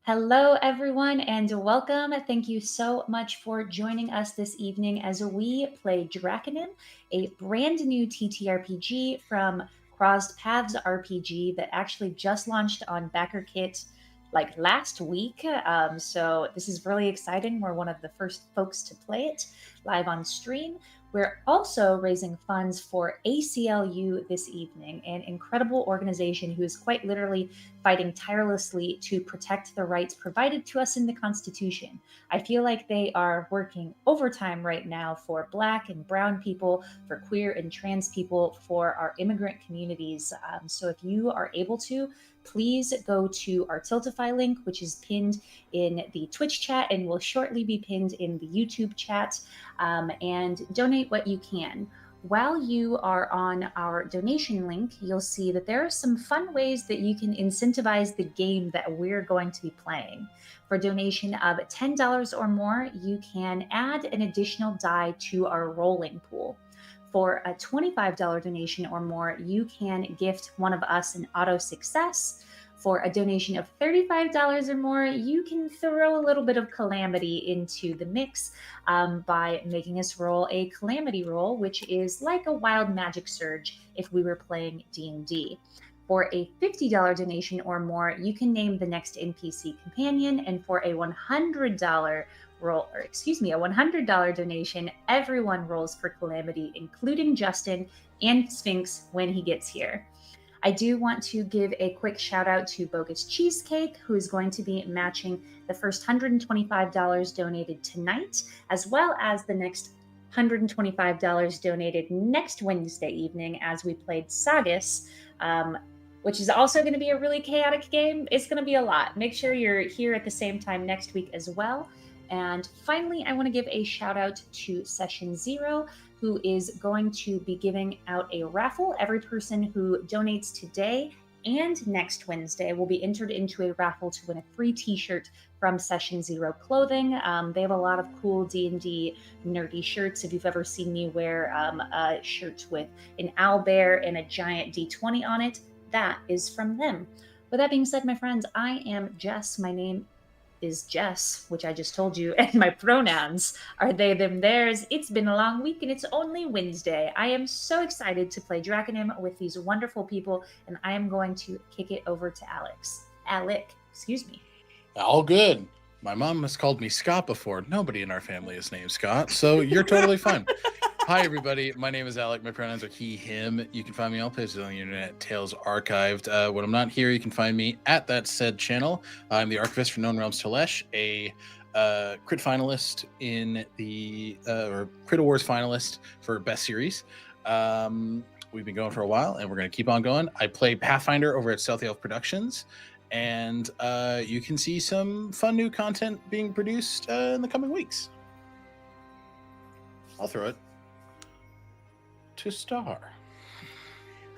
Hello, everyone, and welcome. Thank you so much for joining us this evening as we play Drakonym, a brand new TTRPG from Crossed Paths RPG that actually just launched on BackerKit like last week. So this is really exciting. We're one of the first folks to play it live on stream. We're also raising funds for ACLU this evening, an incredible organization who is quite literally fighting tirelessly to protect the rights provided to us in the Constitution. I feel like they are working overtime right now for Black and Brown people, for queer and trans people, for our immigrant communities. So if you are able to, please go to our Tiltify link, which is pinned in the Twitch chat and will shortly be pinned in the YouTube chat, and donate what you can. While you are on our donation link, you'll see that there are some fun ways that you can incentivize the game that we're going to be playing. For a donation of $10 or more, you can add an additional die to our rolling pool. For a $25 donation or more, you can gift one of us an auto success. For a donation of $35 or more, you can throw a little bit of calamity into the mix by making us roll a calamity roll, which is like a wild magic surge if we were playing D&D. For a $50 donation or more, you can name the next NPC companion, and for a $100 a $100 donation, everyone rolls for calamity, including Justin and Sphinx when he gets here. I do want to give a quick shout out to Bogus Cheesecake, who is going to be matching the first $125 donated tonight, as well as the next $125 donated next Wednesday evening as we played Sagas, which is also going to be a really chaotic game. It's going to be a lot. Make sure you're here at the same time next week as well. And finally, I want to give a shout out to Session Zero, who is going to be giving out a raffle. Every person who donates today and next Wednesday will be entered into a raffle to win a free t-shirt from Session Zero Clothing. They have a lot of cool D&D nerdy shirts. If you've ever seen me wear a shirt with an owl bear and a giant D20 on it, that is from them. With that being said, my friends, I am Jess. My name is Jess, which I just told you, and my pronouns are they, them, theirs. It's been a long week and it's only Wednesday. I am so excited to play Drakonym with these wonderful people, and I am going to kick it over to Alec, excuse me. All good. My mom has called me Scott before. Nobody in our family is named Scott, so you're totally fine. Hi, everybody. My name is Alec. My pronouns are he, him. You can find me all places on the internet. Tales Archived. When I'm not here, you can find me at that said channel. I'm the archivist for Known Realms Telesh, a crit finalist in the or Crit Awards finalist for Best Series. We've been going for a while, and we're going to keep on going. I play Pathfinder over at Stealthy Elf Productions, and you can see some fun new content being produced in the coming weeks. I'll throw it to Star.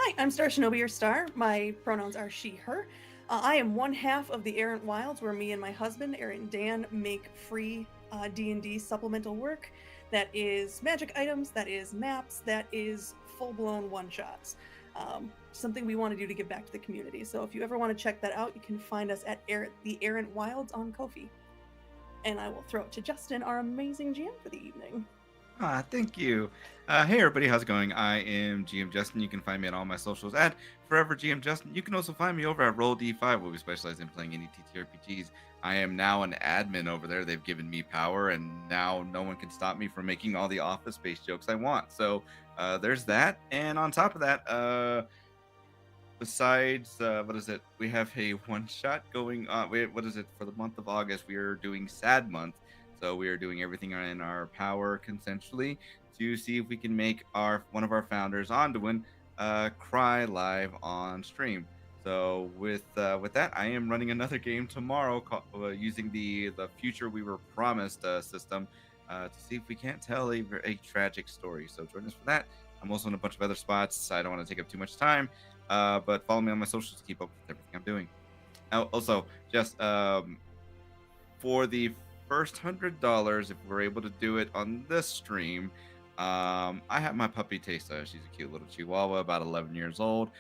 Hi, I'm Star Shinobi, or Star. My pronouns are she, her. I am one half of the Errant Wilds, where me and my husband, Errant Dan, make free D&D supplemental work that is magic items, that is maps, that is full-blown one-shots. Something we want to do to give back to the community. So if you ever want to check that out, you can find us at the Errant Wilds on Ko-fi. And I will throw it to Justin, our amazing GM for the evening. Thank you. Hey everybody, how's it going? I am GM Justin. You can find me on all my socials at Forever GM Justin. You can also find me over at Roll D5, where we specialize in playing any TTRPGs. I am now an admin over there. They've given me power, and now no one can stop me from making all the office-based jokes I want. So there's that. And on top of that, besides, we have a one-shot going on. For the month of August, we are doing Sad Month. So we are doing everything in our power consensually to see if we can make one of our founders, Onduin, cry live on stream. So with that, I am running another game tomorrow using the Future We Were Promised system to see if we can't tell a tragic story. So join us for that. I'm also in a bunch of other spots. I don't want to take up too much time, but follow me on my socials to keep up with everything I'm doing. Also, just for the first $100, if we're able to do it on this stream, I have my puppy Tessa. She's a cute little chihuahua, about 11 years old.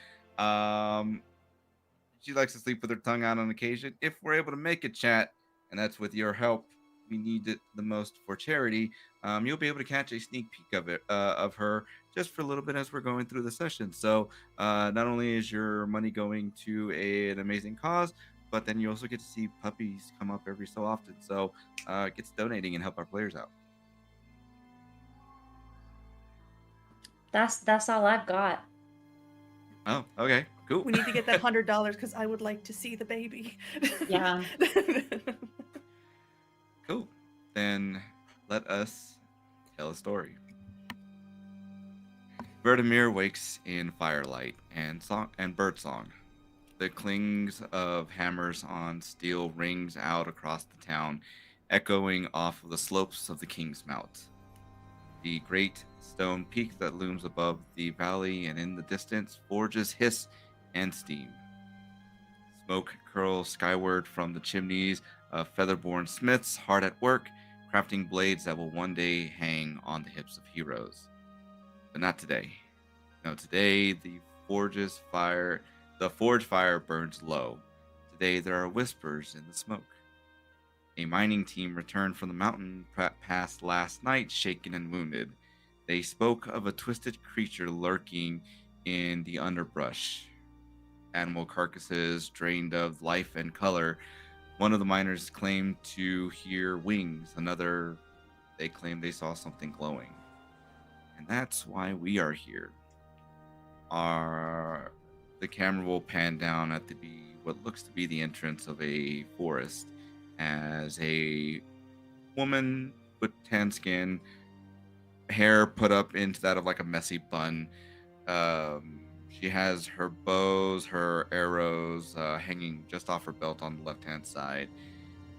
She likes to sleep with her tongue out on occasion. If we're able to make it, chat, and that's with your help, we need it the most for charity. You'll be able to catch a sneak peek of her just for a little bit as we're going through the session. So not only is your money going to an amazing cause, but then you also get to see puppies come up every so often. So it gets donating and help our players out. That's all I've got. Oh, okay, cool. We need to get that $100 because I would like to see the baby. Yeah. Cool. Then let us tell a story. Verdemir wakes in firelight and birdsong. The clings of hammers on steel rings out across the town, echoing off of the slopes of the King's Mount. The great stone peak that looms above the valley, and in the distance, forges hiss and steam. Smoke curls skyward from the chimneys of featherborn smiths hard at work, crafting blades that will one day hang on the hips of heroes. But not today. No, today the forge fire burns low. Today there are whispers in the smoke. A mining team returned from the mountain pass last night, shaken and wounded. They spoke of a twisted creature lurking in the underbrush. Animal carcasses drained of life and color. One of the miners claimed to hear wings. Another, they claimed they saw something glowing. And that's why we are here. The camera will pan down at what looks to be the entrance of a forest as a woman with tan skin, hair put up into that of like a messy bun. She has her bows, her arrows hanging just off her belt on the left-hand side.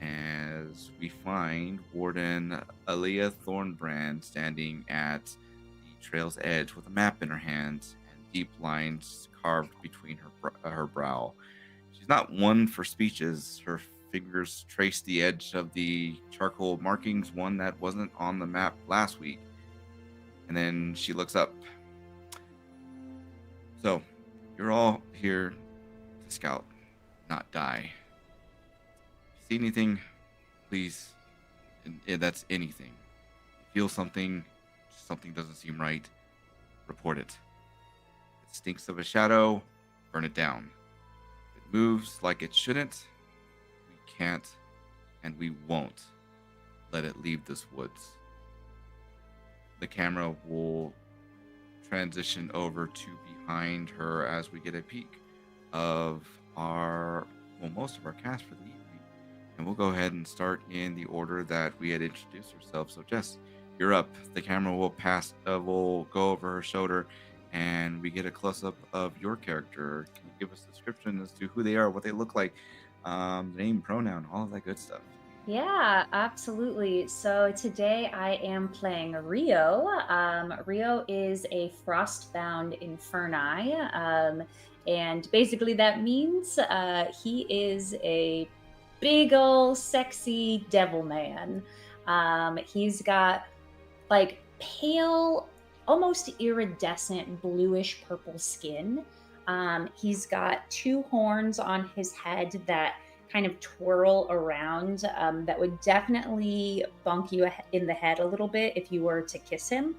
As we find Warden Aaliyah Thornbrand standing at the trail's edge with a map in her hands and deep lines carved between her brow. She's not one for speeches. Her fingers trace the edge of the charcoal markings, one that wasn't on the map last week. And then she looks up. So, you're all here to scout, not die. If you see anything, please, and that's anything. If you feel something doesn't seem right, report it. If it stinks of a shadow, burn it down. If it moves like it shouldn't, we can't and we won't let it leave this woods. The camera will transition over to behind her as we get a peek of most of our cast for the evening. And we'll go ahead and start in the order that we had introduced ourselves. So Jess, you're up. The camera will will go over her shoulder and we get a close-up of your character. Can you give us a description as to who they are, what they look like, name, pronoun, all of that good stuff? Yeah, absolutely. So today I am playing Rio. Rio is a frostbound inferni, and basically that means he is a big ol' sexy devil man. He's got like pale, almost iridescent bluish purple skin. He's got two horns on his head that kind of twirl around, that would definitely bunk you in the head a little bit if you were to kiss him.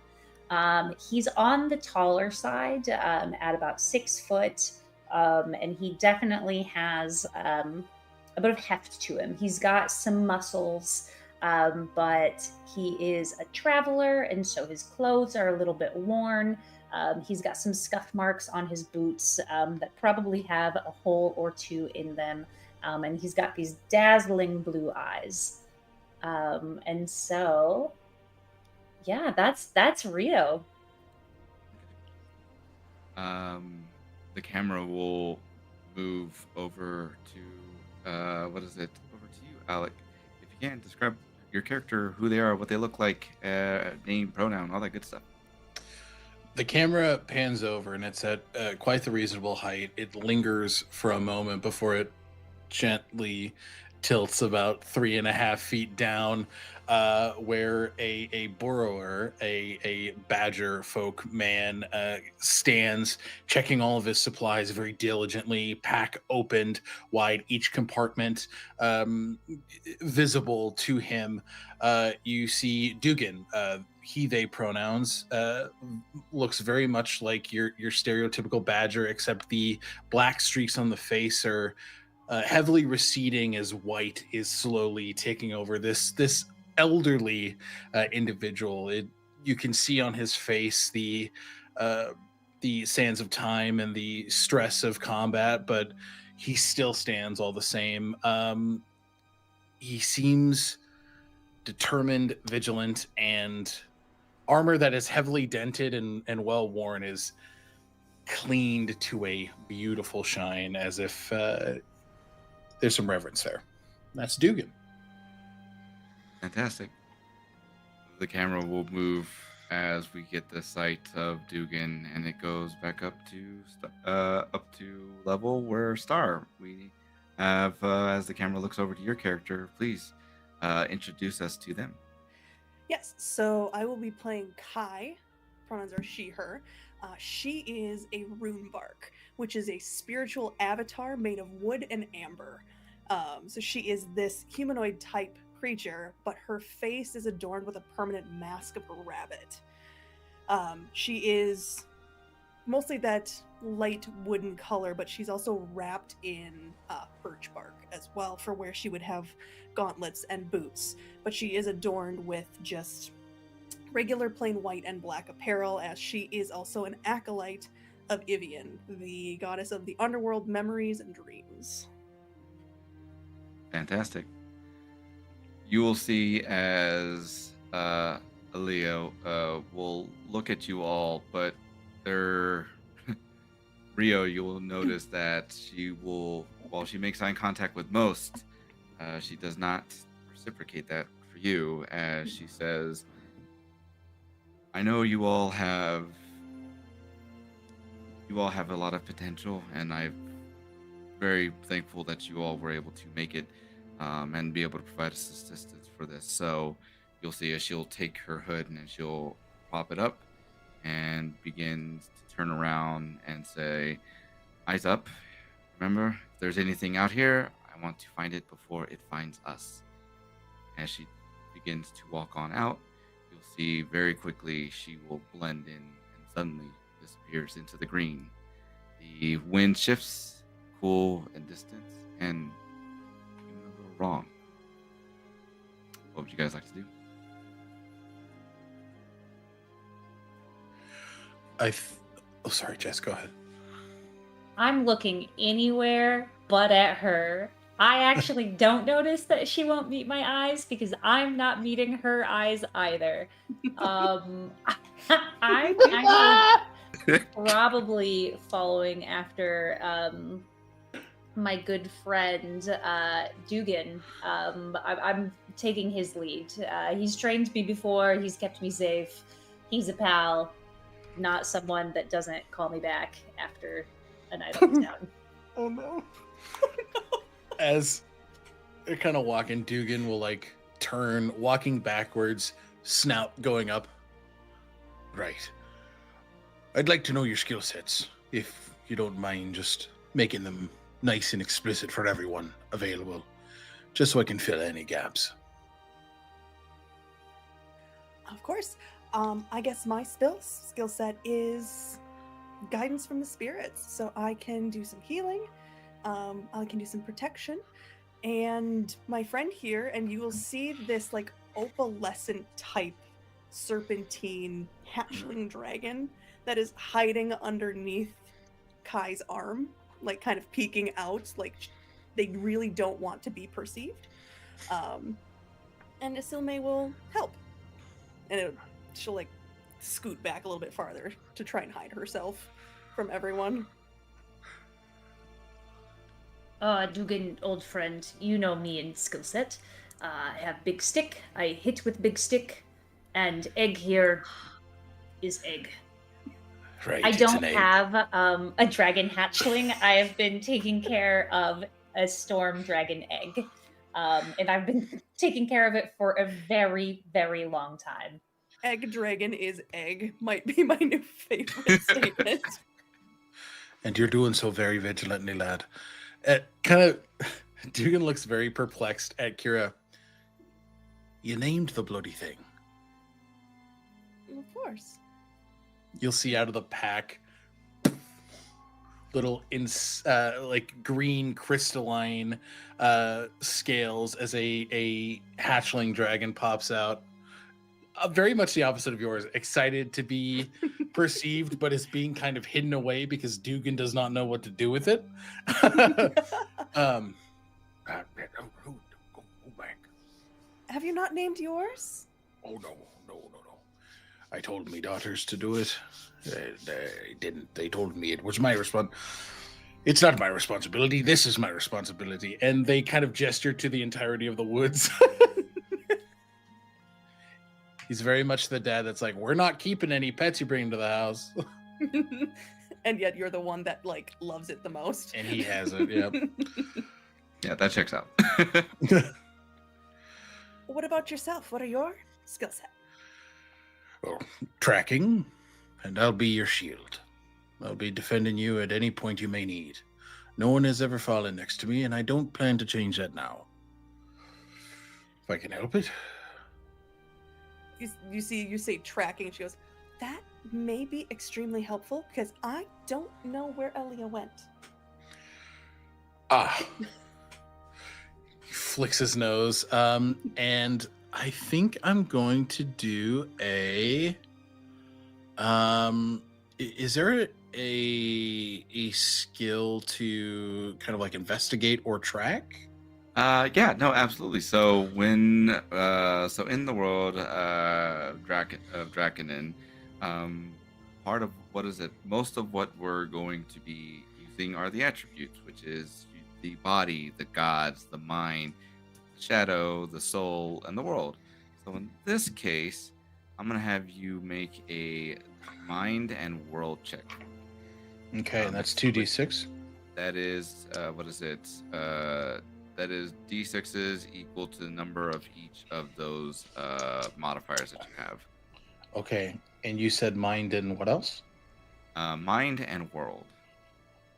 He's on the taller side, at about 6 foot, and he definitely has a bit of heft to him. He's got some muscles, but he is a traveler, and so his clothes are a little bit worn. He's got some scuff marks on his boots that probably have a hole or two in them. And he's got these dazzling blue eyes. And so, yeah, that's Rio. The camera will move over to, over to you, Alec. If you can, describe your character, who they are, what they look like, name, pronoun, all that good stuff. The camera pans over and it's at quite the reasonable height. It lingers for a moment before it gently tilts about 3.5 feet down, where a burrower, a badger folk man, stands checking all of his supplies very diligently, pack opened wide, each compartment visible to him. You see Dugan, he they pronouns, looks very much like your stereotypical badger, except the black streaks on the face are heavily receding as white is slowly taking over this elderly individual. You can see on his face the sands of time and the stress of combat, but he still stands all the same. He seems determined, vigilant, and armor that is heavily dented and well worn is cleaned to a beautiful shine, as if there's some reverence there. That's Dugan. Fantastic. The camera will move as we get the sight of Dugan, and it goes back up to level where Star. We have as the camera looks over to your character, please introduce us to them. Yes, so I will be playing Kai. Pronouns are she, her. She is a rune bark, which is a spiritual avatar made of wood and amber. So she is this humanoid type creature, but her face is adorned with a permanent mask of a rabbit. She is mostly that light wooden color, but she's also wrapped in birch bark as well for where she would have gauntlets and boots. But she is adorned with just regular plain white and black apparel, as she is also an acolyte of Ivian, the goddess of the underworld, memories, and dreams. Fantastic. You will see as Leo will look at you all, but Rio, you will notice that she will, while she makes eye contact with most, she does not reciprocate that for you, as she says, I know you all have a lot of potential, and I'm very thankful that you all were able to make it and be able to provide us assistance for this. So you'll see as she'll take her hood and then she'll prop it up and begins to turn around and say, eyes up. Remember, if there's anything out here, I want to find it before it finds us. As she begins to walk on out, you'll see very quickly she will blend in and suddenly disappears into the green. The wind shifts, cool and distant, and even a little wrong. What would you guys like to do? Oh, sorry, Jess, go ahead. I'm looking anywhere but at her. I actually don't notice that she won't meet my eyes because I'm not meeting her eyes either. I'm actually probably following after my good friend Dugan. I'm taking his lead. He's trained me before. He's kept me safe. He's a pal, not someone that doesn't call me back after a night on the town. Oh no. As they're kind of walking, Dugan will turn, walking backwards, snout going up. Right. I'd like to know your skill sets, if you don't mind just making them nice and explicit for everyone available, just so I can fill any gaps. Of course. I guess my skill set is guidance from the spirits. So I can do some healing. I can do some protection. And my friend here, and you will see this opalescent type serpentine hatchling dragon that is hiding underneath Kai's arm, kind of peeking out, they really don't want to be perceived. And Isilme will help. And she'll scoot back a little bit farther to try and hide herself from everyone. Dugan, old friend, you know me in skill set. I have big stick. I hit with big stick. And egg here is egg. Right, I don't have a dragon hatchling. I have been taking care of a storm dragon egg. And I've been taking care of it for a very, very long time. Egg dragon is egg might be my new favorite statement. And you're doing so very vigilantly, lad. Kind of, Dugan looks very perplexed at Kira. You named the bloody thing. Of course. You'll see out of the pack little like green crystalline scales as a hatchling dragon pops out. Very much the opposite of yours. Excited to be perceived, but is being kind of hidden away because Dugan does not know what to do with it. Go back. Have you not named yours? Oh no. I told me daughters to do it. They didn't. They told me it was my It's not my responsibility. This is my responsibility. And they kind of gesture to the entirety of the woods. He's very much the dad that's like, we're not keeping any pets you bring to the house. And yet you're the one that like loves it the most. And he has it, yep. Yeah, that checks out. What about yourself? What are your skill set? Well, tracking, and I'll be your shield. I'll be defending you at any point you may need. No one has ever fallen next to me, and I don't plan to change that now. If I can help it. You say tracking, and she goes, that may be extremely helpful because I don't know where Elia went. He flicks his nose, and I think I'm going to do a is there a skill to kind of like investigate or track? Yeah, no, absolutely. So when so in the world of Drakonym, part of most of what we're going to be using are the attributes, which is the body, the gods, the mind, the shadow, the soul, and the world. So in this case, I'm gonna have you make a mind and world check. Okay, and that's 2d6. That is what is it? That is d6s equal to the number of each of those modifiers that you have. Okay, and you said mind and what else? Mind and world.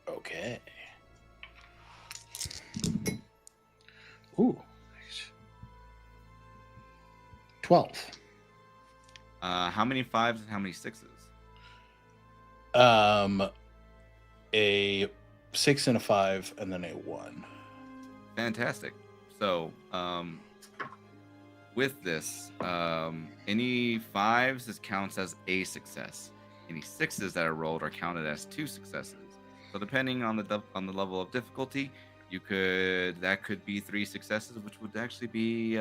Okay. Ooh. 12. How many 5s and how many 6s? A 6 and a 5, and then a 1. Fantastic. So, with this, any 5s counts as a success. Any 6s that are rolled are counted as 2 successes. So, depending on the level of difficulty, that could be 3 successes, which would actually be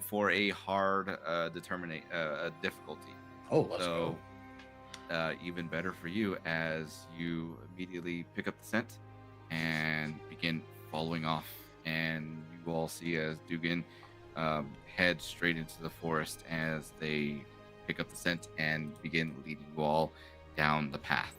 for a hard difficulty. Oh, let's go. Even better for you as you immediately pick up the scent and begin following off, and you all see as Dugan head straight into the forest as they pick up the scent and begin leading you all down the path.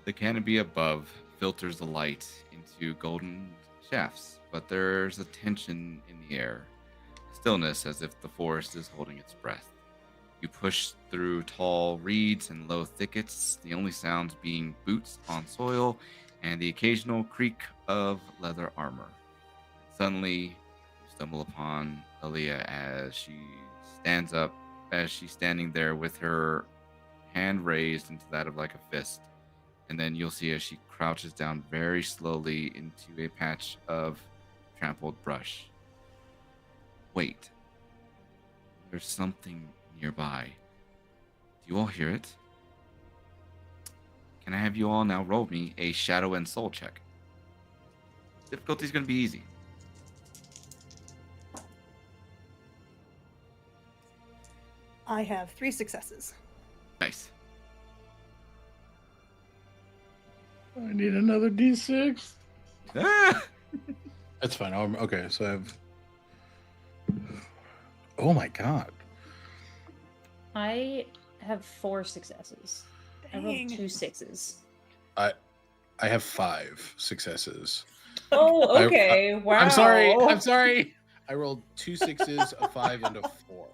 The canopy above filters the light into golden shafts, but there's a tension in the air, stillness as if the forest is holding its breath. You push through tall reeds and low thickets, the only sounds being boots on soil and the occasional creak of leather armor. Suddenly, you stumble upon Aaliyah as she's standing there with her hand raised into that of like a fist. And then you'll see as she crouches down very slowly into a patch of trampled brush. Wait. There's something nearby. Do you all hear it? Can I have you all now roll me a shadow and soul check? Difficulty is going to be easy. I have 3 successes. Nice. I need another d6. Ah! That's fine. Okay, so I have... Oh my god. I have 4 successes. I rolled Dang. 2 6s. I have 5 successes. Oh, I- okay. Wow. I'm sorry. I'm sorry. I rolled 2 6s, a 5, and a 4.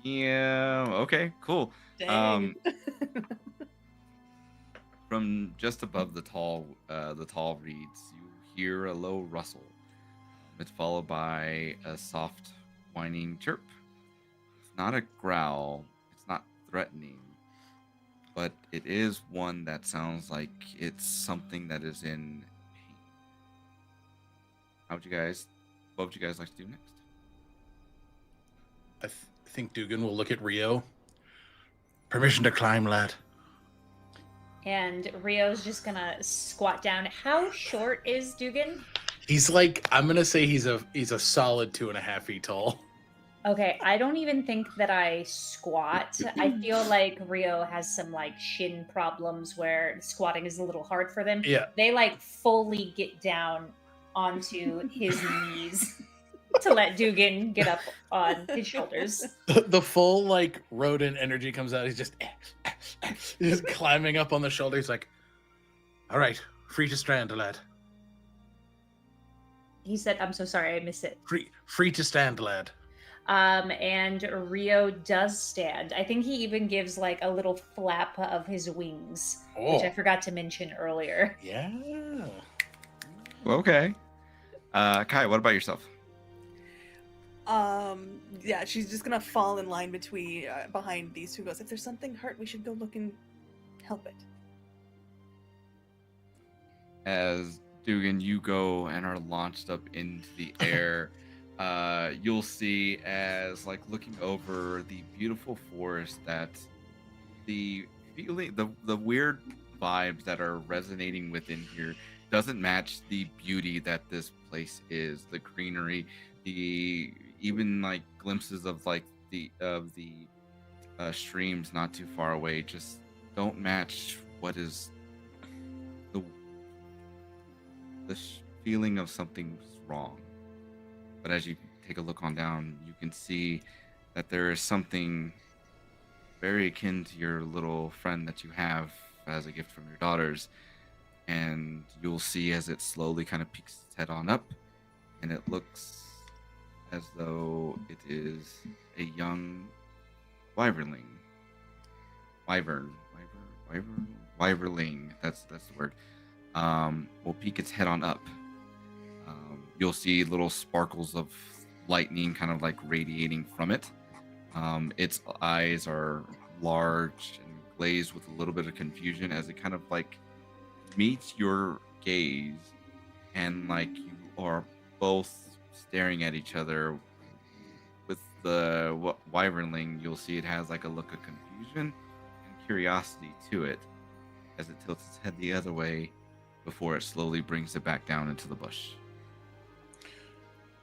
Yeah. Okay. Cool. Dang. From just above the tall reeds, you hear a low rustle. It's followed by a soft, whining chirp. It's not a growl. It's not threatening, but it is one that sounds like it's something that is in pain. What would you guys like to do next? I think Dugan will look at Rio. Permission to climb, lad. And Rio's just gonna squat down. How short is Dugan? He's like, I'm gonna say he's a solid 2.5 feet tall. Okay, I don't even think that I squat. I feel like Rio has some like shin problems where squatting is a little hard for them. Yeah. They like fully get down onto his knees to let Dugan get up on his shoulders. The full like rodent energy comes out. He's just climbing up on the shoulders, like, all right, free to stand, lad. He said, I'm so sorry, I missed it. Free to stand, lad. And Rio does stand. I think he even gives like a little flap of his wings, which I forgot to mention earlier. Yeah. Okay. Kai, what about yourself? Yeah, she's just gonna fall in line between behind these two. Goes, if there's something hurt, we should go look and help it. As Dugan, you go and are launched up into the air. You'll see as like looking over the beautiful forest that the feeling, the weird vibes that are resonating within here doesn't match the beauty that this place is. The greenery, the even like glimpses of like the streams not too far away just don't match what is the feeling of something's wrong. But as you take a look on down, you can see that there is something very akin to your little friend that you have as a gift from your daughters. And you'll see as it slowly kind of peeks its head on up, and it looks as though it is a young wyverling. Wyverling. That's the word. Will peek its head on up. You'll see little sparkles of lightning kind of like radiating from it. Its eyes are large and glazed with a little bit of confusion as it kind of like meets your gaze, and like you are both staring at each other. With the wyvernling, you'll see it has like a look of confusion and curiosity to it as it tilts its head the other way before it slowly brings it back down into the bush.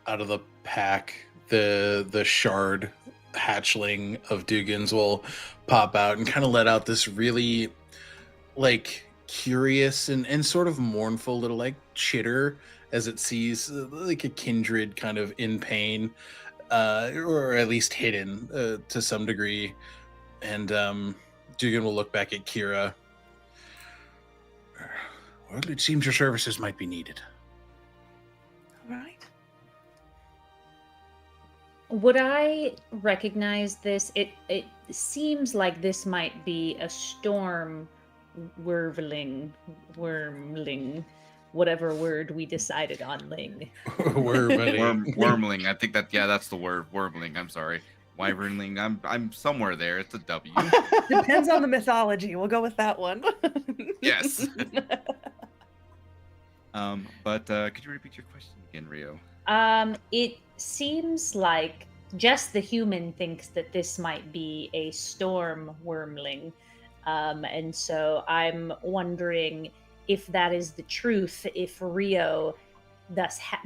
Out of the pack, the shard hatchling of Dugan's will pop out and kind of let out this really like curious and sort of mournful little like chitter as it sees like a kindred kind of in pain, or at least hidden to some degree. And Dugan will look back at Kira. Well, it seems your services might be needed. All right. Would I recognize this? It seems like this might be a storm wormling, whatever word we decided on ling. Wormling. I think that's the word. Wormling. I'm sorry. Wyvernling. I'm somewhere there. It's a W. Depends on the mythology. We'll go with that one. Yes. But could you repeat your question again, Rio? It seems like just the human thinks that this might be a storm wormling. And so I'm wondering if that is the truth, if Rio,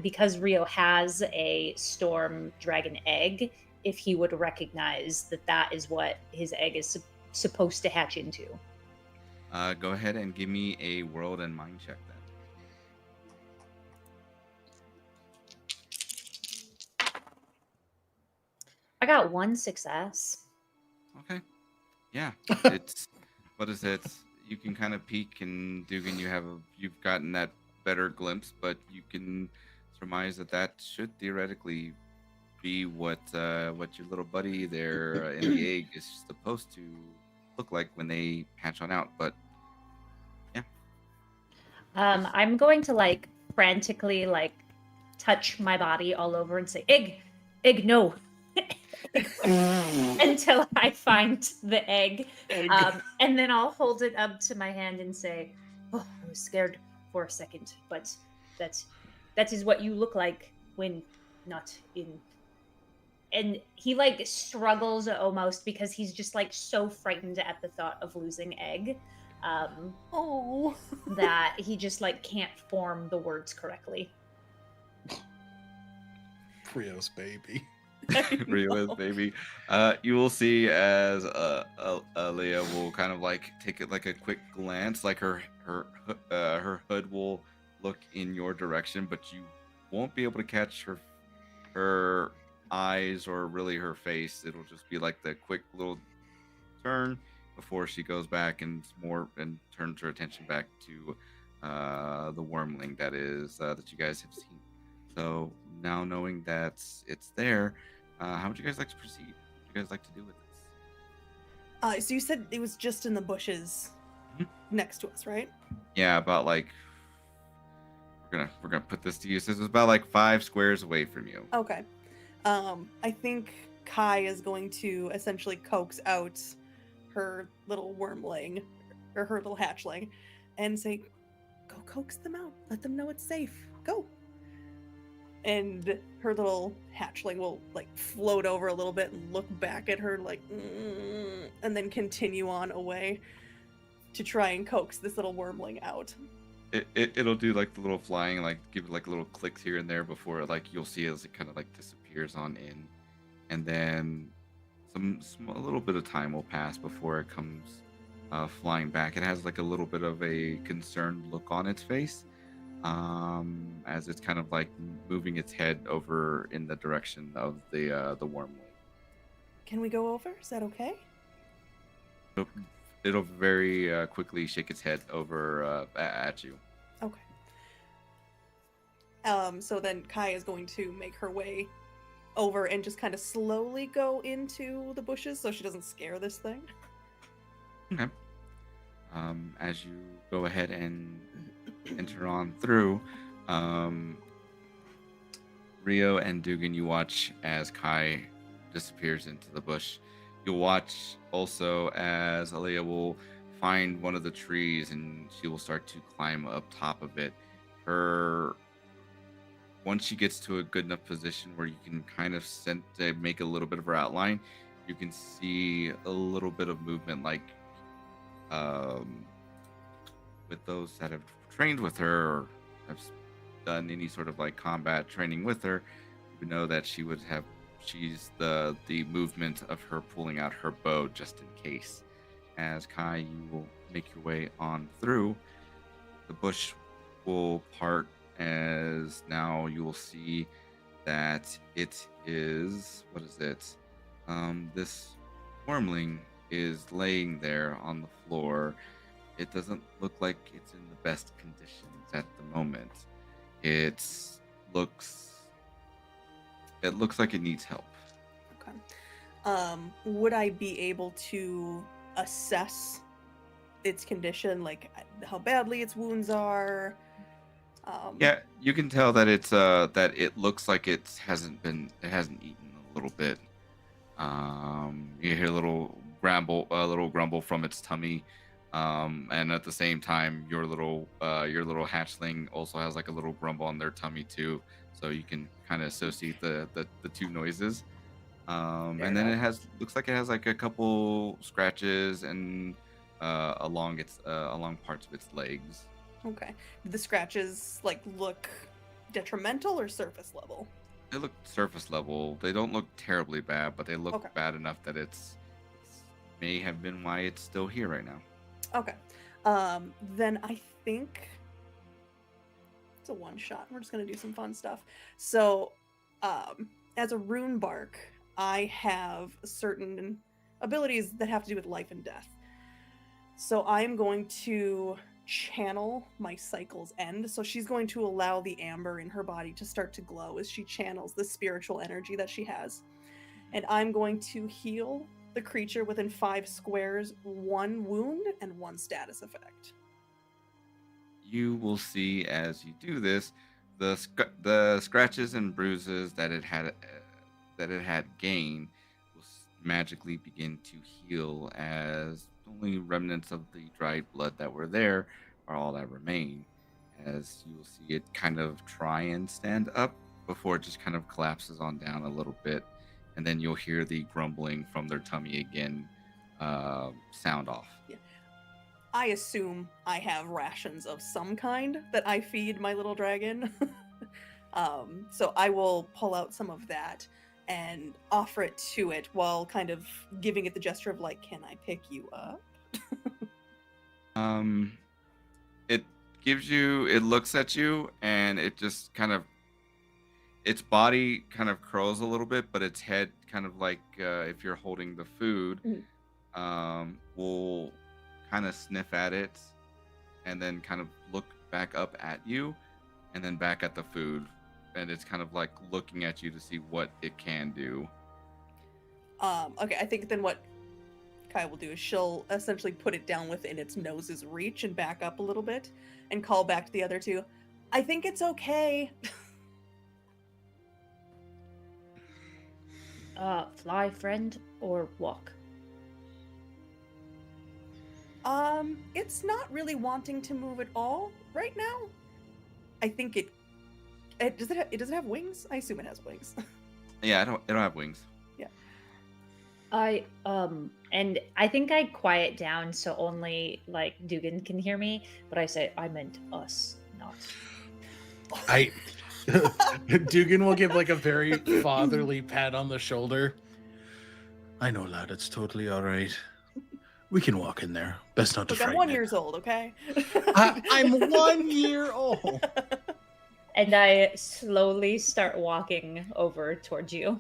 because Rio has a storm dragon egg, if he would recognize that that is what his egg is supposed to hatch into. Go ahead and give me a world and mind check then. I got 1 success. Okay. Yeah. It's what is it? you can kind of peek, and Dugan, you've gotten that better glimpse, but you can surmise that should theoretically be what your little buddy there in the egg is supposed to look like when they hatch on out. But yeah, I'm going to like frantically like touch my body all over and say, "Egg, egg, no," until I find the egg. And then I'll hold it up to my hand and say, "Oh, I was scared for a second, but that that is what you look like when not in." And he like struggles almost because he's just like so frightened at the thought of losing egg. Oh. That he just like can't form the words correctly. Rio's baby. Real baby. You will see as Leah will kind of like take it like a quick glance, like her hood will look in your direction, but you won't be able to catch her eyes or really her face. It'll just be like the quick little turn before she goes back and turns her attention back to the wormling that you guys have seen. So now knowing that it's there, how would you guys like to proceed? What would you guys like to do with this? So you said it was just in the bushes next to us, right? Yeah, about like we're gonna put this to use. This is about like 5 squares away from you. Okay. I think Kai is going to essentially coax out her little wormling or her little hatchling and say, "Go coax them out. Let them know it's safe. Go." And her little hatchling will like float over a little bit and look back at her like, and then continue on away to try and coax this little wormling out. It'll do like the little flying, like give it like little clicks here and there before like you'll see as it kind of like disappears on in, and then a little bit of time will pass before it comes flying back. It has like a little bit of a concerned look on its face, as it's kind of like moving its head over in the direction of the wormling. Can we go over? Is that okay? It'll very quickly shake its head over at you. Okay. So then Kai is going to make her way over and just kind of slowly go into the bushes so she doesn't scare this thing. Okay. As you go ahead and enter on through, Rio and Dugan, you watch as Kai disappears into the bush. You'll watch also as Aaliyah will find one of the trees and she will start to climb up top of it. Once she gets to a good enough position where you can kind of make a little bit of her outline, you can see a little bit of movement, like with those that have trained with her or have done any sort of like combat training with her, you would know that she's the movement of her pulling out her bow just in case. As Kai, you will make your way on through. The bush will part as now you will see that it is, what is it? This wormling is laying there on the floor. It doesn't look like it's in the best conditions at the moment. It looks like it needs help. Okay. Would I be able to assess its condition, like how badly its wounds are? Yeah, you can tell that it's that it looks like it hasn't eaten a little bit. You hear a little grumble from its tummy, and at the same time, your little hatchling also has like a little grumble on their tummy too. So you can kind of associate the two noises. And then looks like it has like a couple scratches and along parts of its legs. Okay. Do the scratches like look detrimental or surface level? They look surface level. They don't look terribly bad, but they look bad enough that it's may have been why it's still here right now. Okay. Then I think it's a one shot. We're just gonna do some fun stuff. So, as a rune bark, I have certain abilities that have to do with life and death. So I'm going to channel my cycle's end. So she's going to allow the amber in her body to start to glow as she channels the spiritual energy that she has. And I'm going to heal the creature within 5 squares, 1 wound and 1 status effect. You will see as you do this, the scratches and bruises that it had gained will magically begin to heal, as only remnants of the dried blood that were there are all that remain. As you will see it kind of try and stand up before it just kind of collapses on down a little bit, and then you'll hear the grumbling from their tummy again sound off. Yeah. I assume I have rations of some kind that I feed my little dragon. So I will pull out some of that and offer it to it while kind of giving it the gesture of like, can I pick you up? It it looks at you, and it just kind of, its body kind of curls a little bit, but its head kind of like, if you're holding the food, will kind of sniff at it and then kind of look back up at you and then back at the food. And it's kind of like looking at you to see what it can do. Okay, I think then what Kai will do is she'll essentially put it down within its nose's reach and back up a little bit and call back to the other two. I think it's okay. Fly, friend, or walk? It's not really wanting to move at all right now. I think it doesn't have wings? I assume it has wings. Yeah, it don't have wings. Yeah. And I think I quiet down so only like Dugan can hear me, but I say I meant us, not. Dugan will give like a very fatherly pat on the shoulder. I know, lad, it's totally all right. We can walk in there. Best not to Look, I'm frighten 1 it. year old, okay? I'm 1 year old. And I slowly start walking over towards you.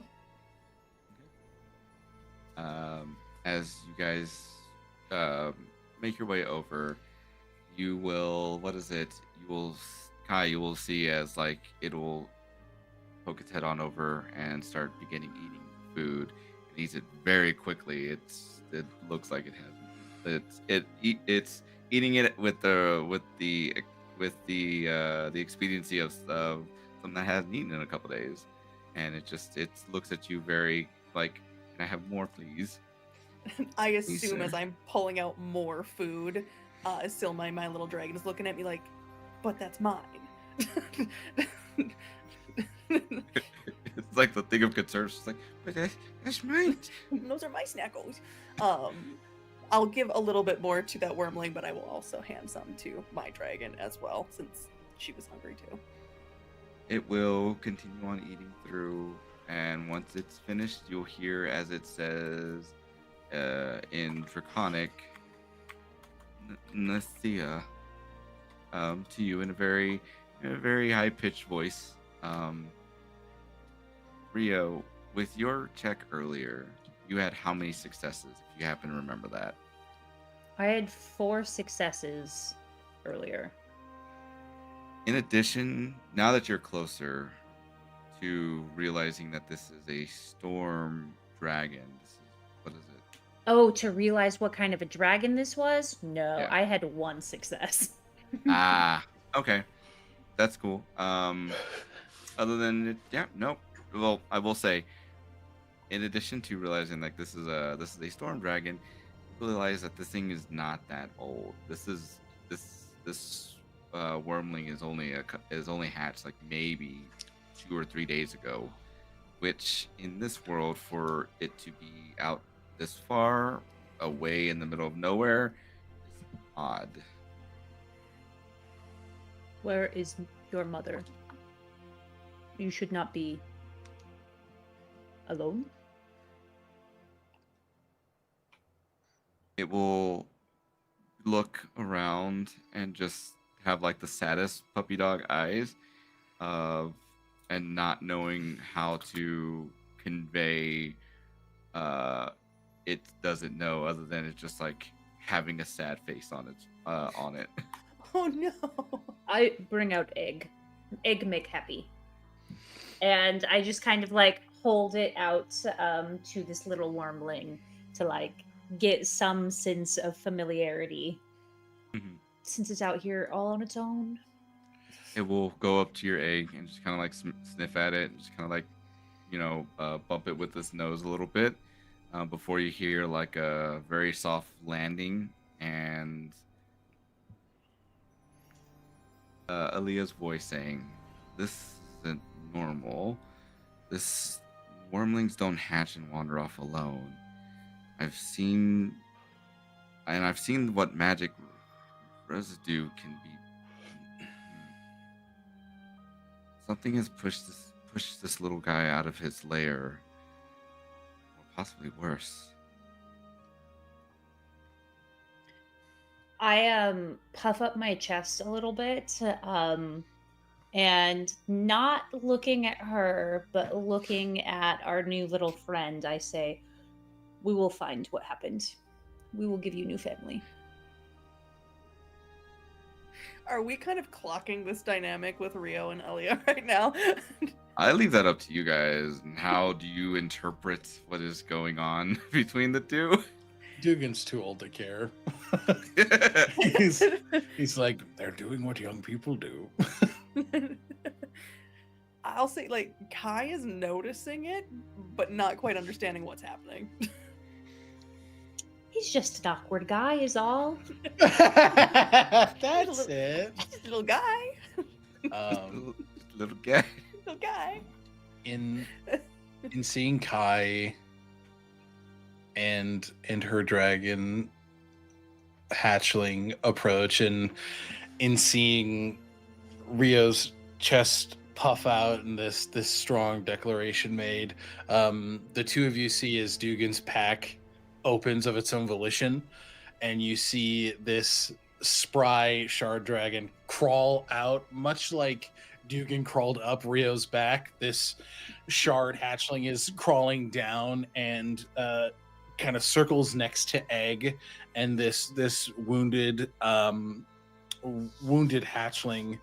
As you guys make your way over, you will, what is it? Kai, you will see as like it will poke its head on over and start beginning eating food. It eats it very quickly. It looks like it has. It's eating it with the expediency of something that hasn't eaten in a couple days, and it looks at you very like, can I have more, please? I assume as I'm pulling out more food, still my little dragon is looking at me like, but that's mine. It's like the thing of concern. It's like, but that's mine. Those are my snackles. I'll give a little bit more to that wormling, but I will also hand some to my dragon as well, since she was hungry too. It will continue on eating through, and once it's finished, you'll hear as it says in Draconic, Nathia, to you in a very high-pitched voice. Rio, with your check earlier, you had how many successes, if you happen to remember that? I had 4 successes earlier. In addition, now that you're closer to realizing that this is a storm dragon, what is it? Oh, to realize what kind of a dragon this was? No, Yeah. I had 1 success. Okay. That's cool. Other than nope. Well, I will say, in addition to realizing like this is a storm dragon, you realize that this thing is not that old. This wormling is only hatched like maybe 2 or 3 days ago, which in this world, for it to be out this far away in the middle of nowhere is odd. Where is your mother? You should not be alone. It will look around and just have like the saddest puppy dog eyes, and not knowing how to convey it doesn't know, other than it's just like having a sad face on it. Oh no. I bring out egg. Egg make happy. And I just kind of like hold it out to this little wormling to like get some sense of familiarity Mhm. since it's out here all on its own. It will go up to your egg and just kind of like sniff at it, and just kind of like, bump it with its nose a little bit before you hear like a very soft landing and Aaliyah's voice saying, "This isn't normal. This wormlings don't hatch and wander off alone. I've seen, I've seen what magic residue can be. Something has pushed this little guy out of his lair, or possibly worse." I puff up my chest a little bit, and not looking at her, but looking at our new little friend, I say, "We will find what happened. We will give you new family." Are we kind of clocking this dynamic with Rio and Elia right now? I leave that up to you guys. And how do you interpret what is going on between the two? Dugan's too old to care. He's like, they're doing what young people do. I'll say, like, Kai is noticing it, but not quite understanding what's happening. He's just an awkward guy, is all. That's it. Just a little guy. Little guy. Little guy. In seeing Kai and her dragon hatchling approach, and in seeing Rio's chest puff out and this strong declaration made, the two of you see as Dugan's pack opens of its own volition, and you see this spry shard dragon crawl out, much like Dugan crawled up Rio's back. This shard hatchling is crawling down and kind of circles next to Egg, and this wounded hatchling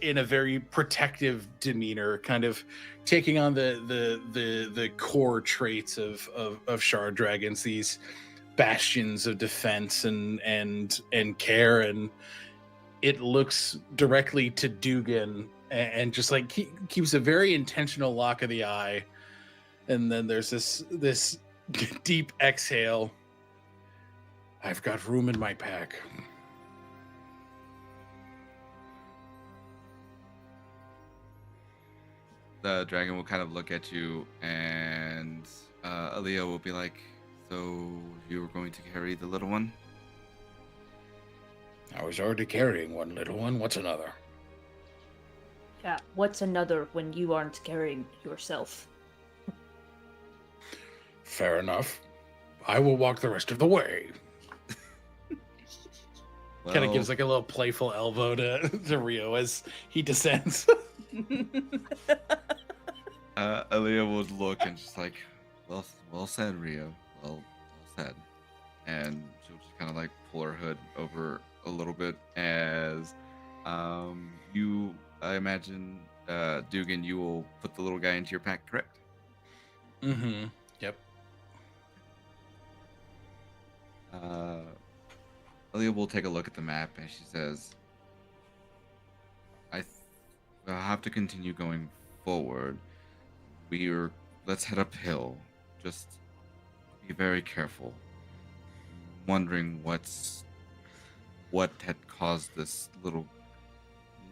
in a very protective demeanor, kind of taking on the core traits of shard dragons, these bastions of defense and care. And it looks directly to Dugan and just like keeps a very intentional lock of the eye. And then there's this deep exhale. I've got room in my pack. The dragon will kind of look at you, and Aaliyah will be like, "So you were going to carry the little one?" I was already carrying one little one. What's another? Yeah, what's another when you aren't carrying yourself? Fair enough. I will walk the rest of the way. Kind of gives like a little playful elbow to Rio as he descends. Aaliyah would look and just like, well said, Rio. Well said. And she'll just kind of like pull her hood over a little bit as I imagine, Dugan, you will put the little guy into your pack, correct? Mm-hmm. Yep. Aaliyah will take a look at the map and she says, I'll have to continue going forward. Let's head uphill. Just be very careful. Wondering what had caused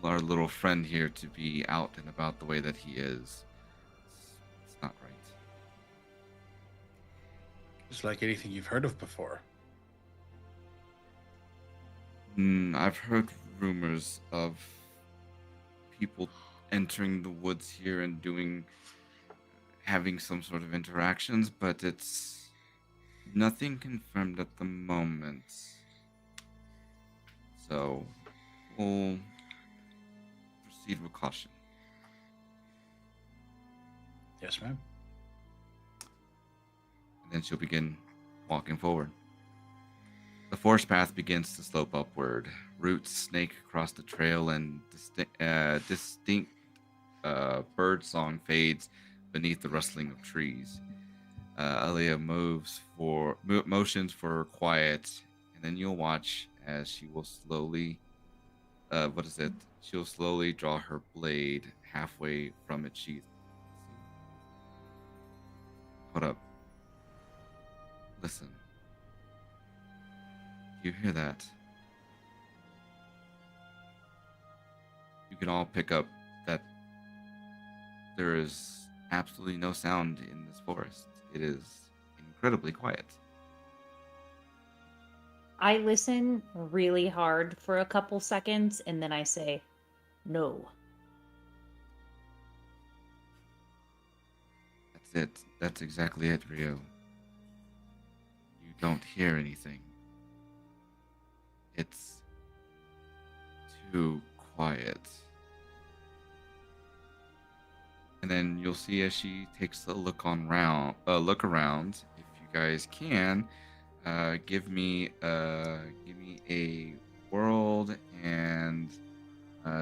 our little friend here to be out and about the way that he is. It's not right. It's like anything you've heard of before. I've heard rumors of people entering the woods here and having some sort of interactions, but it's nothing confirmed at the moment. So we'll proceed with caution. Yes, ma'am. And then she'll begin walking forward. The forest path begins to slope upward. Roots snake across the trail, and distinct bird song fades beneath the rustling of trees. Alia motions for quiet, and then you'll watch as she will slowly, what is it? She'll slowly draw her blade halfway from its sheath. Hold up. Listen. You hear that? You can all pick up that there is absolutely no sound in this forest. It is incredibly quiet. I listen really hard for a couple seconds and then I say, no. That's it. That's exactly it, Rio. You don't hear anything. It's too quiet. And then you'll see as she takes a look around. If you guys can, give me a world and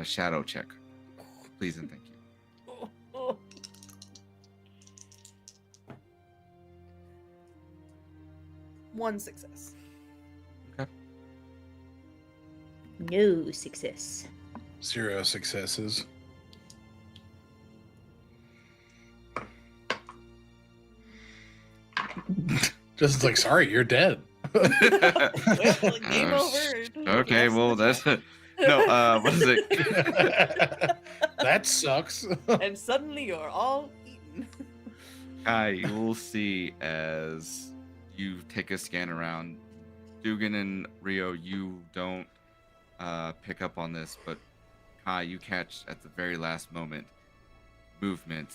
shadow check, please and thank you. One success. Okay. No success. 0 successes. Just like, sorry, you're dead. Well, game over. Okay, well that's no. What is it? That sucks. And suddenly you're all eaten. You will see as you take a scan around. Dugan and Rio, you don't pick up on this, but Kai, you catch at the very last moment movement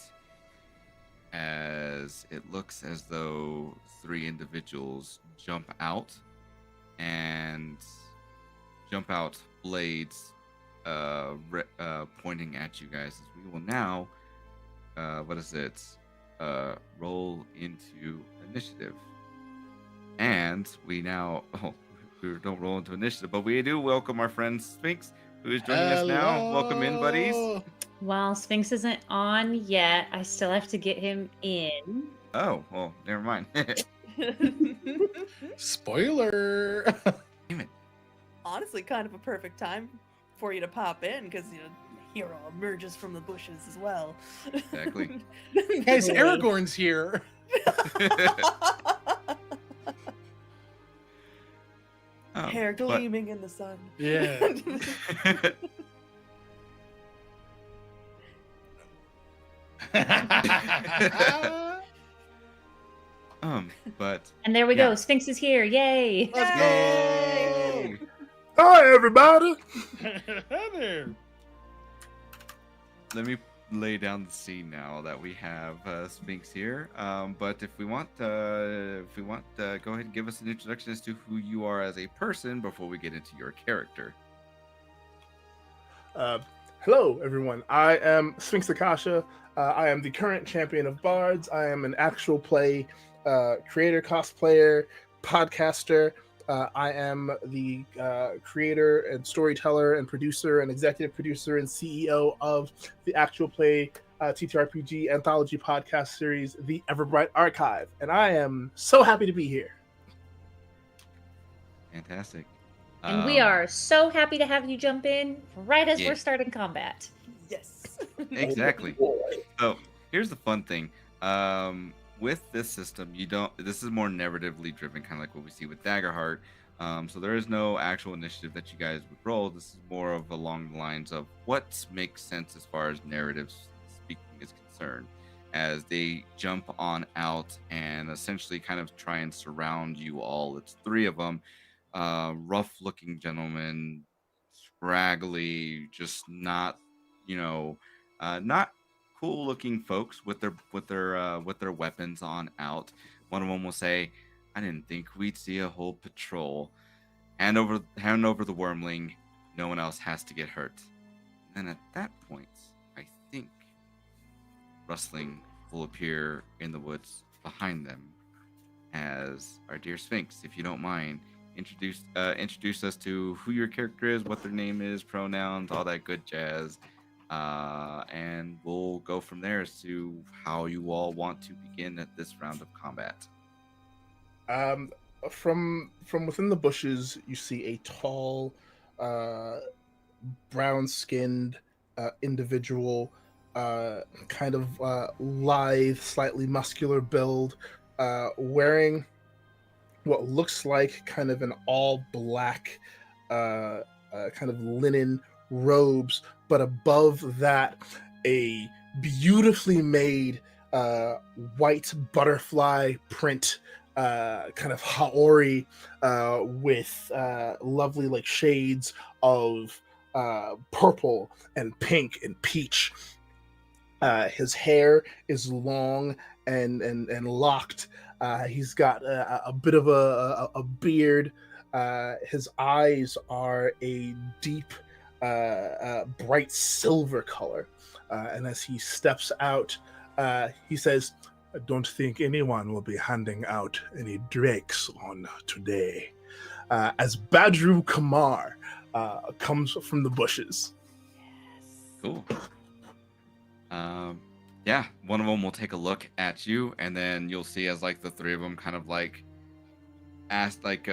as it looks as though 3 individuals jump out blades pointing at you guys. As we will now roll into initiative, and we don't roll into initiative, but we do welcome our friend Sphinx, who is joining us now. Welcome in, buddies. While Sphinx isn't on yet, I still have to get him in. Oh, well, never mind. Spoiler. Damn it. Honestly, kind of a perfect time for you to pop in, because hero emerges from the bushes as well. Exactly. Guys, Aragorn's here. Hair gleaming in the sun. Yeah. But And there we go. Sphinx is here. Yay. Let's Yay! go. Hi, everybody. Hi there. let me lay down the scene now that we have Sphinx here. But if we want, go ahead and give us an introduction as to who you are as a person before we get into your character. Hello, everyone. I am Sphinx Akasha. I am the current champion of bards. I am an actual play creator, cosplayer, podcaster. I am the creator and storyteller and producer and executive producer and CEO of the actual play TTRPG anthology podcast series, The Everbright Archive. And I am so happy to be here. Fantastic. And we are so happy to have you jump in right as Yeah. we're starting combat. Yes. Exactly. So here's the fun thing. With this system, this is more narratively driven, kind of like what we see with Daggerheart. So there is no actual initiative that you guys would roll. This is more of along the lines of what makes sense as far as narrative speaking is concerned, as they jump on out and essentially kind of try and surround you all. It's 3 of them, rough looking gentlemen, scraggly, just not not cool looking folks with their weapons on out. One of them will say, "I didn't think we'd see a whole patrol. Hand over the wormling. No one else has to get hurt." And then at that point, I think rustling will appear in the woods behind them, as our dear Sphinx, if you don't mind, introduce us to who your character is, what their name is, pronouns, all that good jazz. And we'll go from there as to how you all want to begin at this round of combat. From within the bushes, you see a tall, brown-skinned individual, kind of lithe, slightly muscular build, wearing what looks like kind of an all-black, kind of linen robes, but above that, a beautifully made white butterfly print, kind of haori, with lovely like shades of purple and pink and peach. His hair is long and locked. He's got a bit of a beard. His eyes are a deep, bright silver color. And as he steps out, he says, "I don't think anyone will be handing out any drakes on today." As Badru Kamar comes from the bushes. Cool. Yeah, one of them will take a look at you, and then you'll see as like the three of them kind of like ask, like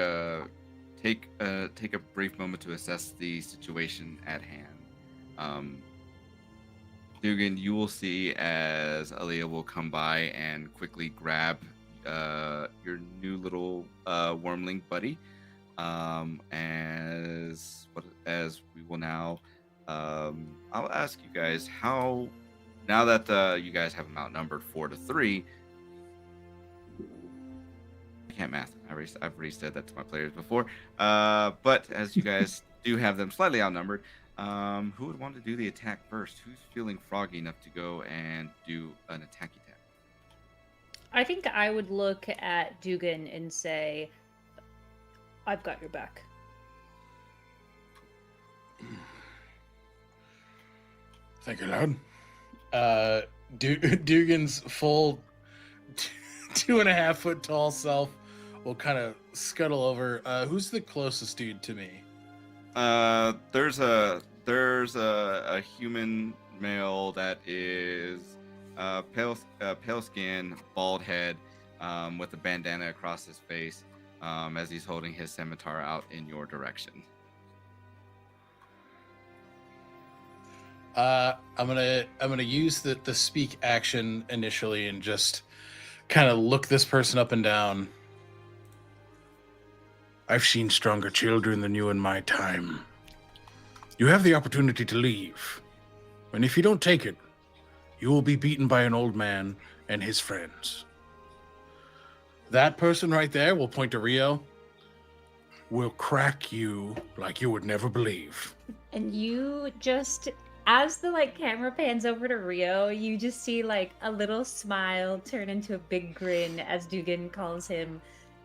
take a brief moment to assess the situation at hand. Dugan, you will see as Aaliyah will come by and quickly grab your new little wormling buddy. As we will now, I'll ask you guys how, now that you guys have them outnumbered 4-3. I can't math. I've already said that to my players before. But as you guys do have them slightly outnumbered, who would want to do the attack first? Who's feeling froggy enough to go and do an attack? I think I would look at Dugan and say, "I've got your back." Thank you, Lord. Dugan's full 2.5 foot tall self will kind of scuttle over. Who's the closest dude to me? There's a human male that is pale skin, bald head, with a bandana across his face, as he's holding his scimitar out in your direction. I'm gonna use the speak action initially and just kind of look this person up and down. I've seen stronger children than you in my time. You have the opportunity to leave, and if you don't take it, you will be beaten by an old man and his friends. That person right there, will point to Rio, will crack you like you would never believe. And you just, as the camera pans over to Rio, you just see a little smile turn into a big grin as Dugan calls him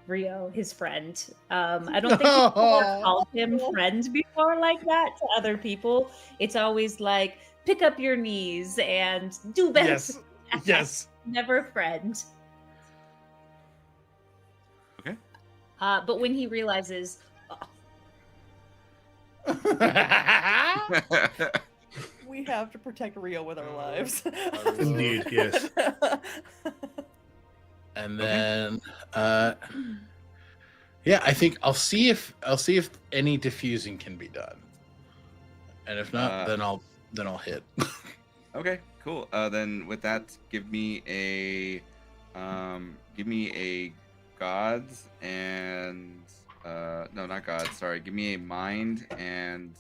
Rio, his friend. I don't think he's ever called him friend before like that to other people. It's always like, pick up your knees and do better. Yes. Yes. Never friend. Okay. But when he realizes, We have to protect Rio with our lives. Indeed, yes. And then, yeah, I think I'll see if any diffusing can be done, and if not, then I'll hit. Okay, cool. Then with that, give me a gods and no, not gods. Sorry, give me a mind and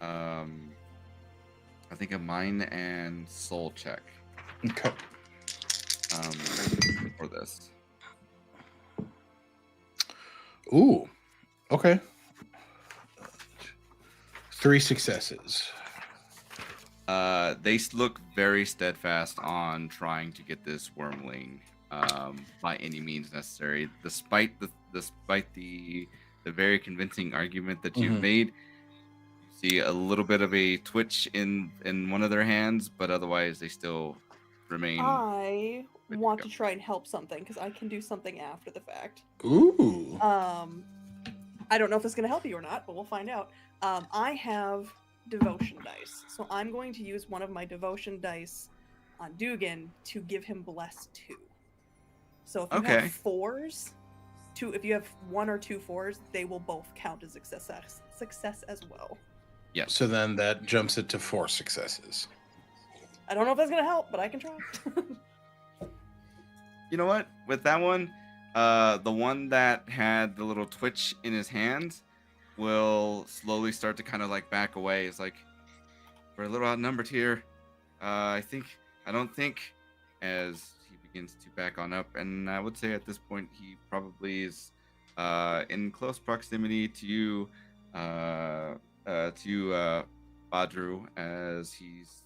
I think a mind and soul check. Okay. For this. Ooh. Okay. 3 successes. They look very steadfast on trying to get this wormling by any means necessary, despite the very convincing argument that you've made. You see a little bit of a twitch in one of their hands, but otherwise they still remain. I want to try and help something because I can do something after the fact. Ooh. I don't know if it's going to help you or not, but we'll find out. I have devotion dice, so I'm going to use one of my devotion dice on Dugan to give him bless 2. So if you Okay. have 4s, if you have 1 or 2 4s, they will both count as success as well. Yeah. So then that jumps it to 4 successes. I don't know if that's going to help, but I can try. You know what? With that one, the one that had the little twitch in his hands will slowly start to kind of like back away. It's like, we're a little outnumbered here. I don't think, as he begins to back on up, and I would say at this point he probably is in close proximity to you, Badru, as he's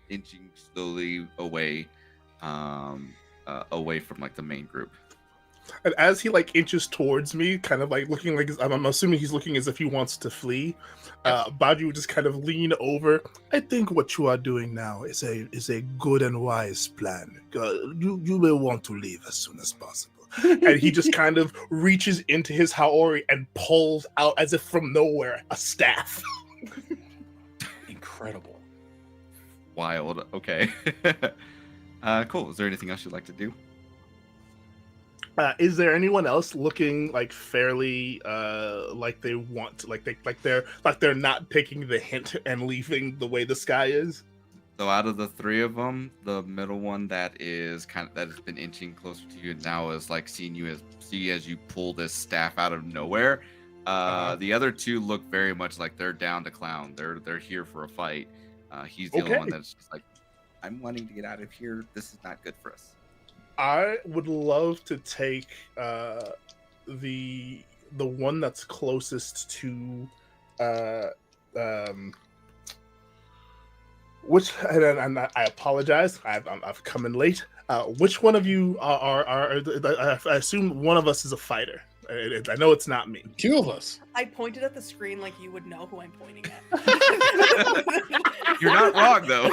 inching slowly away, away from like the main group. And as he like inches towards me, kind of like looking like I'm assuming he's looking as if he wants to flee. Badru would just kind of lean over. I think what you are doing now is a good and wise plan. You will want to leave as soon as possible. And he just kind of reaches into his haori and pulls out, as if from nowhere, a staff. Incredible. Wild. Okay. Cool. Is there anything else you'd like to do? Is there anyone else looking like fairly like they want to, like they're not taking the hint and leaving the way the sky is? So out of the 3 of them, the middle one that has been inching closer to you now is like see as you pull this staff out of nowhere. The other 2 look very much like they're down to clown. They're here for a fight. He's the only one that's just like, I'm wanting to get out of here. This is not good for us. I would love to take the one that's closest to which, and I apologize, I've come in late. Which one of you are I assume one of us is a fighter. I know it's not me. 2 of us. I pointed at the screen like you would know who I'm pointing at. You're not wrong though.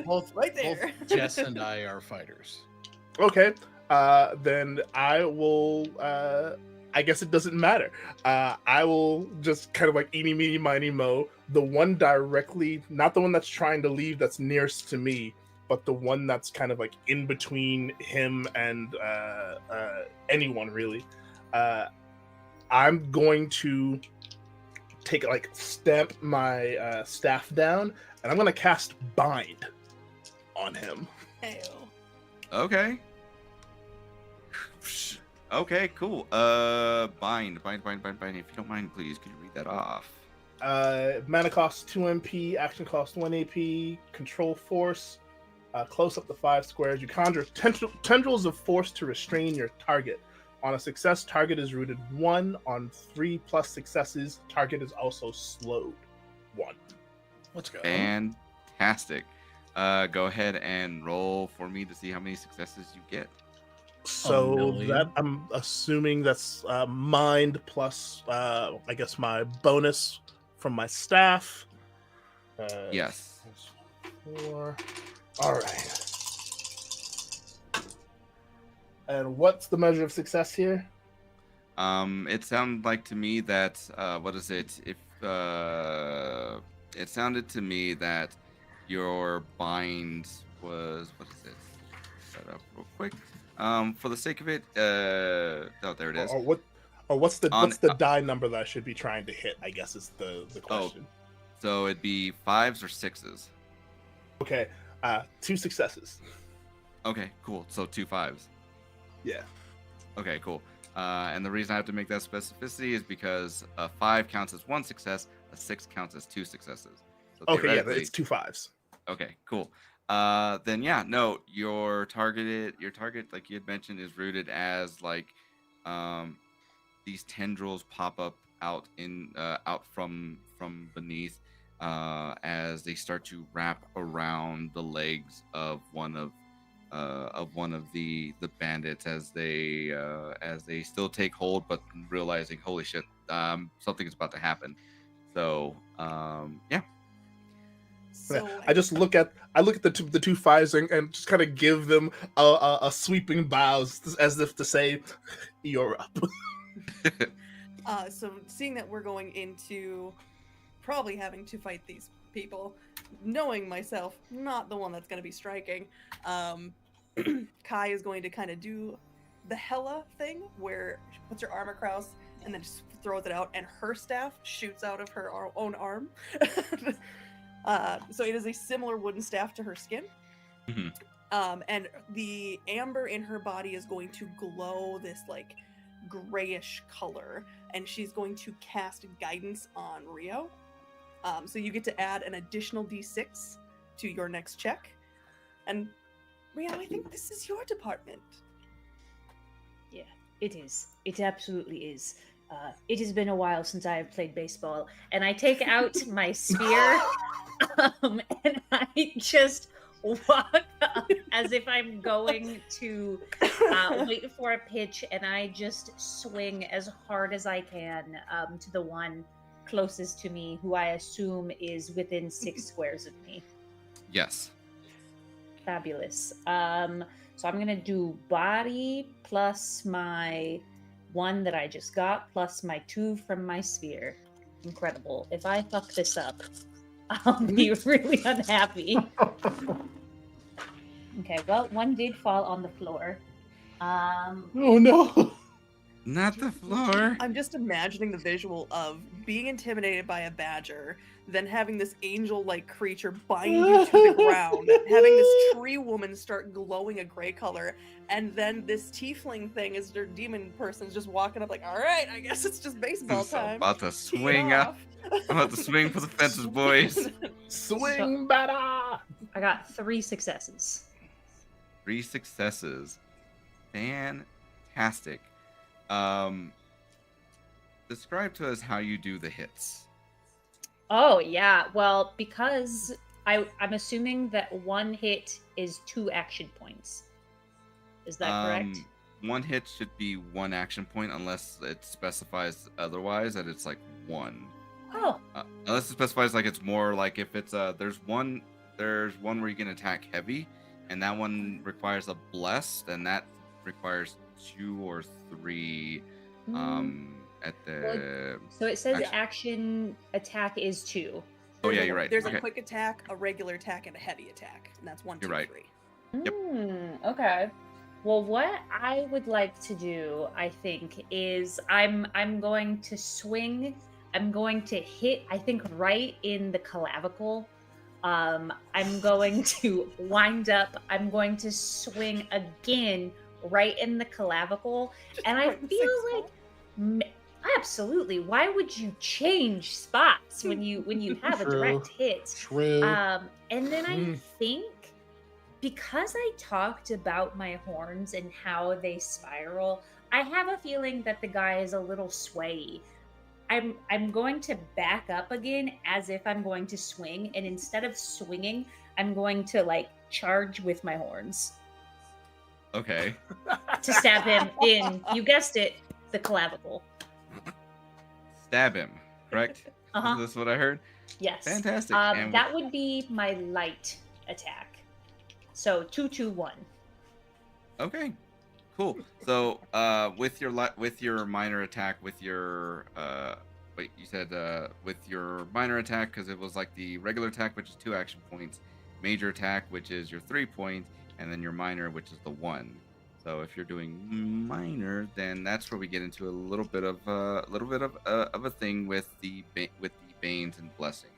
Both, Right there. both Jess and I are fighters. Okay, then I will. I guess it doesn't matter. I will just kind of like eeny, meeny, miny, mo. The one directly, not the one that's trying to leave, that's nearest to me, but the one that's kind of like in between him and anyone really. I'm going to stamp my staff down, and I'm going to cast Bind on him. Ew. Okay. Okay, cool. Bind. If you don't mind, please, could you read that off? Mana cost 2 MP, action cost 1 AP, control force, close up to 5 squares. You conjure tendrils of force to restrain your target. On a success, target is rooted 1. On 3+ successes, target is also slowed 1. Let's go. Fantastic. Go ahead and roll for me to see how many successes you get. So that I'm assuming that's mind plus I guess my bonus from my staff. Yes. 4. All right. And what's the measure of success here? It sounded like to me that what is it? If it sounded to me that your bind was, what is it? Set up real quick. For the sake of it, oh, there it is. What's the die number that I should be trying to hit? I guess is the question. So it'd be 5s or 6s. Okay, 2 successes. Okay, cool. So 2 5s. Yeah. Okay, cool. And the reason I have to make that specificity is because a 5 counts as 1 success, a 6 counts as 2 successes. So Okay, yeah, it's 2 5s. Okay, cool. Then yeah, no, your target, like you had mentioned, is rooted as like these tendrils pop up out from beneath as they start to wrap around the legs of one of the bandits as they still take hold, but realizing, holy shit, something's about to happen. So yeah. So I just look at the 2 5s and just kind of give them a sweeping bows as if to say, "You're up." So seeing that we're going into probably having to fight these people, knowing myself, not the one that's going to be striking, Kai is going to kind of do the Hella thing where she puts her arm across and then just throws it out, and her staff shoots out of her own arm. So it is a similar wooden staff to her skin. Mhm. And the amber in her body is going to glow this like grayish color, and she's going to cast guidance on Rio. So you get to add an additional d6 to your next check. And Rio, I think this is your department. Yeah, it is. It absolutely is. It has been a while since I have played baseball, and I take out my spear, and I just walk up as if I'm going to wait for a pitch, and I just swing as hard as I can to the one closest to me, who I assume is within 6 squares of me. Yes. Fabulous. So I'm gonna do body plus my 1 that I just got plus my 2 from my sphere. Incredible. If I fuck this up, I'll be really unhappy. Okay, well, 1 did fall on the floor. Oh no. Not the floor. I'm just imagining the visual of being intimidated by a badger, then having this angel-like creature bind you to the ground, having this tree woman start glowing a gray color, and then this tiefling thing as their demon person's just walking up like, all right, I guess it's just baseball So time. about to Tee it swing up. off." I'm about to swing for the fences, boys. Swing better. I got 3 successes. 3 successes. Fantastic. Describe to us how you do the hits. Oh, yeah. Well, because I'm assuming that 1 hit is 2 action points. Is that correct? 1 hit should be 1 action point unless it specifies otherwise that it's like 1. Oh, Unless it specifies like it's more like if it's there's one where you can attack heavy, and that one requires a bless, then that requires 2 or 3 at the so it says action attack is 2. Oh yeah, you're right. There's Okay. a quick attack, a regular attack, and a heavy attack, and that's 1, 2, You're right. 3. Yep. Okay. Well, what I would like to do, I think, is I'm going to swing. I'm going to hit, I think, right in the clavicle. I'm going to wind up. I'm going to swing again right in the clavicle. And I feel like absolutely. Why would you change spots when you have a direct hit? True. And then I think, because I talked about my horns and how they spiral, I have a feeling that the guy is a little swayy. I'm going to back up again as if I'm going to swing, and instead of swinging, I'm going to like charge with my horns Okay. to stab him in, you guessed it, the clavicle. Stab him, correct? Uh-huh. Is this what I heard? Yes. Fantastic. And That would be my light attack. So 2-2-1. Okay. Cool. So, with your minor attack, with your wait, you said with your minor attack, because it was like the regular attack, which is 2 action points, major attack, which is your 3 points, and then your minor, which is the 1. So if you're doing minor, then that's where we get into a little bit of a thing with the banes and blessings.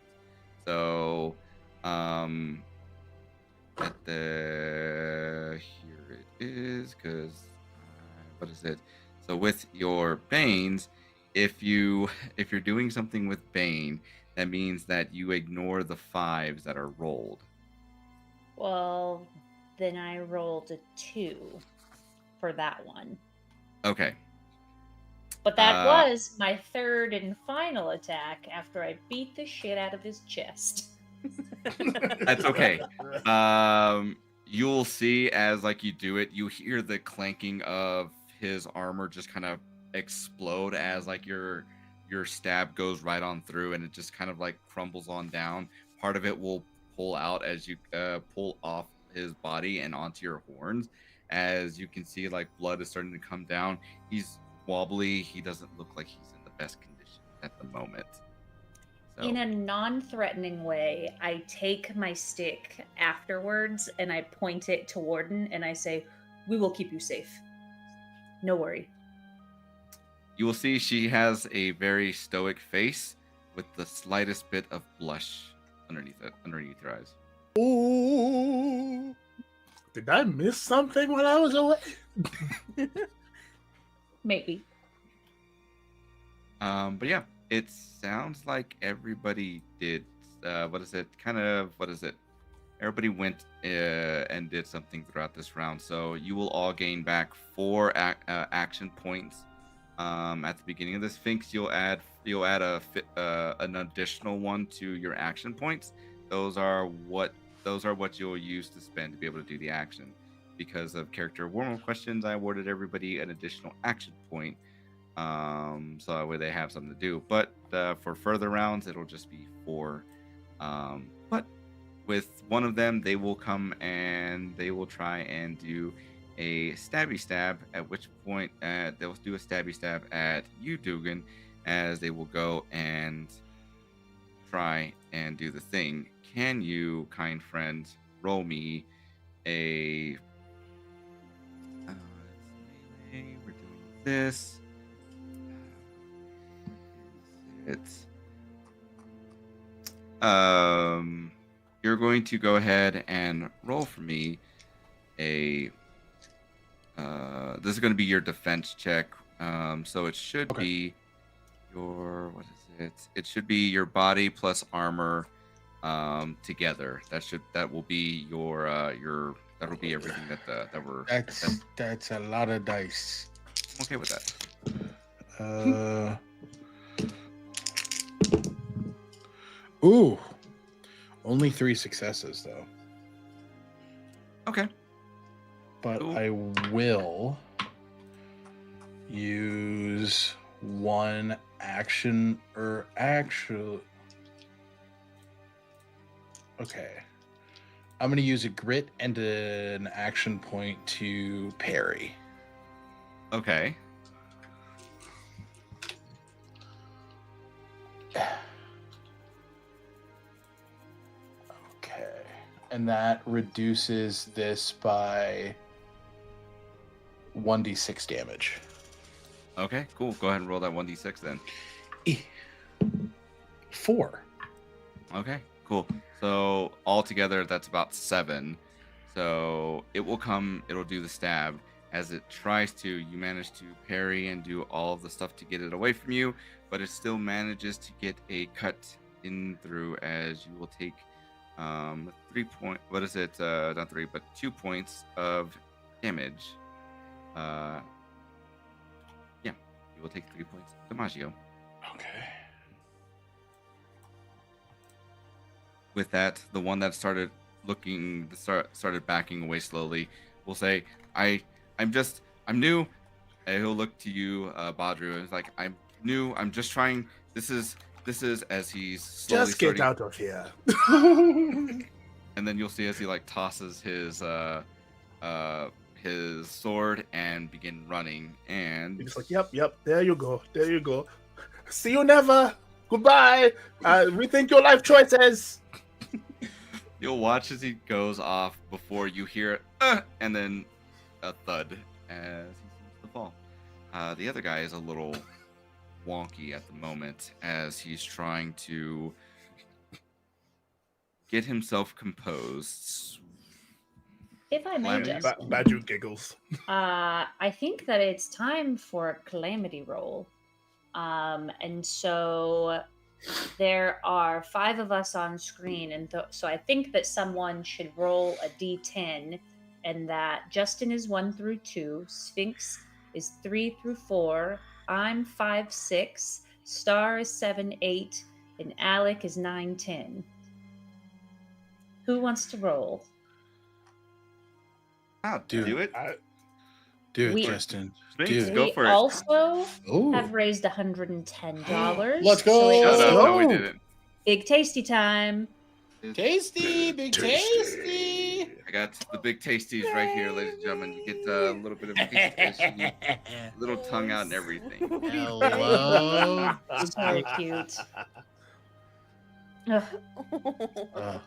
So, at the here it is, because what is it? So with your banes, if you're doing something with bane, that means that you ignore the 5s that are rolled. Well, then I rolled a 2 for that one. Okay. But that was my 3rd and final attack after I beat the shit out of his chest. That's okay. You'll see as like you do it, you hear the clanking of his armor just kind of explode as like your stab goes right on through, and it just kind of like crumbles on down. Part of it will pull out as you pull off his body and onto your horns. As you can see, like blood is starting to come down. He's wobbly. He doesn't look like he's in the best condition at the moment. So, In a non-threatening way, I take my stick afterwards and I point it to Warden and I say, "We will keep you safe. No worry." you will see she has a very stoic face with the slightest bit of blush underneath her eyes. Ooh, did I miss something while I was away? Maybe. But yeah, it sounds like everybody did. Everybody went and did something throughout this round. So you will all gain back 4 action points. At the beginning of this, Sphinx, you'll add an additional one to your action points. Those are what you'll use to spend to be able to do the action. Because of character warm-up questions, I awarded everybody an additional action point. So that way they have something to do. But for further rounds, it'll just be 4. But with one of them, they will come and they will try and do a stabby stab, at which point they'll do a stabby stab at you, Dugan, as they will go and try and do the thing. Can you, kind friend, roll me a... melee. We're doing this. It's... You're going to go ahead and roll for me a... this is going to be your defense check. So it should be your... What is it? It should be your body plus armor together. That will be your that'll be everything that we're... That's a lot of dice. I'm okay with that. Ooh. Only 3 successes though. Okay. But Cool. I will use 1 action or actual. Okay. I'm going to use a grit and an action point to parry. Okay. Okay. And that reduces this by 1d6 damage. Okay, cool. Go ahead and roll that 1d6 then. 4. Okay, cool. So altogether, that's about 7. So it'll do the stab. As it tries to, you manage to parry and do all of the stuff to get it away from you, but it still manages to get a cut in through, as you will take 3 point. What is it? Not 3, but 2 points of damage. Yeah, you will take 3 points of DiMaggio. Okay. With that, the one that started backing away slowly will say, I'm new. And he'll look to you, Badru, and it's like, I'm new. I'm just trying. This is as he's slowly Just get out of here. And then you'll see as he like tosses his sword and begin running. And He's like, yep, there you go. See you never. Goodbye. Rethink your life choices. you'll watch as he goes off before you hear and then a thud as he seems to fall. The other guy is a little wonky at the moment as he's trying to get himself composed. If I may, Calamity? just, Badger giggles. I think that it's time for a calamity roll. And so there are 5 of us on screen, and so I think that someone should roll a d10, and that Justin is 1 through 2, Sphinx is 3 through 4, I'm 5, 6, Star is 7, 8, and Alec is 9, 10. Who wants to roll? I'll Dude, do it. Do it, We- Justin. Sphinx, Dude. go We for it. also Ooh. have raised $110. Let's go. So Shut it's up. No, we Go. didn't. big tasty time. Tasty, big Tasty. tasty. I got the big tasties right here, ladies and gentlemen. You get a little bit of a piece of fish, little tongue out and everything. Hello. So cute. Ugh.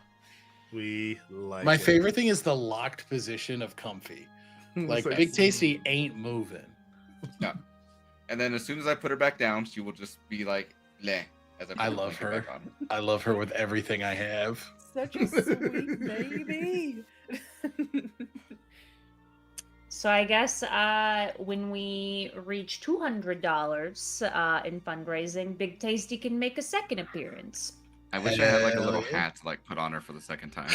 We like My it. favorite thing is the locked position of comfy. Like It's Big Tasty ain't moving. Yeah. And then as soon as I put her back down, she will just be like, bleh. As I, put I the love blanket her. back on. I love her with everything I have. Such a sweet baby. So I guess when we reach $200 in fundraising, Big Tasty can make a second appearance. I wish I had like a little Hell yeah. hat to like put on her for the second time.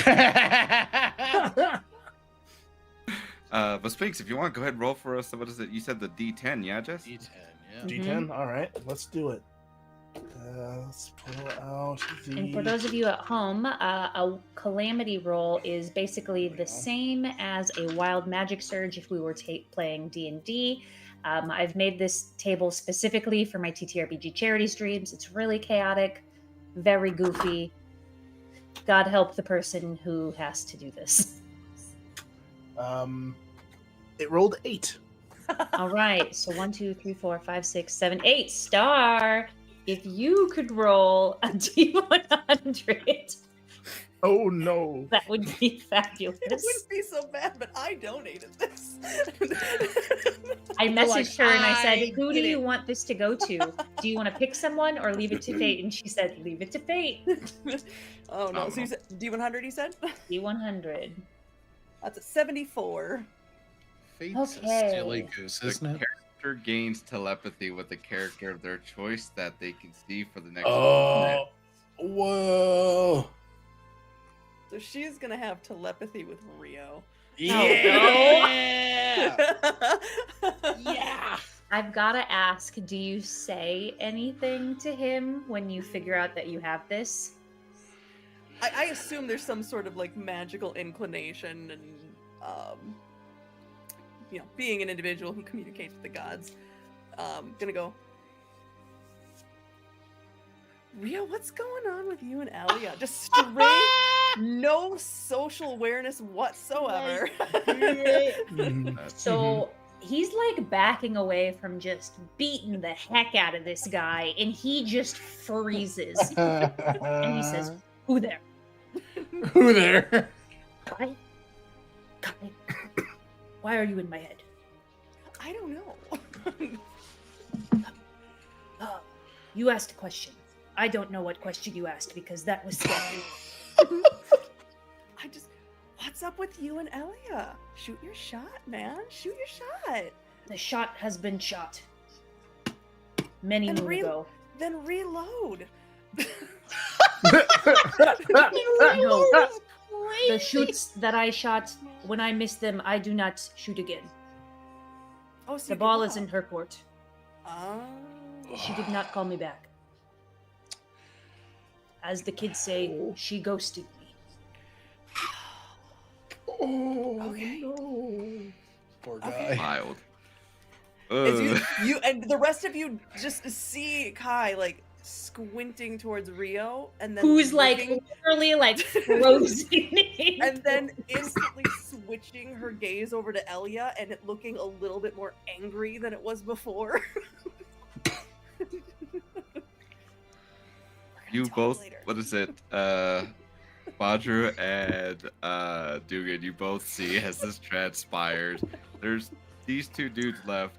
I But Spinks, if you want, go ahead and roll for us. What is it? You said the D10, yeah, Jess? D10, yeah. D10. All right, let's do it. Let's pull out the. And for those of you at home, a calamity roll is basically the same as a wild magic surge if we were playing D&D. I've made this table specifically for my TTRPG charity streams. It's really chaotic, very goofy. God help the person who has to do this. It rolled 8. All right, so 1, 2, 3, 4, 5, 6, 7, 8 star. If you could roll a D100, Oh no! that would be It fabulous. wouldn't be so bad, but I donated this. I messaged her and I said, I "Who do did you it." want this to go to? Do you want to pick someone or leave it to fate?" And she said, "Leave it to fate." Oh no! Oh, So you no. said D100? You said D100. that's a 74. Fate's Okay. a silly goose, isn't it? Character gains telepathy with the character of their choice that they can see for the next Oh, whoa. So she's gonna have telepathy with Rio. Yeah. Yeah. I've got to ask, do you say anything to him when you figure out that you have this? I assume there's some sort of like magical inclination and being an individual who communicates with the gods. Gonna go, Rio, what's going on with you and Elia? Just straight, no social awareness whatsoever. So he's like backing away from just beating the heck out of this guy, and he just freezes. And he says, "Who there? Who there? Kai? Kai? Why are you in my head? I don't know. You asked a question. I don't know what question you asked because that was scary." What's up with you and Elia? Shoot your shot, man. Shoot your shot. The shot has been shot. Many And moon ago. Then reload. No. The shoots that I shot, when I miss them, I do not shoot again. Oh, so The you ball give is in up. her court. Oh. She did not call me back. As the kids say, she ghosted me. Oh Okay. no! Poor Okay. guy. Wild. As Ugh. you and the rest of you just see Kai like squinting towards Rio and then Who's like looking- literally like frozen. in- and then instantly switching her gaze over to Elia and it looking a little bit more angry than it was before. You talk both, later. what is it? Badru and Dugan, you both see as this transpires. There's these two dudes left.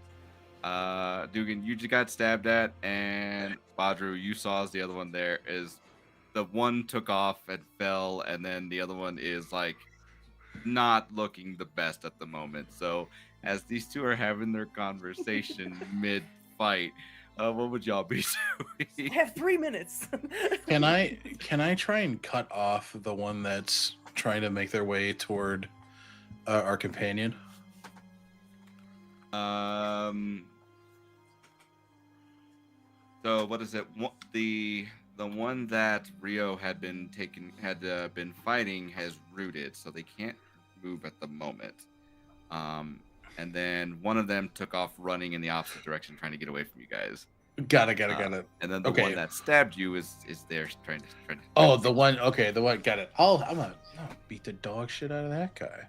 Dugan, you just got stabbed at, and Badru, you saw as the other one there is the one took off and fell, and then the other one is like not looking the best at the moment. So as these two are having their conversation mid fight, what would y'all be I doing? have 3 minutes. Can I try and cut off the one that's trying to make their way toward our companion? So what is it? The one that Rio had been been fighting has rooted, so they can't move at the moment. And then one of them took off running in the opposite direction, trying to get away from you guys. Got it. And then the Okay. one that stabbed you is there trying to. Oh, the one. Okay, the one. Got it. I'm gonna beat the dog shit out of that guy.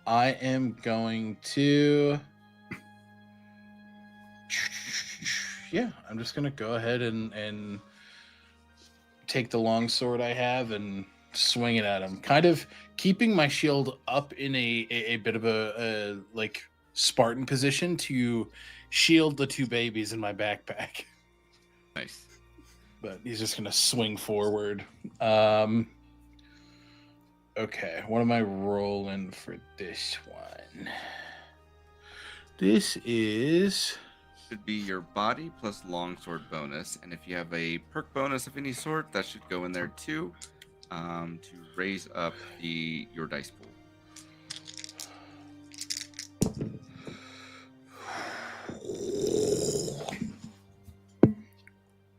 I am going to. Yeah, I'm just gonna go ahead and take the long sword I have and swing it at him, kind of keeping my shield up in a bit of a like Spartan position to shield the two babies in my backpack. Nice. But he's just gonna swing forward. Okay, what am I rolling for this one? This is Should be your body plus longsword bonus, and if you have a perk bonus of any sort, that should go in there too, to raise up your dice pool.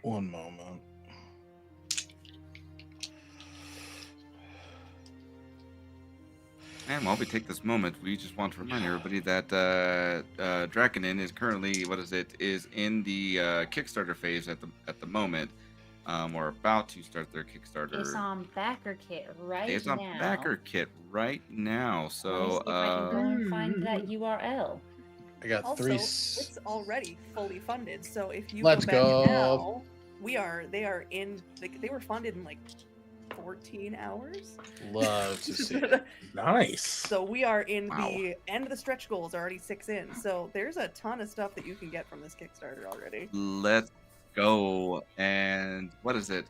one moment. And while we take this moment, we just want to remind everybody that Drakonym is currently, is in the Kickstarter phase at the moment. Or about to start their Kickstarter. It's on backer kit right It's now. on backer kit right now. So Let me see if I can go and find that URL. I got Also, 3. it's already fully funded. So if you Let's go back go. now, they were funded in like 14 hours. Love to see. Nice. So we are in Wow. the end of the stretch goals, already 6 in. So there's a ton of stuff that you can get from this Kickstarter already. let's go. And what is it?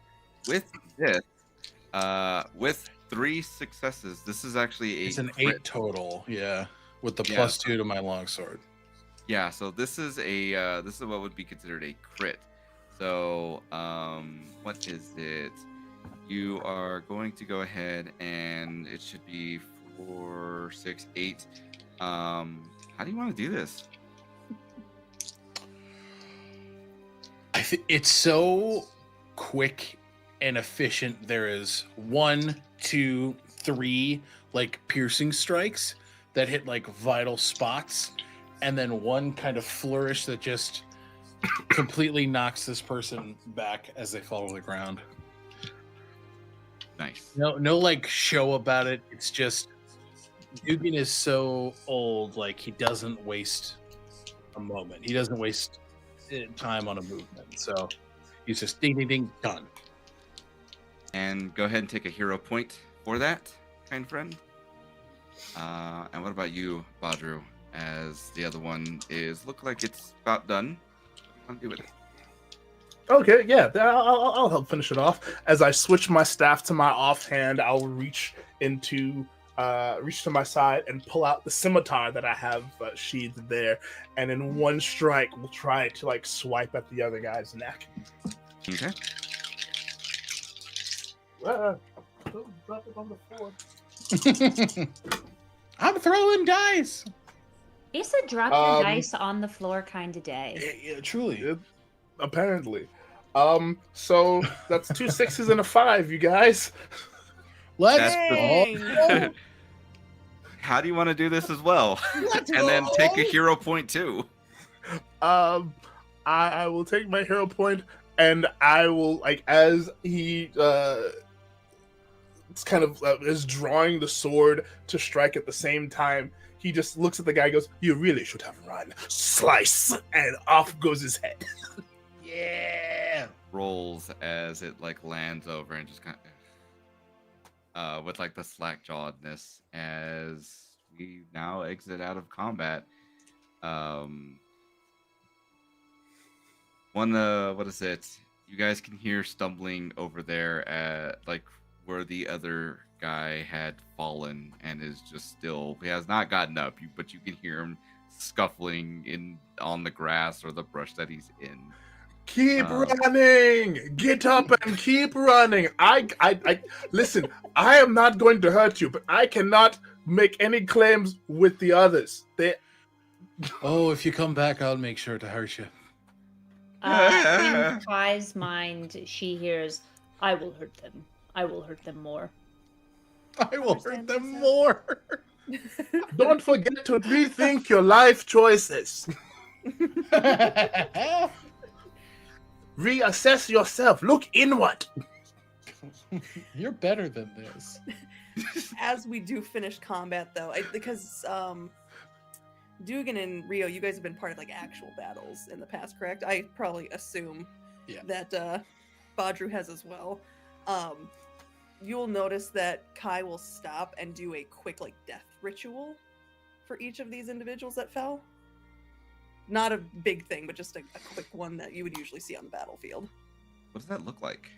With this, with 3 successes, this is actually It's an crit. 8 total. Yeah, with the Yeah. +2 to my longsword. Yeah, so this is what would be considered a crit. So what is it? You are going to go ahead and it should be 4, 6, 8. How do you want to do this? I think it's so quick and efficient. There is 1, 2, 3 like piercing strikes that hit like vital spots, and then one kind of flourish that just completely knocks this person back as they fall to the ground. Nice. No like show about it. It's just Dugan is so old, like he doesn't waste a moment. He doesn't waste time on a movement. So he's just ding ding ding done. And go ahead and take a hero point for that, kind friend. And what about you, Badru? As the other one look like it's about done. What do you want to do with it? Okay, yeah, I'll help finish it off. As I switch my staff to my offhand, I'll reach to my side and pull out the scimitar that I have sheathed there, and in one strike, we'll try to like swipe at the other guy's neck. Okay. Drop it on the floor. I'm throwing dice. It's a drop your dice on the floor kind of day. Yeah, truly. Apparently. So that's 2 6s and a 5, you guys. Let's Dang. go. How do you want to do this as well? Let's And then go. take a hero point too. I will take my hero point, and I will, like, as he it's kind of is drawing the sword to strike at the same time, he just looks at the guy and goes, "You really should have run." Slice, and off goes his head. Yeah. Rolls as it like lands over and just kind of with like the slack jawedness as we now exit out of combat. What is it? You guys can hear stumbling over there at like where the other guy had fallen and is just still, he has not gotten up, but you can hear him scuffling on the grass or the brush that he's in. Keep running! Get up and keep running! I listen, I am not going to hurt you, but I cannot make any claims with the others. Oh, if you come back, I'll make sure to hurt you. In Kai's mind, she hears, "I will hurt them. I will hurt them more." I will hurt them more. Don't forget to rethink your life choices. Reassess yourself. Look inward. You're better than this. As we do finish combat, though, because Dugan and Rio, you guys have been part of like actual battles in the past, correct? I probably assume that Badru has as well. You'll notice that Kai will stop and do a quick like death ritual for each of these individuals that fell. Not a big thing, but just a quick one that you would usually see on the battlefield. What does that look like?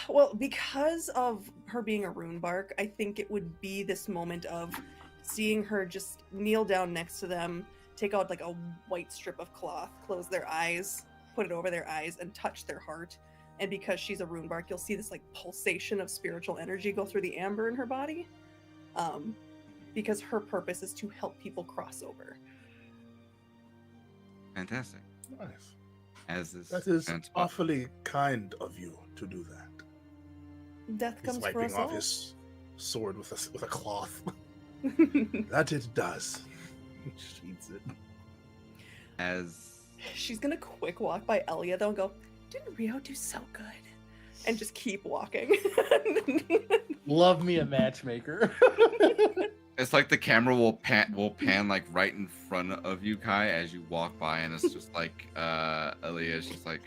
Well, because of her being a rune bark, I think it would be this moment of seeing her just kneel down next to them, take out like a white strip of cloth, close their eyes, put it over their eyes, and touch their heart. And because she's a rune bark, you'll see this like pulsation of spiritual energy go through the amber in her body. Because her purpose is to help people cross over. Fantastic. Nice. As this That is transpires- awfully kind of you to do that. Death He's comes for wiping us off all. his sword with a cloth. That it does. Sheets it. as She's gonna quick walk by Elia though and go, "Didn't Rio do so good?" And just keep walking. Love me a matchmaker. it's like the camera will pan like right in front of you, Kai, as you walk by, and it's just like Elia is just like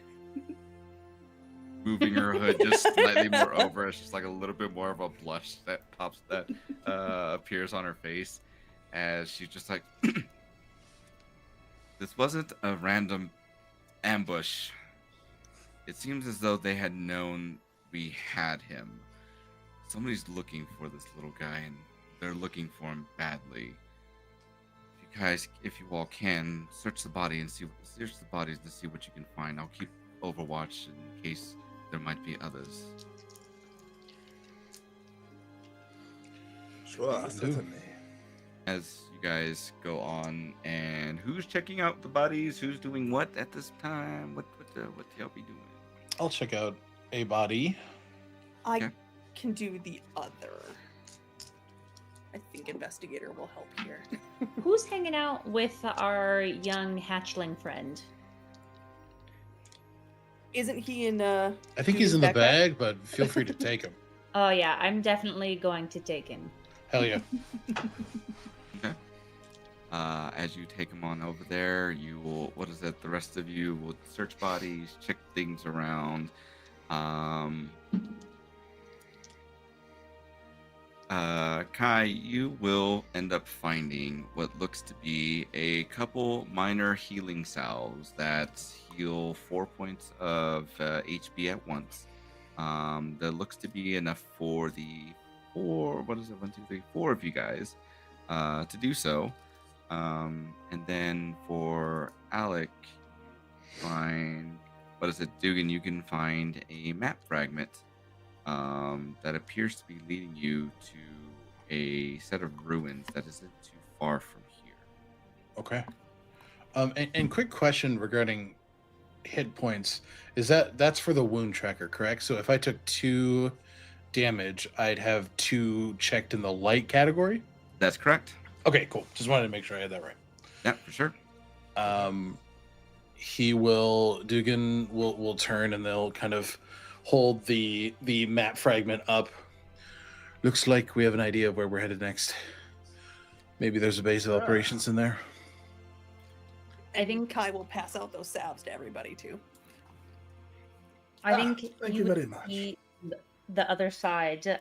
moving her hood just slightly more over. It's just like a little bit more of a blush that appears on her face as she's just like, this wasn't a random ambush. It seems as though they had known we had him. Somebody's looking for this little guy, and they're looking for him badly. If you guys, if you all can, search the bodies to see what you can find. I'll keep overwatch in case there might be others. Sure, certainly. As you guys go on, and who's checking out the bodies? Who's doing what at this time? What y'all be doing? I'll check out a body. I Okay. can do the other. I think investigator will help here. Who's hanging out with our young hatchling friend? Isn't he in I think he's Dugan's in the backpack? bag, but feel free to take him. Oh yeah, I'm definitely going to take him. Hell yeah. Okay. As you take them on over there, you will. What is it? The rest of you will search bodies, check things around. Kai, you will end up finding what looks to be a couple minor healing salves that heal 4 points of HP at once. That looks to be enough for the four of you guys to do so. And then for Alec, find Dugan, you can find a map fragment that appears to be leading you to a set of ruins that isn't too far from here. Okay. And quick question regarding hit points. Is that's for the wound tracker, correct? So if I took 2 damage, I'd have 2 checked in the light category? That's correct. Okay, cool. Just wanted to make sure I had that right. Yeah, for sure. Dugan will turn and they'll kind of hold the map fragment up. Looks like we have an idea of where we're headed next. Maybe there's a base of operations in there. I think Kai will pass out those salves to everybody too. I think thank you you would very much. see the other side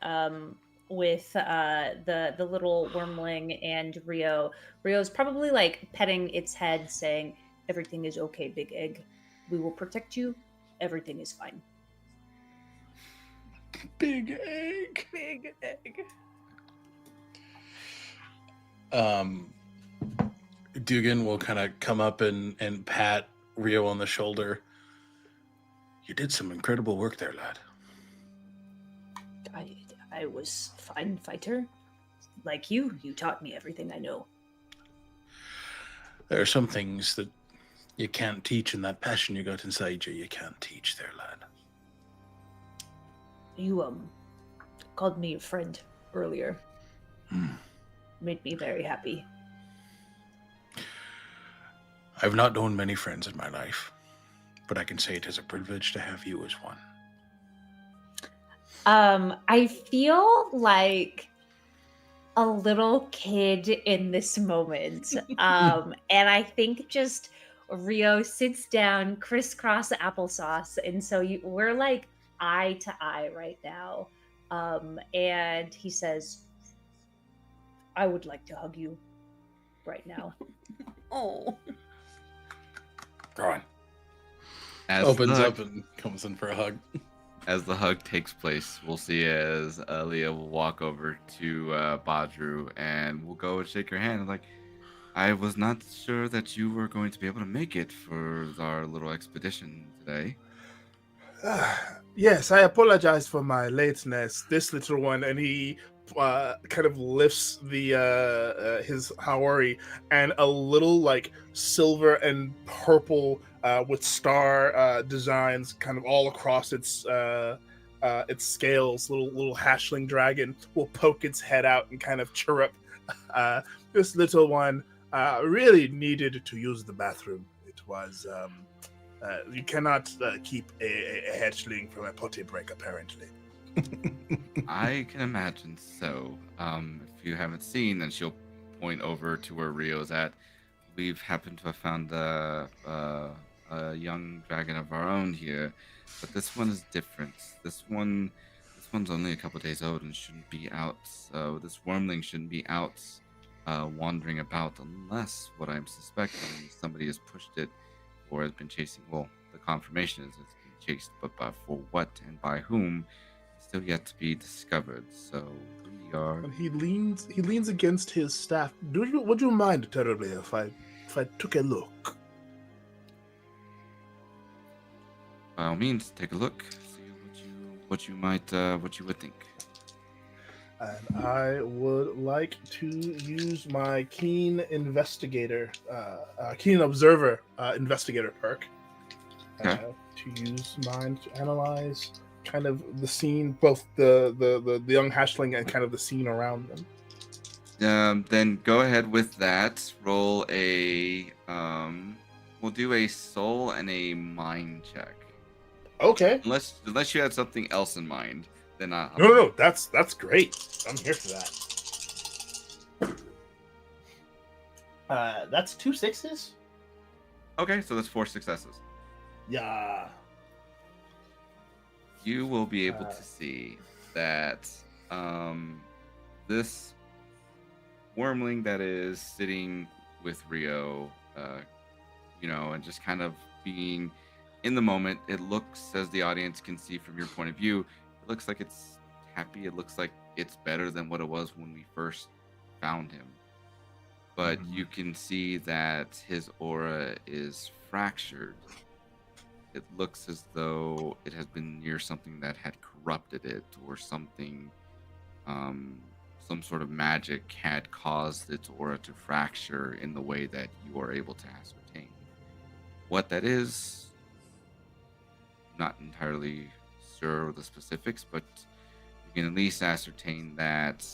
with the little wormling and Rio. Rio's probably like petting its head, saying, "Everything is okay, Big Egg. We will protect you. Everything is fine." Big egg. Big egg. Dugan will kind of come up and pat Rio on the shoulder. You did some incredible work there, lad. I was a fine fighter. Like you taught me everything I know. There are some things that you can't teach, and that passion you got inside you can't teach there, lad. You called me your friend earlier. Made me very happy. I've not known many friends in my life, but I can say it is a privilege to have you as one. I feel like a little kid in this moment. And I think just Rio sits down, crisscross applesauce. And so we're like eye to eye right now. And he says, I would like to hug you right now. Oh. Go on. As Opens the, up and comes in for a hug. as the hug takes place, we'll see as Leah will walk over to Badru and we'll go and shake her hand. Like, I was not sure that you were going to be able to make it for our little expedition today. Yes, I apologize for my lateness. This little one, and he kind of lifts the his Haori, and a little like silver and purple with star designs kind of all across its scales. Little hatchling dragon will poke its head out and kind of chirrup. This little one really needed to use the bathroom. It was. You cannot keep a hatchling from a potty break, apparently. I can imagine so. If you haven't seen, then she'll point over to where Rio's at. We've happened to have found a young dragon of our own here, but this one is different. This one's only a couple days old and shouldn't be out. This wormling shouldn't be out wandering about unless what I'm suspecting somebody has pushed it or has been chasing. Well, the confirmation is it's being chased, but for what and by whom, still yet to be discovered. So we are. And he leans against his staff. Would you mind terribly if I took a look? By all means, take a look, see what you would think. And I would like to use my keen observer investigator perk Okay. to use mine to analyze kind of the scene, both the young hatchling and kind of the scene around them. Then go ahead with that. Roll a we'll do a soul and a mind check. Okay. Unless you had something else in mind, then No. That's great. I'm here for that. That's 2 6s. Okay, so that's 4 successes. Yeah. You will be able to see that this wormling that is sitting with Rio, and just kind of being in the moment, it looks, as the audience can see from your point of view, it looks like it's happy. It looks like it's better than what it was when we first found him. But you can see that his aura is fractured. It looks as though it has been near something that had corrupted it, or something, some sort of magic had caused its aura to fracture in the way that you are able to ascertain. What that is, not entirely sure of the specifics, but you can at least ascertain that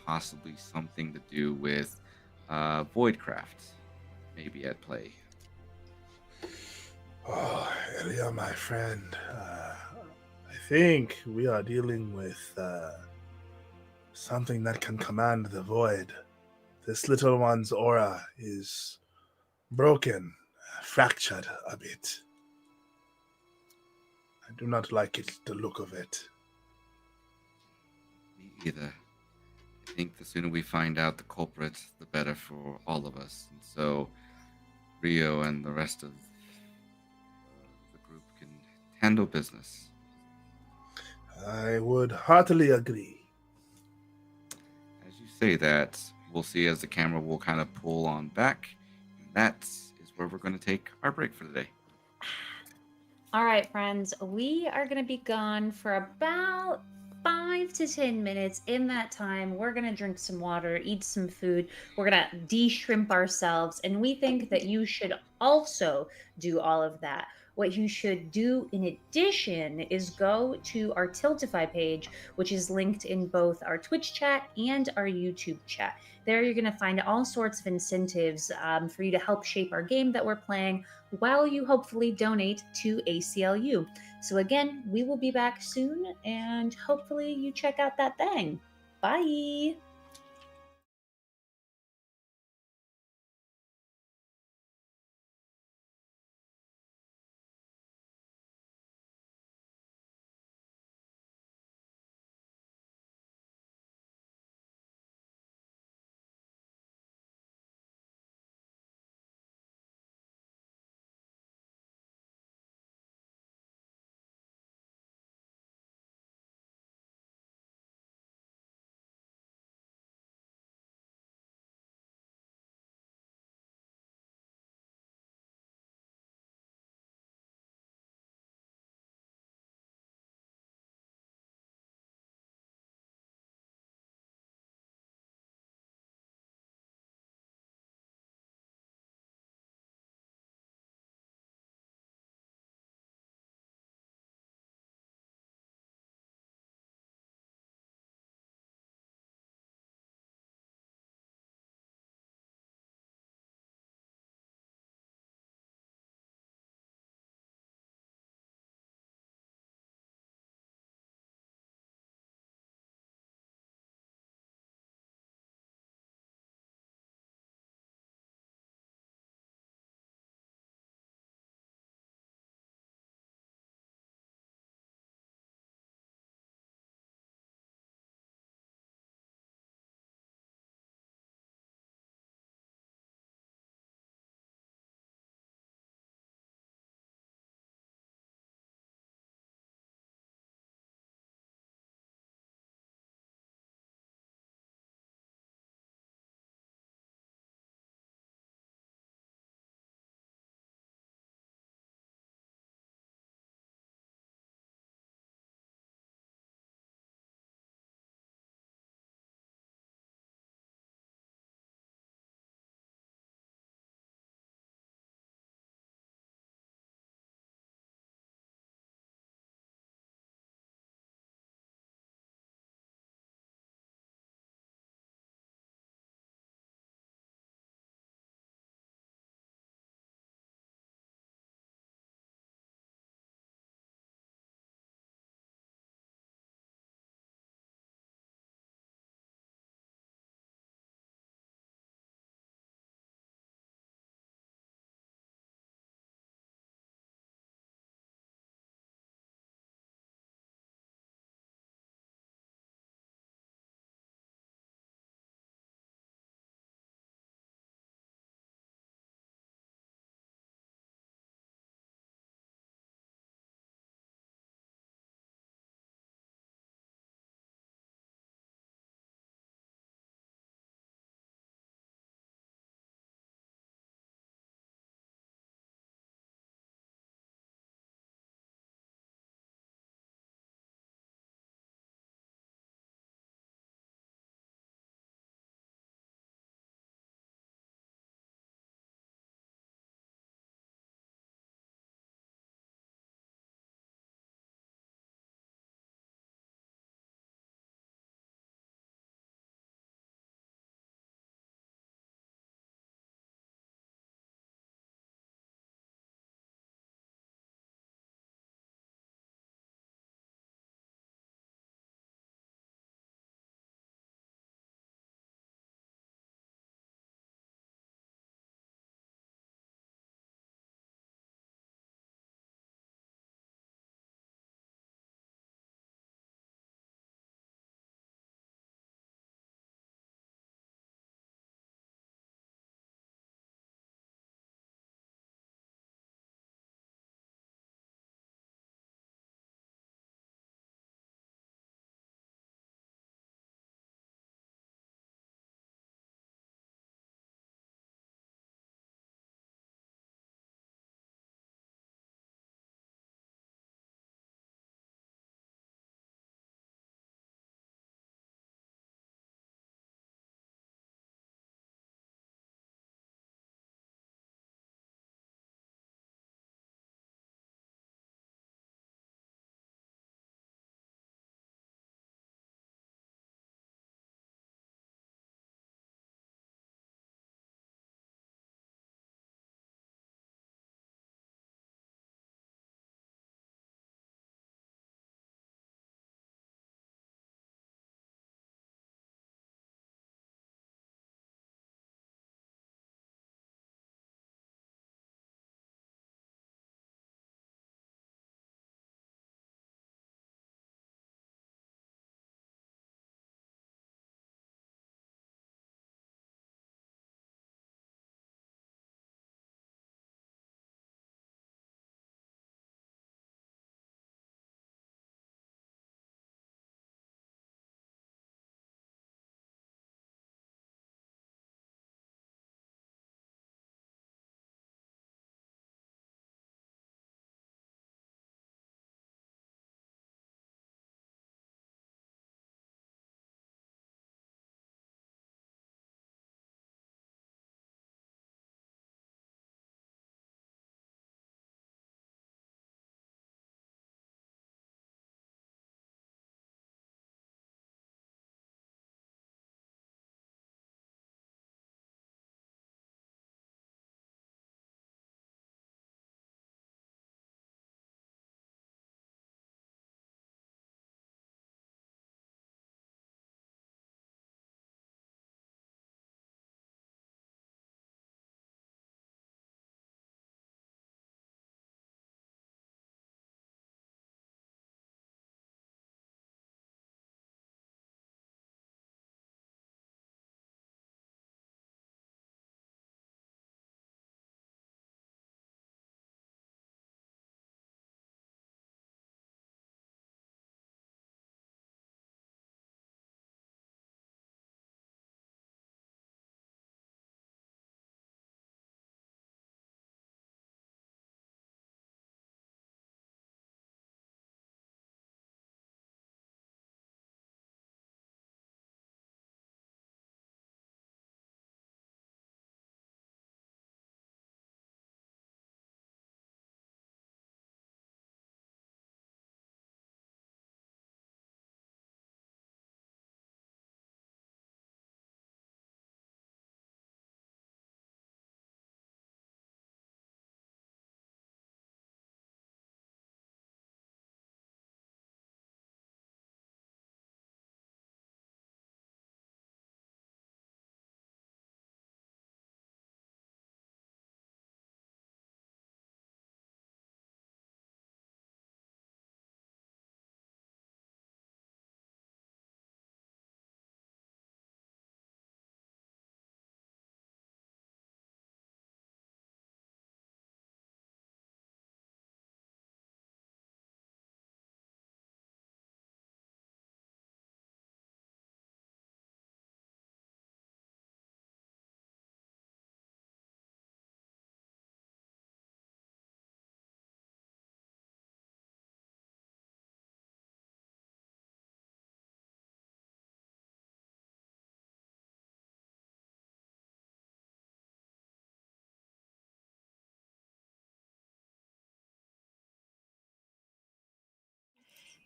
possibly something to do with voidcraft maybe at play. Oh, Elia, my friend, I think we are dealing with something that can command the void. This little one's aura is broken, fractured a bit. I do not like it, the look of it. Me either. I think the sooner we find out the culprit, the better for all of us. And so Rio and the rest of the group can handle business. I would heartily agree. As you say that, we'll see as the camera will kind of pull on back. And that is where we're going to take our break for the day. All right, friends, we are going to be gone for about 5 to 10 minutes. In that time, we're going to drink some water, eat some food. We're going to de-shrimp ourselves. And we think that you should also do all of that. What you should do in addition is go to our Tiltify page, which is linked in both our Twitch chat and our YouTube chat. There, you're going to find all sorts of incentives for you to help shape our game that we're playing while you hopefully donate to ACLU. So, again, we will be back soon, and hopefully, you check out that thing. Bye.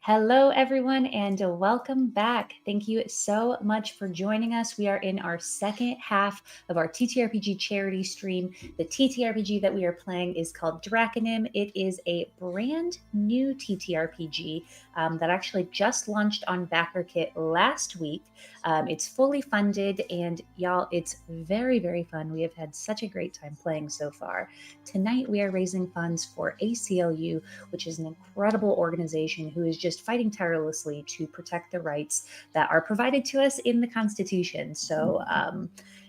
Hello, everyone, and welcome back. Thank you so much for joining us. We are in our second half of our TTRPG charity stream. The TTRPG that we are playing is called Drakonym. It is a brand new TTRPG that actually just launched on BackerKit last week. It's fully funded, and y'all, it's very, very fun. We have had such a great time playing so far. Tonight, we are raising funds for ACLU, which is an incredible organization who is just fighting tirelessly to protect the rights that are provided to us in the Constitution. So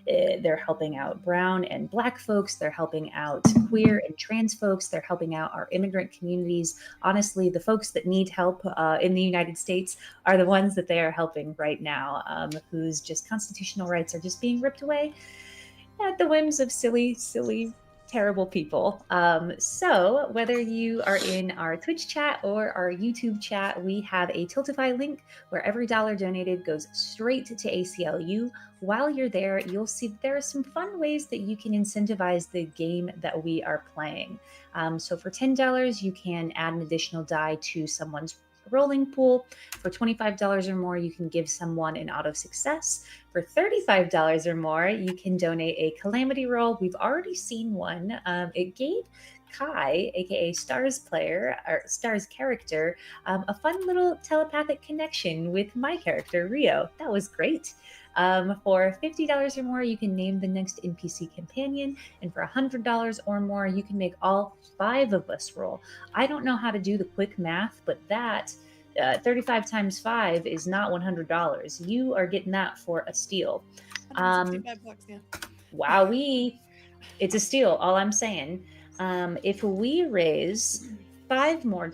they're helping out brown and black folks, they're helping out queer and trans folks, they're helping out our immigrant communities. Honestly, the folks that need help in the United States are the ones that they are helping right now, whose just constitutional rights are just being ripped away at the whims of silly, terrible people. So whether you are in our Twitch chat or our YouTube chat, we have a Tiltify link where every dollar donated goes straight to ACLU. While you're there, you'll see that there are some fun ways that you can incentivize the game that we are playing. So for $10, you can add an additional die to someone's rolling pool. For $25 or more, you can give someone an auto success. For $35 or more, you can donate a calamity roll. We've already seen one. It gave Kai, aka Star's player or Star's character, a fun little telepathic connection with my character Rio. That was great. For $50 or more, you can name the next NPC companion, and for $100 or more, you can make all 5 of us roll. I don't know how to do the quick math, but that 35 times 5 is not $100. You are getting that for a steal. $165, yeah. Wowee. It's a steal, all I'm saying. If we raise $5 more,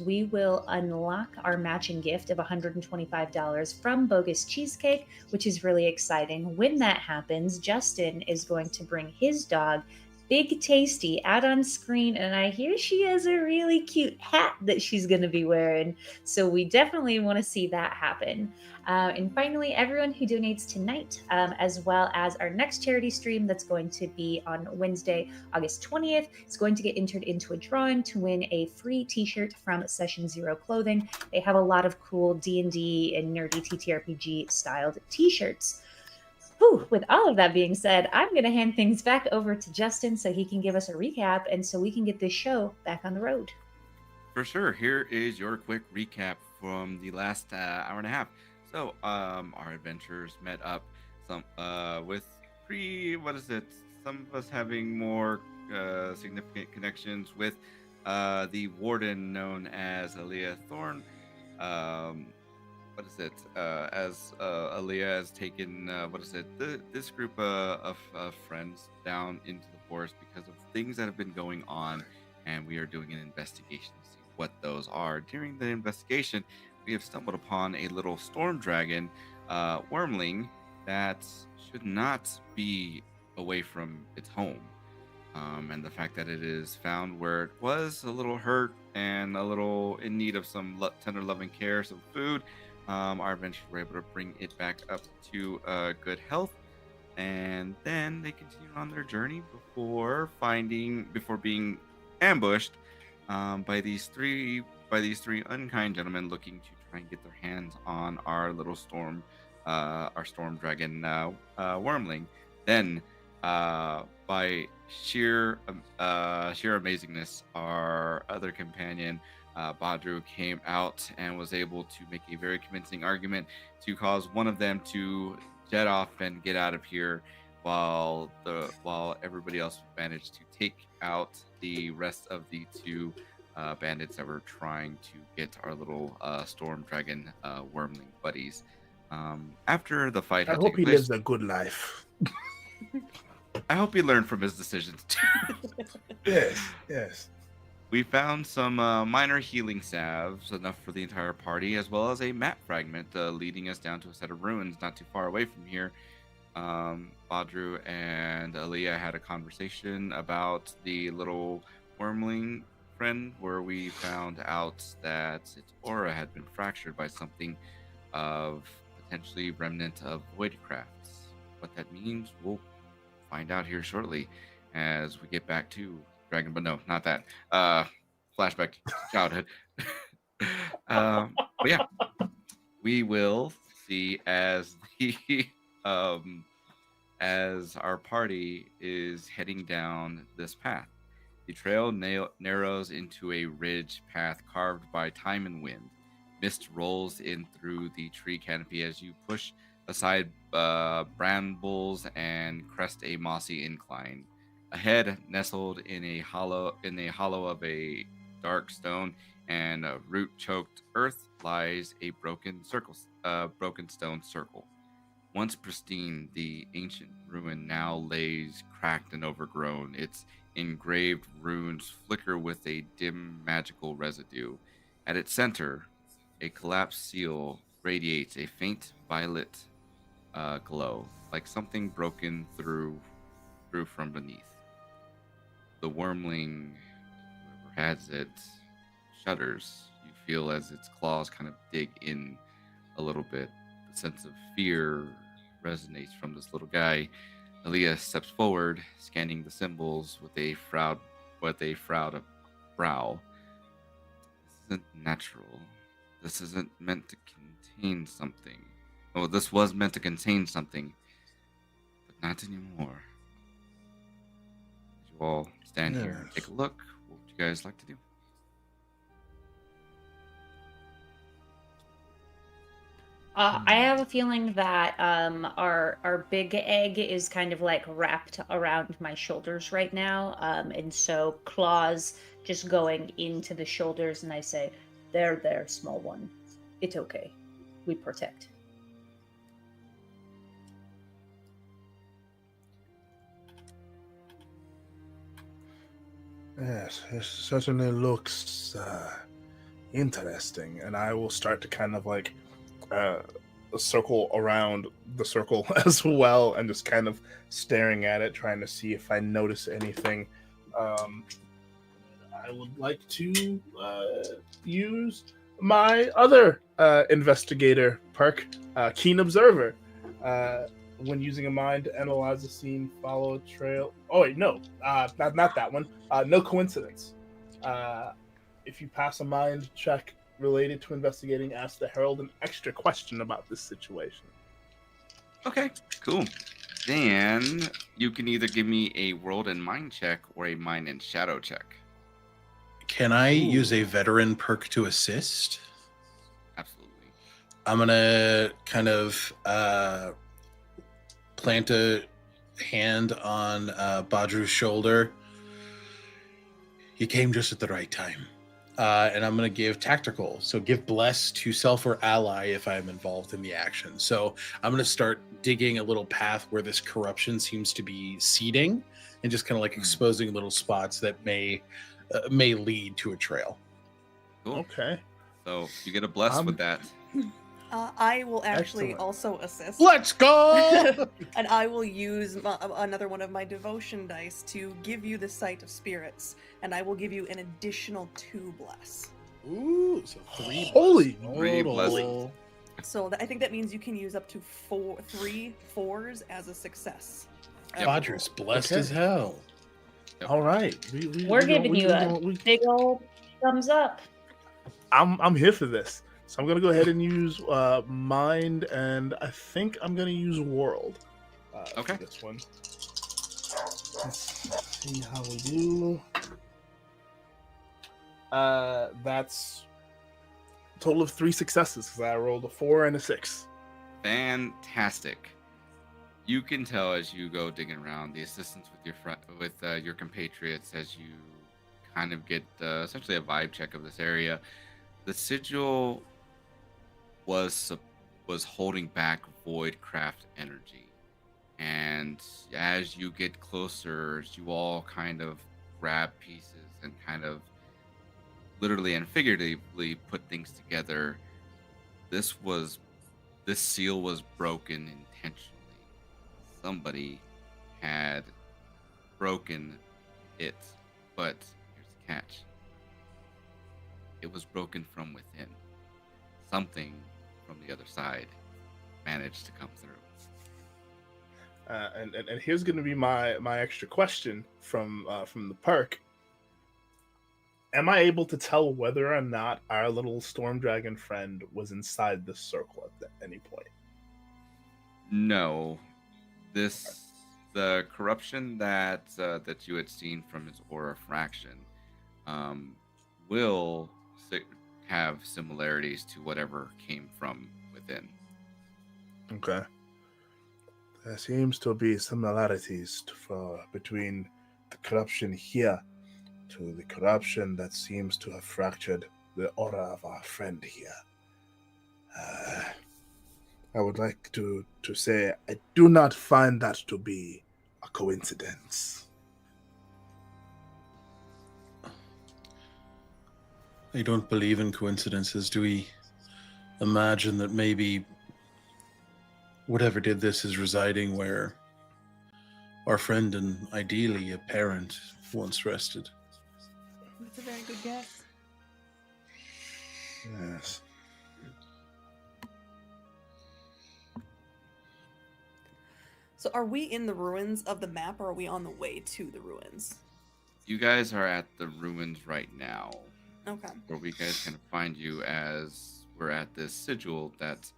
we will unlock our matching gift of $125 from Bogus Cheesecake, which is really exciting. When that happens, Justin is going to bring his dog, Big Tasty, out on screen, and I hear she has a really cute hat that she's going to be wearing. So we definitely want to see that happen. And finally, everyone who donates tonight, as well as our next charity stream that's going to be on Wednesday, August 20th, is going to get entered into a drawing to win a free t-shirt from Session Zero Clothing. They have a lot of cool D&D and nerdy TTRPG styled t-shirts. Whew, with all of that being said, I'm going to hand things back over to Justin so he can give us a recap and so we can get this show back on the road. For sure. Here is your quick recap from the last hour and a half. So, our adventurers met up with some of us having more significant connections with the warden known as Aaliyah Thorne. As Aaliyah has taken this group of friends down into the forest because of things that have been going on, and we are doing an investigation to see what those are. During the investigation, we have stumbled upon a little storm dragon wormling that should not be away from its home. And the fact that it is found where it was a little hurt and a little in need of some tender loving care, some food, our adventurers were able to bring it back up to good health, and then they continued on their journey before being ambushed by these three unkind gentlemen looking to try and get their hands on our little storm dragon wormling. Then by sheer amazingness, our other companion Badru came out and was able to make a very convincing argument to cause one of them to jet off and get out of here, while everybody else managed to take out the rest of the two bandits that were trying to get our little storm dragon wormling buddies. After the fight, I hope he lives a good life. I hope he learned from his decisions too. Yes. We found some minor healing salves, enough for the entire party, as well as a map fragment leading us down to a set of ruins not too far away from here. Badru and Aaliyah had a conversation about the little wormling friend, where we found out that its aura had been fractured by something of potentially remnant of voidcrafts. What that means, we'll find out here shortly as we get back to Dragon, but no, not that. Flashback to childhood. But yeah, we will see as the as our party is heading down this path. The trail narrows into a ridge path carved by time and wind. Mist rolls in through the tree canopy as you push aside brambles and crest a mossy incline. Ahead, nestled in a hollow of a dark stone and root-choked earth, lies a broken stone circle. Once pristine, the ancient ruin now lays cracked and overgrown. Its engraved runes flicker with a dim magical residue. At its center, a collapsed seal radiates a faint violet glow, like something broken through from beneath. The wormling, whoever has it, shudders. You feel as its claws kind of dig in a little bit. The sense of fear resonates from this little guy. Aaliyah steps forward, scanning the symbols with a frowned brow. This isn't natural. This isn't meant to contain something. Oh, this was meant to contain something, but not anymore. As you all stand here and take a look, what would you guys like to do? I have a feeling that our big egg is kind of like wrapped around my shoulders right now, and so claws just going into the shoulders, and I say, "There, small one. It's okay. We protect." Yes, it certainly looks interesting, and I will start to kind of like circle around the circle as well, and just kind of staring at it, trying to see if I notice anything. I would like to use my other investigator perk, Keen Observer. When using a mind to analyze a scene, follow a trail. Oh wait, no, not that one. No coincidence. If you pass a mind check related to investigating, ask the herald an extra question about this situation. Okay, cool. Then you can either give me a world and mind check or a mind and shadow check. Can I use a veteran perk to assist? Absolutely. I'm gonna kind of plant a hand on Badru's shoulder. You came just at the right time. And I'm going to give tactical. So give bless to self or ally if I'm involved in the action. So I'm going to start digging a little path where this corruption seems to be seeding and just kind of like exposing little spots that may lead to a trail. Cool. Okay. So you get a bless with that. I will actually Excellent. also assist. Let's go! And I will use another one of my devotion dice to give you the sight of spirits, and I will give you an additional 2 bless. Ooh, so 3 Holy bless. 3 Total. blessings. So I think that means you can use up to 3 4s as a success. Yep. Badru's blessed Okay. as hell. All right. We're giving you a big old thumbs up. I'm here for this. So I'm gonna go ahead and use mind, and I think I'm gonna use world. Okay. For this one. Let's see how we do. That's a total of 3 successes because I rolled a 4 and a 6. Fantastic. You can tell as you go digging around the assistance with your compatriots as you kind of get essentially a vibe check of this area. The sigil was holding back voidcraft energy, and as you get closer, you all kind of grab pieces and kind of literally and figuratively put things together. This seal was broken intentionally. Somebody had broken it, but here's the catch. It was broken from within. Something from the other side managed to come through. And here's going to be my extra question from the perk. am I able to tell whether or not our little storm dragon friend was inside this circle at any point? No, the corruption that that you had seen from his aura fraction um, will si- have similarities to whatever came from within. Okay. There seems to be similarities between the corruption here to the corruption that seems to have fractured the aura of our friend here. Uh, I would like to say I do not find that to be a coincidence. I don't believe in coincidences. Do we imagine that maybe whatever did this is residing where our friend and ideally a parent once rested? That's a very good guess. Yes. So are we in the ruins of the map, or are we on the way to the ruins? You guys are at the ruins right now, Okay. where we guys can find you as we're at this sigil that has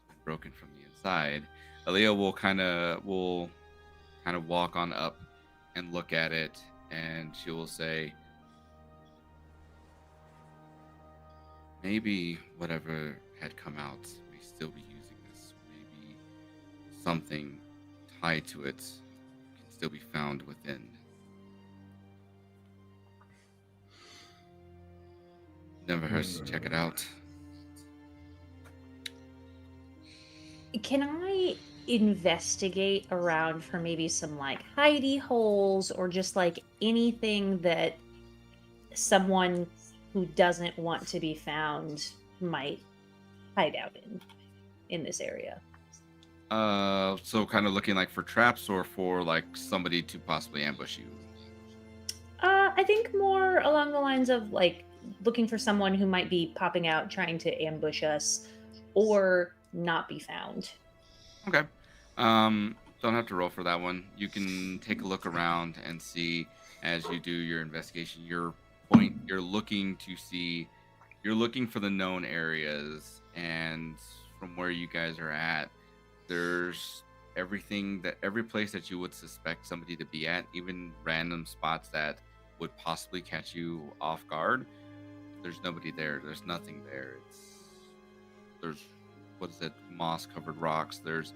been broken from the inside. Aaliyah will kind of walk on up and look at it, and she will say, maybe whatever had come out may still be using this. Maybe something tied to it can still be found within. Never hurts to check it out. Can I investigate around for maybe some like hidey holes or just like anything that someone who doesn't want to be found might hide out in this area? So kind of looking like for traps or for like somebody to possibly ambush you. I think more along the lines of like looking for someone who might be popping out trying to ambush us or not be found. Okay. Don't have to roll for that one. You can take a look around and see as you do your investigation. You're looking for the known areas, and from where you guys are at, there's every place that you would suspect somebody to be at, even random spots that would possibly catch you off guard. There's nobody there. There's nothing there. There's moss covered rocks. There's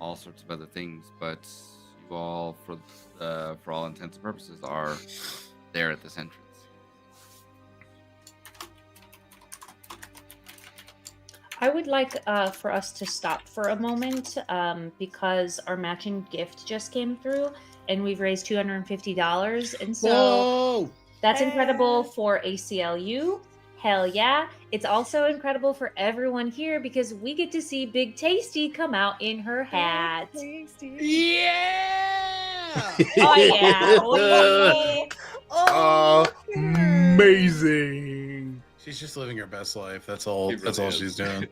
all sorts of other things, but you all, for all intents and purposes, are there at this entrance. I would like for us to stop for a moment because our matching gift just came through and we've raised $250. And so Whoa! that's incredible for ACLU. Hell yeah. It's also incredible for everyone here because we get to see Big Tasty come out in her hat. Yeah! Oh, yeah. Oh, Amazing. She's just living her best life. That's all. She That's really all is. she's doing.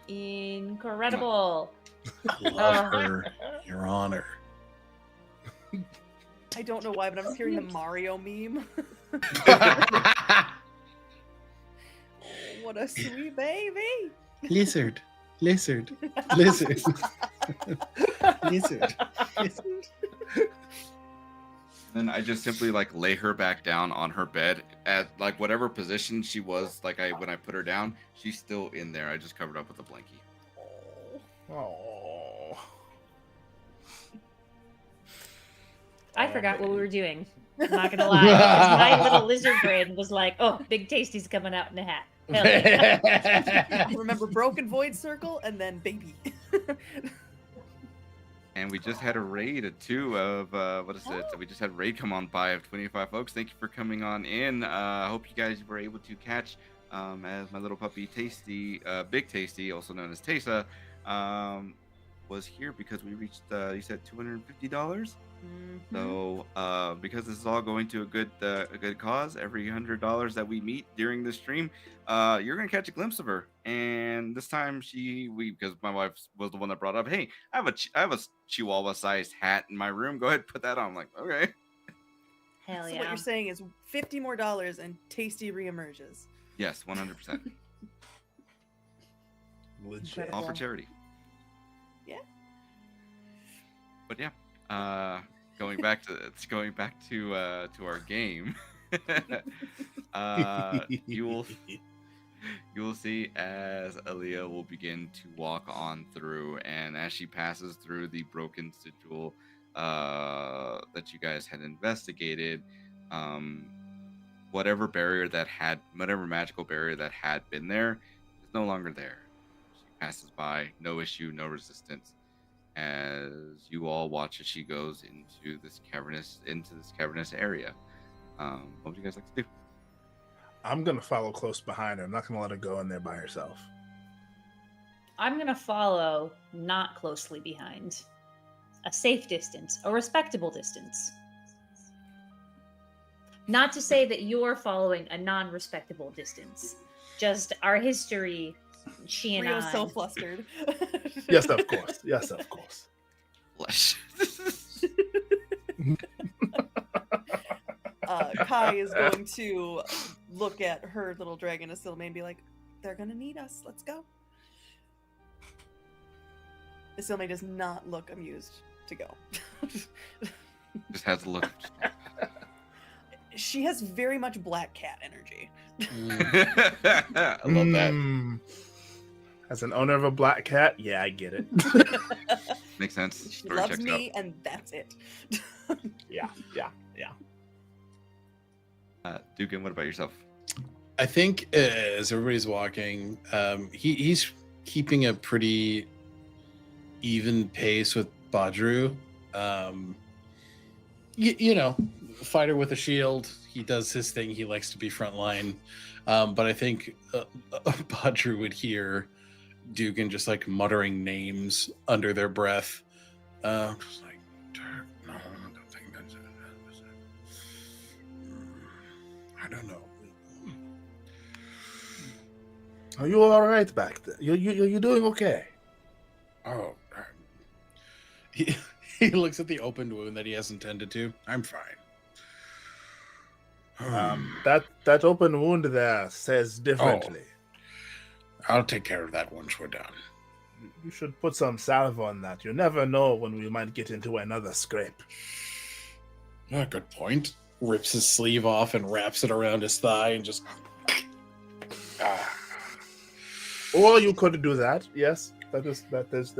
incredible. Love her, Your Honor. I don't know why, but I'm hearing the Mario meme. What a sweet baby. Lizard, lizard, lizard, lizard. Then I just simply like lay her back down on her bed at like whatever position she was. Like when I put her down, she's still in there. I just covered up with a blankie. Oh. I forgot what we were doing. I'm not gonna lie. 'Cause my little lizard brain was like, "Oh, Big Tasty's coming out in a hat." Hell yeah. Remember Broken Void Circle and then baby. And we just had a raid too of what is it? We just had a raid come on by of 25 folks. Thank you for coming on in. I hope you guys were able to catch as my little puppy Tasty, Big Tasty, also known as Taysa, was here because we reached you said $250. So because this is all going to a good cause, every $100 that we meet during this stream, you're gonna catch a glimpse of her. And this time because my wife was the one that brought up, hey, I have a Chihuahua sized hat in my room. Go ahead, put that on. I'm like, okay. Hell So yeah. what you're saying is $50 more and Tasty reemerges. Yes, 100%. Legit. Incredible. All for charity. Yeah. But yeah, going back to our game. You will see as Aaliyah will begin to walk on through, and as she passes through the broken sigil that you guys had investigated, whatever magical barrier that had been there is no longer there. She passes by, no issue, no resistance, as you all watch as she goes into this cavernous area. What would you guys like to do? I'm gonna follow close behind her. I'm not gonna let her go in there by herself. I'm going to follow not closely behind. A safe distance, a respectable distance. Not to say that you're following a non-respectable distance. Just our history, she and Rio's I. so flustered. Yes, of course. Yes, of course. Flesh. Kai is going to look at her little dragon Asilme and be like, they're gonna need us. Let's go. Asilme does not look amused to go. Just has a look. She has very much black cat energy. I love that. As an owner of a black cat, yeah, I get it. Makes sense. She Story loves checks me, and that's it. Yeah. Dugan, what about yourself? I think as everybody's walking, he's keeping a pretty even pace with Badru. You know, fighter with a shield. He does his thing. He likes to be frontline. But I think Badru would hear Dugan just like muttering names under their breath. Just like, no, I don't think that's it. I don't know. Are you all right back there? You doing okay? Oh, he looks at the opened wound that he hasn't tended to. I'm fine. That open wound there says differently. I'll take care of that once we're done. You should put some salve on that. You never know when we might get into another scrape. Good point. Rips his sleeve off and wraps it around his thigh and just. Or you could do that. Yes, that is.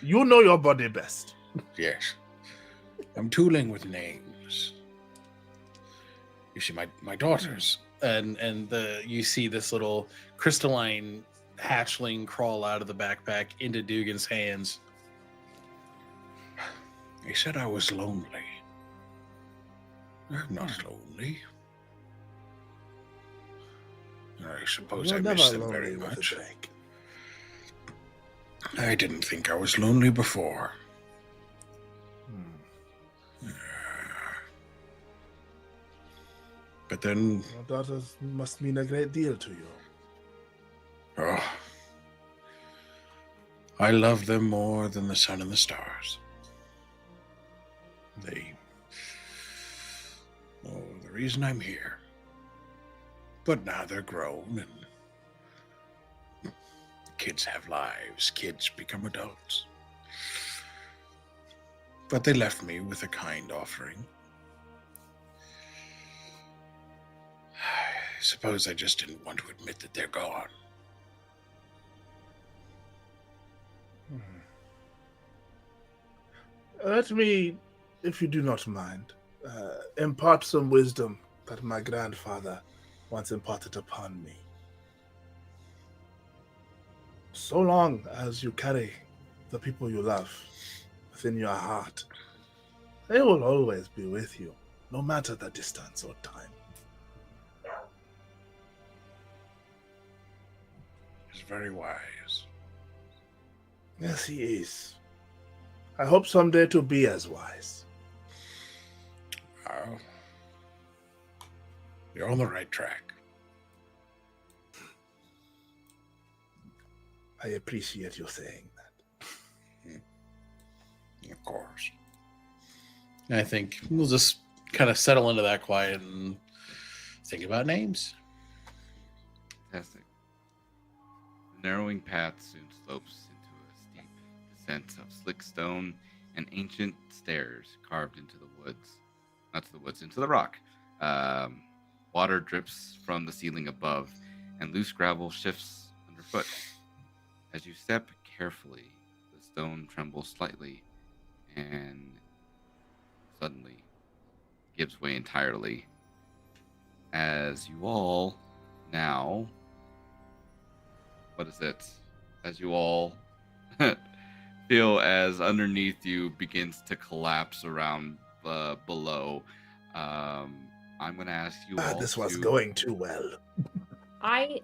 You know your body best. Yes. I'm tooling with names. You see, my daughters, and you see this little crystalline hatchling crawl out of the backpack into Dugan's hands. He said I was lonely. I'm not lonely. I suppose You're I never miss them lonely very with a much. drink. I didn't think I was lonely before. But then, Your daughters must mean a great deal to you. oh, I love them more than the sun and the stars. The reason I'm here. But now they're grown and kids have lives. Kids become adults. But they left me with a kind offering. I suppose I just didn't want to admit that they're gone. Let me, if you do not mind, impart some wisdom that my grandfather once imparted upon me. So long as you carry the people you love within your heart, they will always be with you, no matter the distance or time. He's very wise. Yes, he is. I hope someday to be as wise. Oh, you're on the right track. I appreciate you saying that. Of course. I think we'll just kind of settle into that quiet and think about names. Fantastic. The narrowing path soon slopes into a steep descent of slick stone and ancient stairs carved into the woods. Not to the woods, into the rock. Water drips from the ceiling above, and loose gravel shifts underfoot. As you step carefully, the stone trembles slightly and suddenly gives way entirely. As you all now, what is it? As you all feel as underneath you begins to collapse around below. I'm going to ask you all This was to... going too well. I'm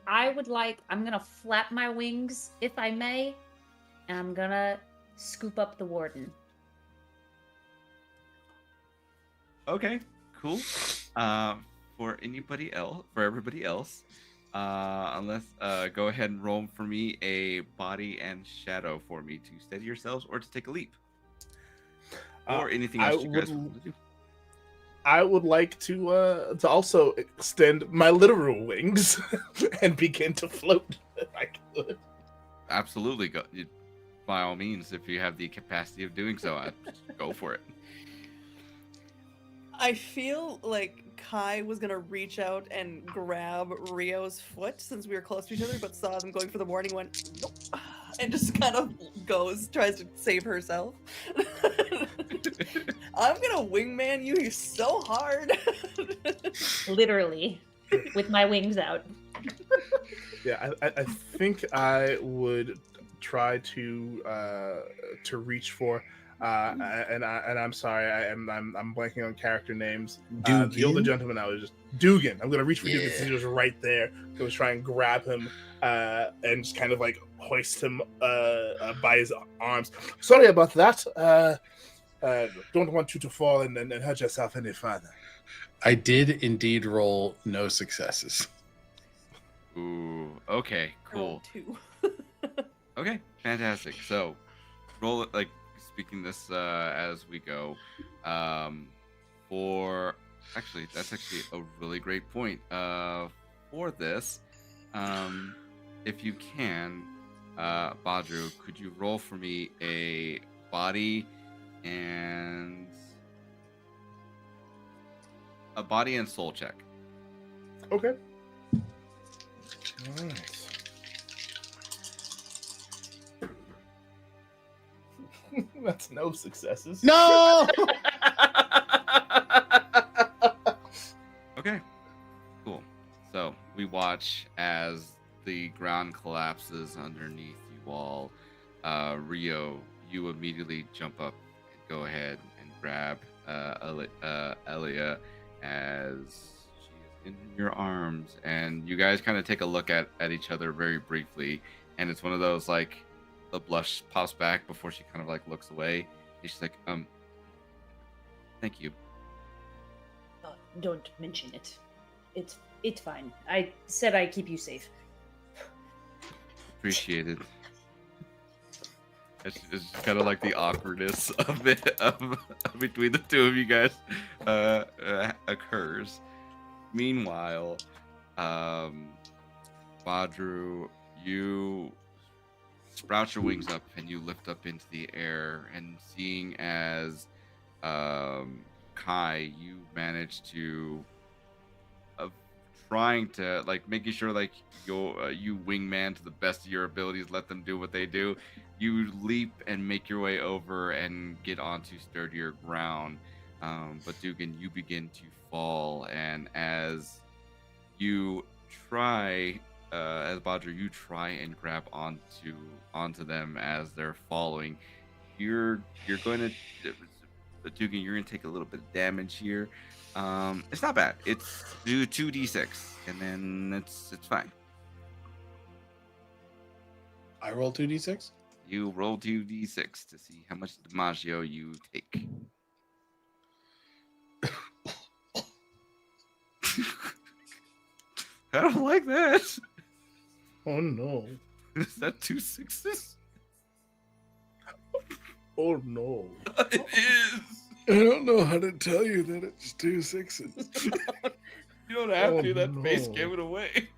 gonna flap my wings, if I may, and I'm gonna scoop up the warden. Okay, cool. For everybody else, unless go ahead and roll for me a body and shadow for me to steady yourselves or to take a leap, or anything else you guys want to do. I would like to also extend my literal wings and begin to float. If I could. Absolutely, by all means, if you have the capacity of doing so, go for it. I feel like Kai was gonna reach out and grab Rio's foot since we were close to each other, but saw them going for the warning, went nope, and just kind of tries to save herself. I'm gonna wingman you. You're so hard. Literally, with my wings out. Yeah, I think I would try to reach for. And I'm sorry, I'm blanking on character names. The older gentleman, I was just Dugan. I'm gonna reach for Dugan since he was right there. I was trying to grab him and just kind of like hoist him by his arms. Sorry about that. Don't want you to fall and hurt yourself any further. I did indeed roll no successes. Ooh, okay, cool. Two. Okay, fantastic. So, roll it like speaking this as we go. That's actually a really great point. For this, if you can, Badru, could you roll for me a body and soul check? Okay. All right. That's no successes. No! Okay, cool. So we watch as the ground collapses underneath you all. Rio, you immediately jump up and go ahead and grab Elia as she is in your arms, and you guys kind of take a look at each other very briefly, and it's one of those like the blush pops back before she kind of like looks away, and she's like, thank you. Don't mention it. It's fine. I said I'd keep you safe. Appreciated. It's kind of like the awkwardness of it between the two of you guys occurs. Meanwhile, Badru, you sprout your wings up and you lift up into the air, and seeing as Kai, you manage to trying to like making sure like you wingman to the best of your abilities, let them do what they do. You leap and make your way over and get onto sturdier ground. But Dugan, you begin to fall, and as you try, as Badru, you try and grab onto them as they're falling. You're going to, Dugan, you're going to take a little bit of damage here. It's not bad. It's 2d6, and then it's fine. I roll 2d6? You roll 2d6 to see how much DiMaggio you take. I don't like that. Oh no. Is that 2 6s? Oh no. It is. I don't know how to tell you that it's 2 6s. You don't have Oh, to. That face no. gave it away.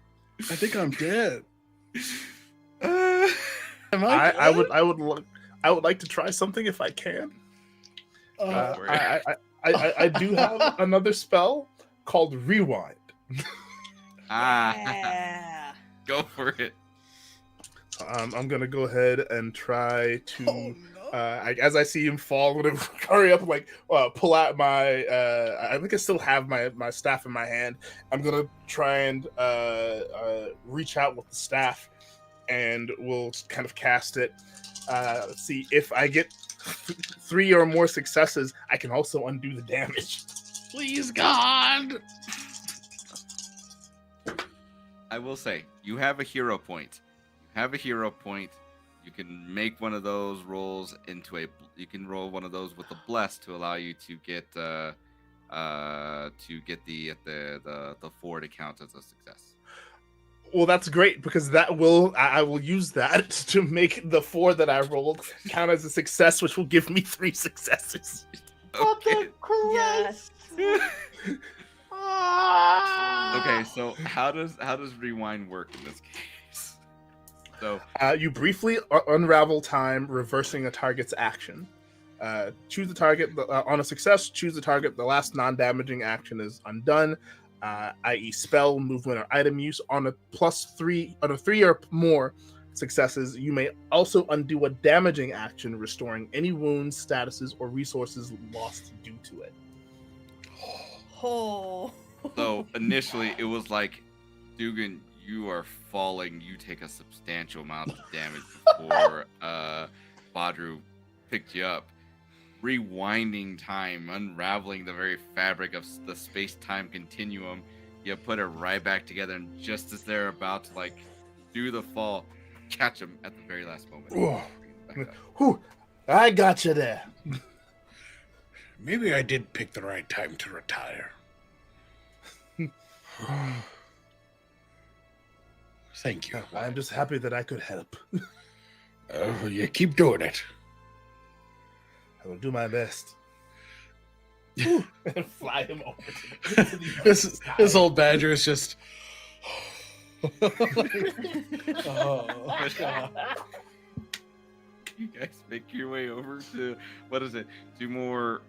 I think I'm dead. Uh, Am I I dead? I would like to try something if I can. Go for it. I do have another spell called Rewind. Yeah. Go for it. I'm gonna go ahead and try to. Oh, no. As I see him fall, I'm gonna hurry up and pull out my. I think I still have my staff in my hand. I'm gonna try and reach out with the staff, and we'll kind of cast it. Let's see if I get 3 or more successes. I can also undo the damage. Please, God. I will say, you have a hero point. You can make one of those rolls into a. You can roll one of those with a bless to allow you to get the 4 to count as a success. Well, that's great because I will use that to make the 4 that I rolled count as a success, which will give me 3 successes. Okay. Yes. Okay. So how does rewind work in this case? So You briefly unravel time, reversing a target's action. Choose the target on a success. Choose the target. The last non-damaging action is undone, i.e., spell, movement, or item use. On a +3, on a 3 or more successes, you may also undo a damaging action, restoring any wounds, statuses, or resources lost due to it. Oh. So initially it was like, Dugan, you are falling. You take a substantial amount of damage before Badru picked you up. Rewinding time, unraveling the very fabric of the space-time continuum, you put it right back together, and just as they're about to do the fall, catch them at the very last moment. Oh. Bring it back up. Whew, I got you there. Maybe I did pick the right time to retire. Thank you. I'm just happy that I could help. Oh, you keep doing it. I will do my best. And fly him over to the This old badger is just. Oh, God. You guys make your way over to, what is it, 2 more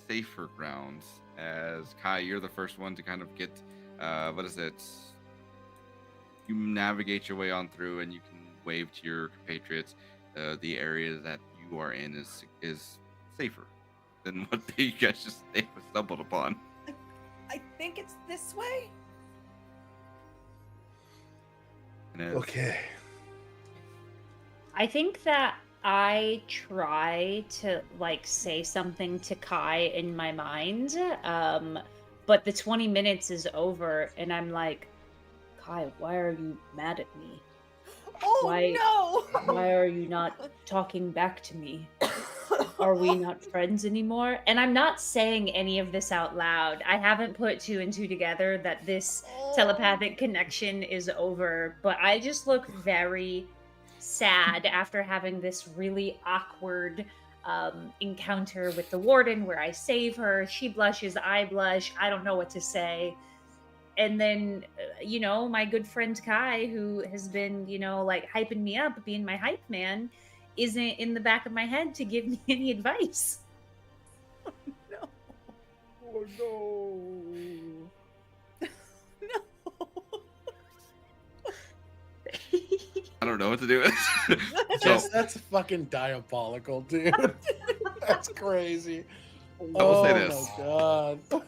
safer grounds. As Kai, you're the first one to kind of get, what is it? You navigate your way on through, and you can wave to your compatriots. The area that you are in is safer than what you guys just stumbled upon. I think it's this way. And as- Okay. I think that I try to say something to Kai in my mind, but the 20 minutes is over, and I'm like, Kai, why are you mad at me? Oh no! no! Why are you not talking back to me? Are we not friends anymore? And I'm not saying any of this out loud. I haven't put 2 and 2 together that this telepathic connection is over, but I just look very sad after having this really awkward encounter with the warden where I save her, she blushes, I blush, I don't know what to say. And then, my good friend Kai, who has been, hyping me up, being my hype man, isn't in the back of my head to give me any advice. No. Oh no. No. I don't know what to do. That's fucking diabolical, dude. That's crazy. I will say this. Oh my God.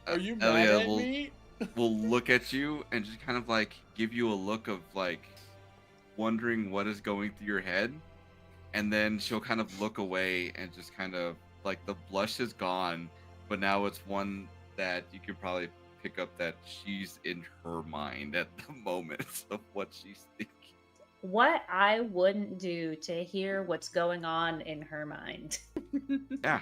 Are you mad Elia at will- me? will look at you and just kind of give you a look of wondering what is going through your head, and then she'll kind of look away and just kind of the blush is gone, but now it's one that you could probably pick up that she's in her mind at the moment of what she's thinking. What I wouldn't do to hear what's going on in her mind. Yeah.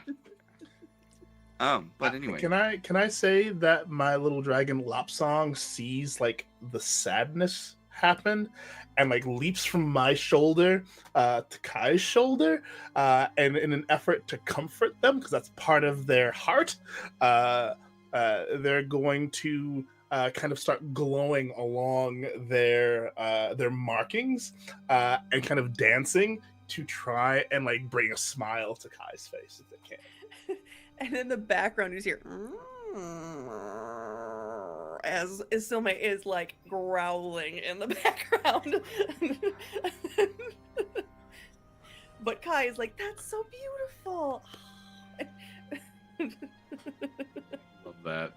But anyway, Can I say that my little dragon Lop Song sees the sadness happened, and like leaps from my shoulder to Kai's shoulder, and in an effort to comfort them, because that's part of their heart, they're going to kind of start glowing along their markings, and kind of dancing to try and like bring a smile to Kai's face if they can. And in the background, you just hear as Silme is like growling in the background. But Kai is like, "That's so beautiful." Love that.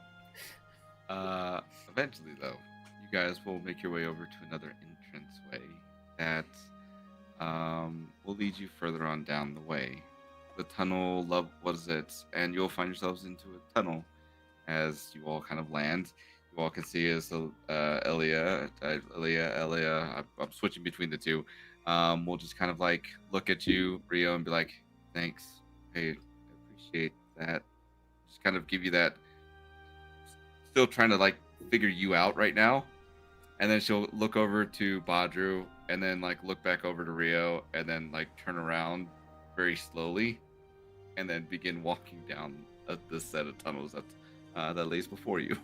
Eventually, though, you guys will make your way over to another entranceway that will lead you further on down the way. The tunnel, what is it? And you'll find yourselves into a tunnel as you all kind of land. You all can see is Elia. I'm switching between the two. We'll just kind of like look at you, Rio, and be like, "Thanks. Hey, I appreciate that." Just kind of give you that. Still trying to like figure you out right now, and then she'll look over to Badru, and then like look back over to Rio, and then like turn around very slowly, and then begin walking down this set of tunnels that lays before you.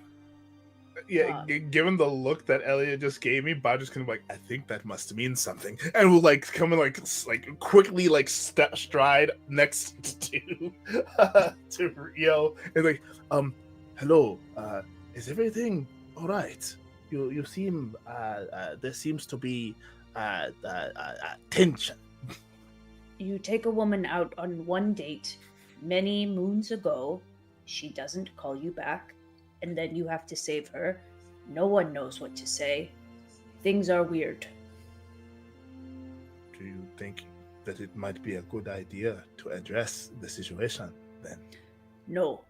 Yeah, given the look that Elliot just gave me, Badru's kind of like, "I think that must mean something," and will like come and like quickly like stride next to Rio, and like, "Hello, is everything all right? You seem there seems to be tension." You take a woman out on one date many moons ago. She doesn't call you back, and then you have to save her. No one knows what to say. Things are weird. Do you think that it might be a good idea to address the situation then? No.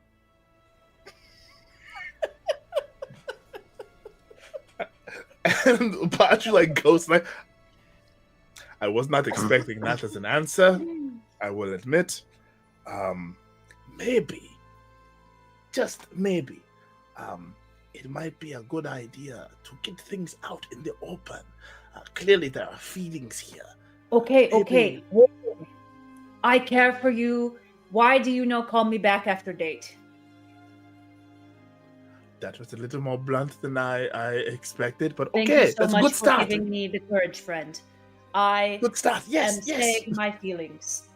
And Badru like goes like, "I was not expecting that as an answer, I will admit. Maybe, just maybe, it might be a good idea to get things out in the open. Clearly there are feelings here. Okay, Maybe- okay. Whoa. I care for you. Why do you not call me back after date? That was a little more blunt than I expected, but Thank okay, you so that's a much good for start. giving me the courage, friend. I Good start, am yes, yes. saying my feelings.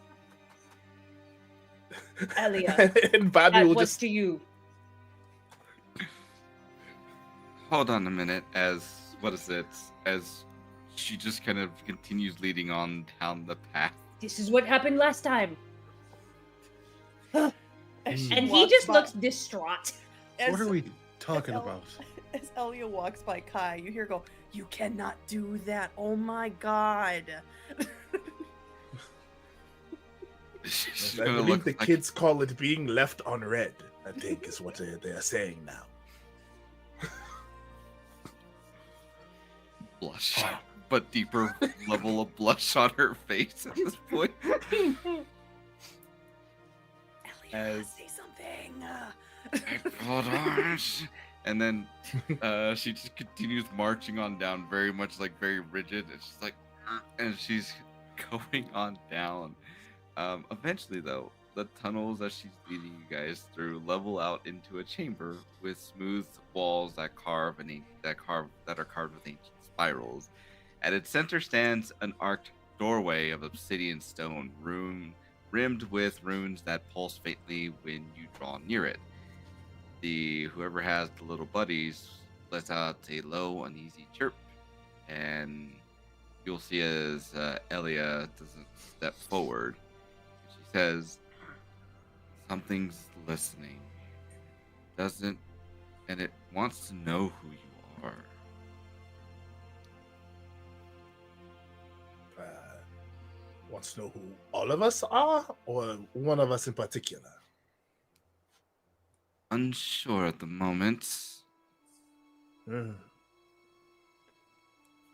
Elia, And Badru will what's just to you? Hold on a minute, as she just kind of continues leading on down the path. This is what happened last time. As she And he walks just by- looks distraught. as- What are we talking El- about? As Elia walks by Kai, you hear go, "You cannot do that. Oh my god." She's I gonna believe look the like kids call it being left on red, I think is what they are saying now. blush, but deeper level of blush on her face at this point. Elia, As- say something. Hold on. And then she just continues marching on down, very much like very rigid. And she's like, and she's going on down. Eventually, though, the tunnels that she's leading you guys through level out into a chamber with smooth walls that are carved with ancient spirals. At its center stands an arched doorway of obsidian stone, rimmed with runes that pulse faintly when you draw near it. Whoever has the little buddies lets out a low, uneasy chirp, and you'll see as Elia doesn't step forward. She says, "Something's listening, and it wants to know who you are." Wants to know who all of us are, or one of us in particular? Unsure at the moment. Hmm.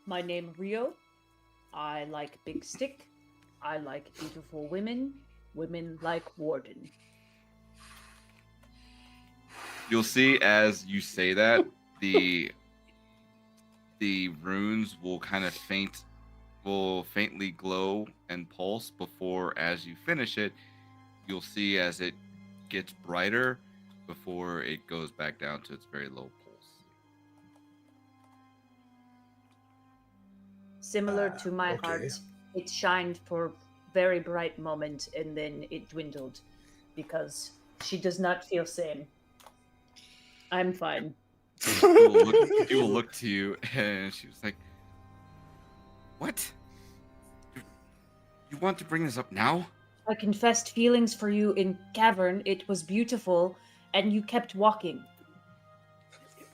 My name Rio. I like big stick. I like beautiful women. Women like Warden. You'll see as you say that, the runes will kind of faintly glow and pulse before, as you finish it, you'll see as it gets brighter before it goes back down to its very low pulse. Similar to my Okay. heart, it shined for very bright moment and then it dwindled because she does not feel sane. I'm fine. She will look to you, and she was like, "What? You want to bring this up now?" I confessed feelings for you in cavern. It was beautiful, and you kept walking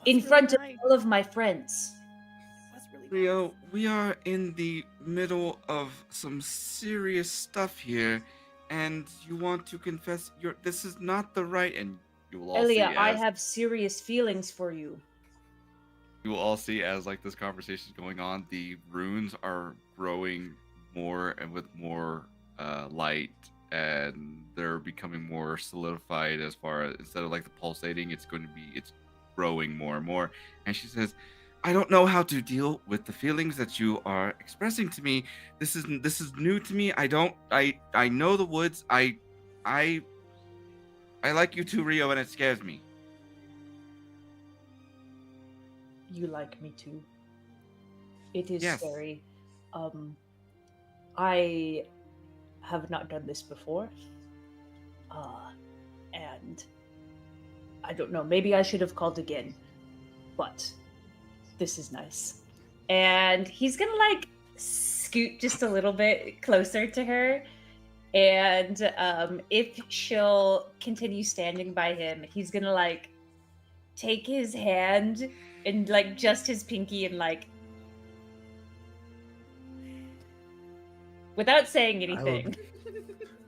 in front of all of my friends. Rio, we are in the middle of some serious stuff here, and you want to confess this is not the right, and you will all Elia, see I as have serious feelings for you. you will all see as like this conversation is going on, the runes are growing more and with more light, and they're becoming more solidified as far as instead of like the pulsating, it's growing more and more. And she says, I don't know how to deal with the feelings that you are expressing to me. This is new to me. I know the woods. I like you too, Rio, and it scares me. You like me too. It is Yes. scary. I have not done this before. And I don't know, maybe I should have called again. But this is nice. And he's gonna like scoot just a little bit closer to her. And if she'll continue standing by him, he's gonna like take his hand and like just his pinky and like without saying anything.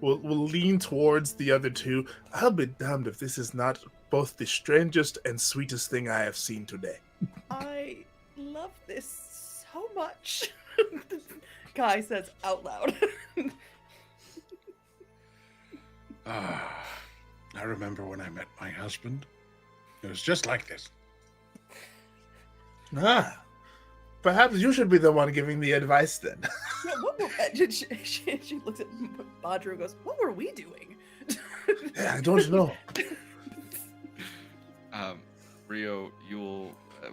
We'll lean towards the other two. I'll be damned if this is not both the strangest and sweetest thing I have seen today. I love this so much. Kai says out loud. I remember when I met my husband. It was just like this. Perhaps you should be the one giving the advice then. She looks at Badru and goes, what were we doing? I don't know. Rio, you'll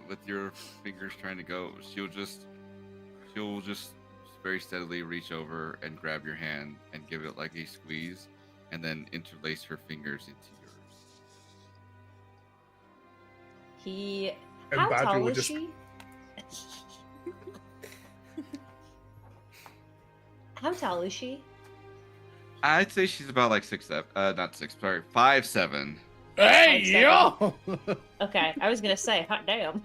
with your fingers trying to go, she'll just very steadily reach over and grab your hand and give it like a squeeze, and then interlace her fingers into yours. And How Badru tall would is just- she? How tall is she? I'd say she's about like 6'7", not 6, sorry, 5'7". Hey, 5'7". yo! Okay, I was gonna say, hot damn.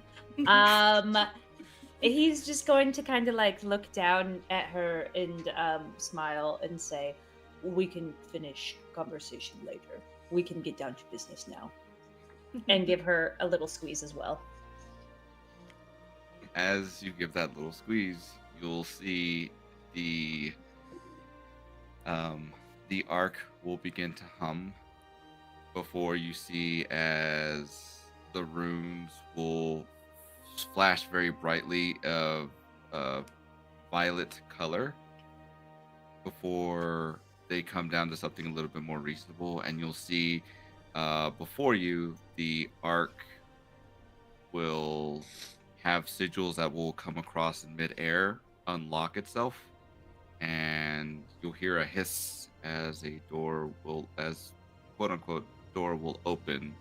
He's just going to kind of like look down at her and smile and say, "We can finish conversation later. We can get down to business now," and give her a little squeeze as well. As you give that little squeeze, you'll see the arc will begin to hum before you see as the runes will flash very brightly of violet color before they come down to something a little bit more reasonable, and you'll see before you the arc will have sigils that will come across in midair, unlock itself, and you'll hear a hiss as quote unquote door will open,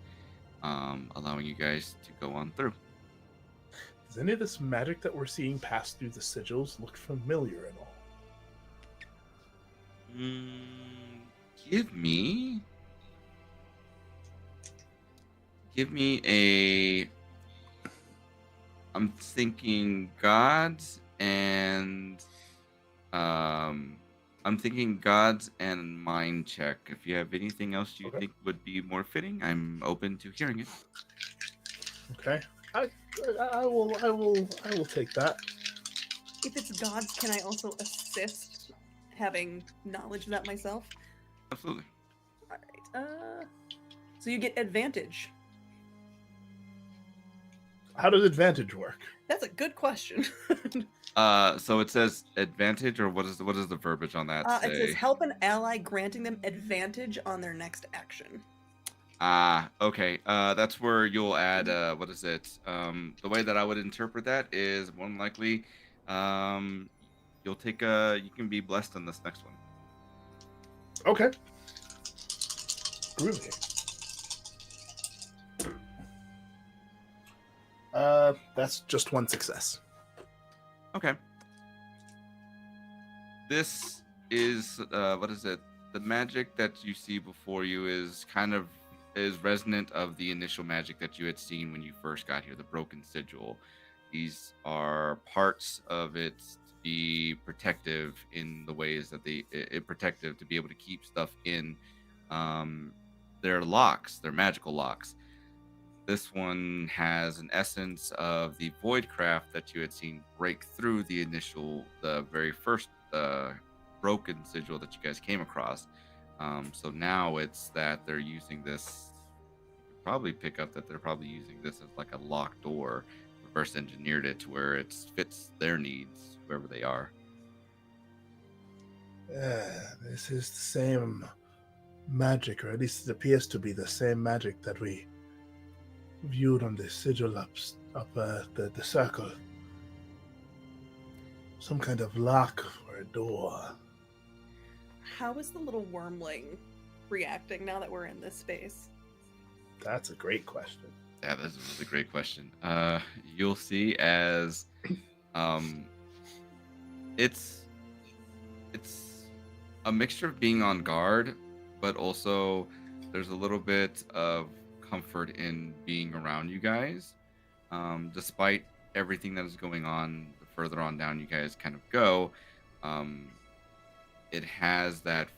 allowing you guys to go on through. Does any of this magic that we're seeing pass through the sigils look familiar at all? Give me a. I'm thinking gods and mind check. If you have anything else you think would be more fitting, I'm open to hearing it. Okay, I will take that. If it's gods, can I also assist having knowledge of that myself? Absolutely. Alright, so you get advantage. How does advantage work? That's a good question. So it says advantage, or what is the verbiage on that It says say? help an ally, granting them advantage on their next action. Okay. That's where you'll add what is it? The way that I would interpret that is more than likely, um, you'll take you can be blessed on this next one. Okay. Groovy. That's just one success. Okay. This is what is it? The magic that you see before you is resonant of the initial magic that you had seen when you first got here, the broken sigil. These are parts of it to be protective in the ways that protective to be able to keep stuff in. Their locks, their magical locks. This one has an essence of the voidcraft that you had seen break through the very first broken sigil that you guys came across. So now it's that they're using this. You could probably pick up that they're probably using this as like a locked door, reverse engineered it to where it fits their needs, wherever they are. This is the same magic, or at least it appears to be the same magic that we viewed on the sigil up the circle. Some kind of lock or a door. How is the little wormling reacting now that we're in this space? That's a great question. Yeah, this is a great question. You'll see as it's a mixture of being on guard, but also there's a little bit of comfort in being around you guys. Despite everything that is going on, the further on down you guys kind of go, it has that,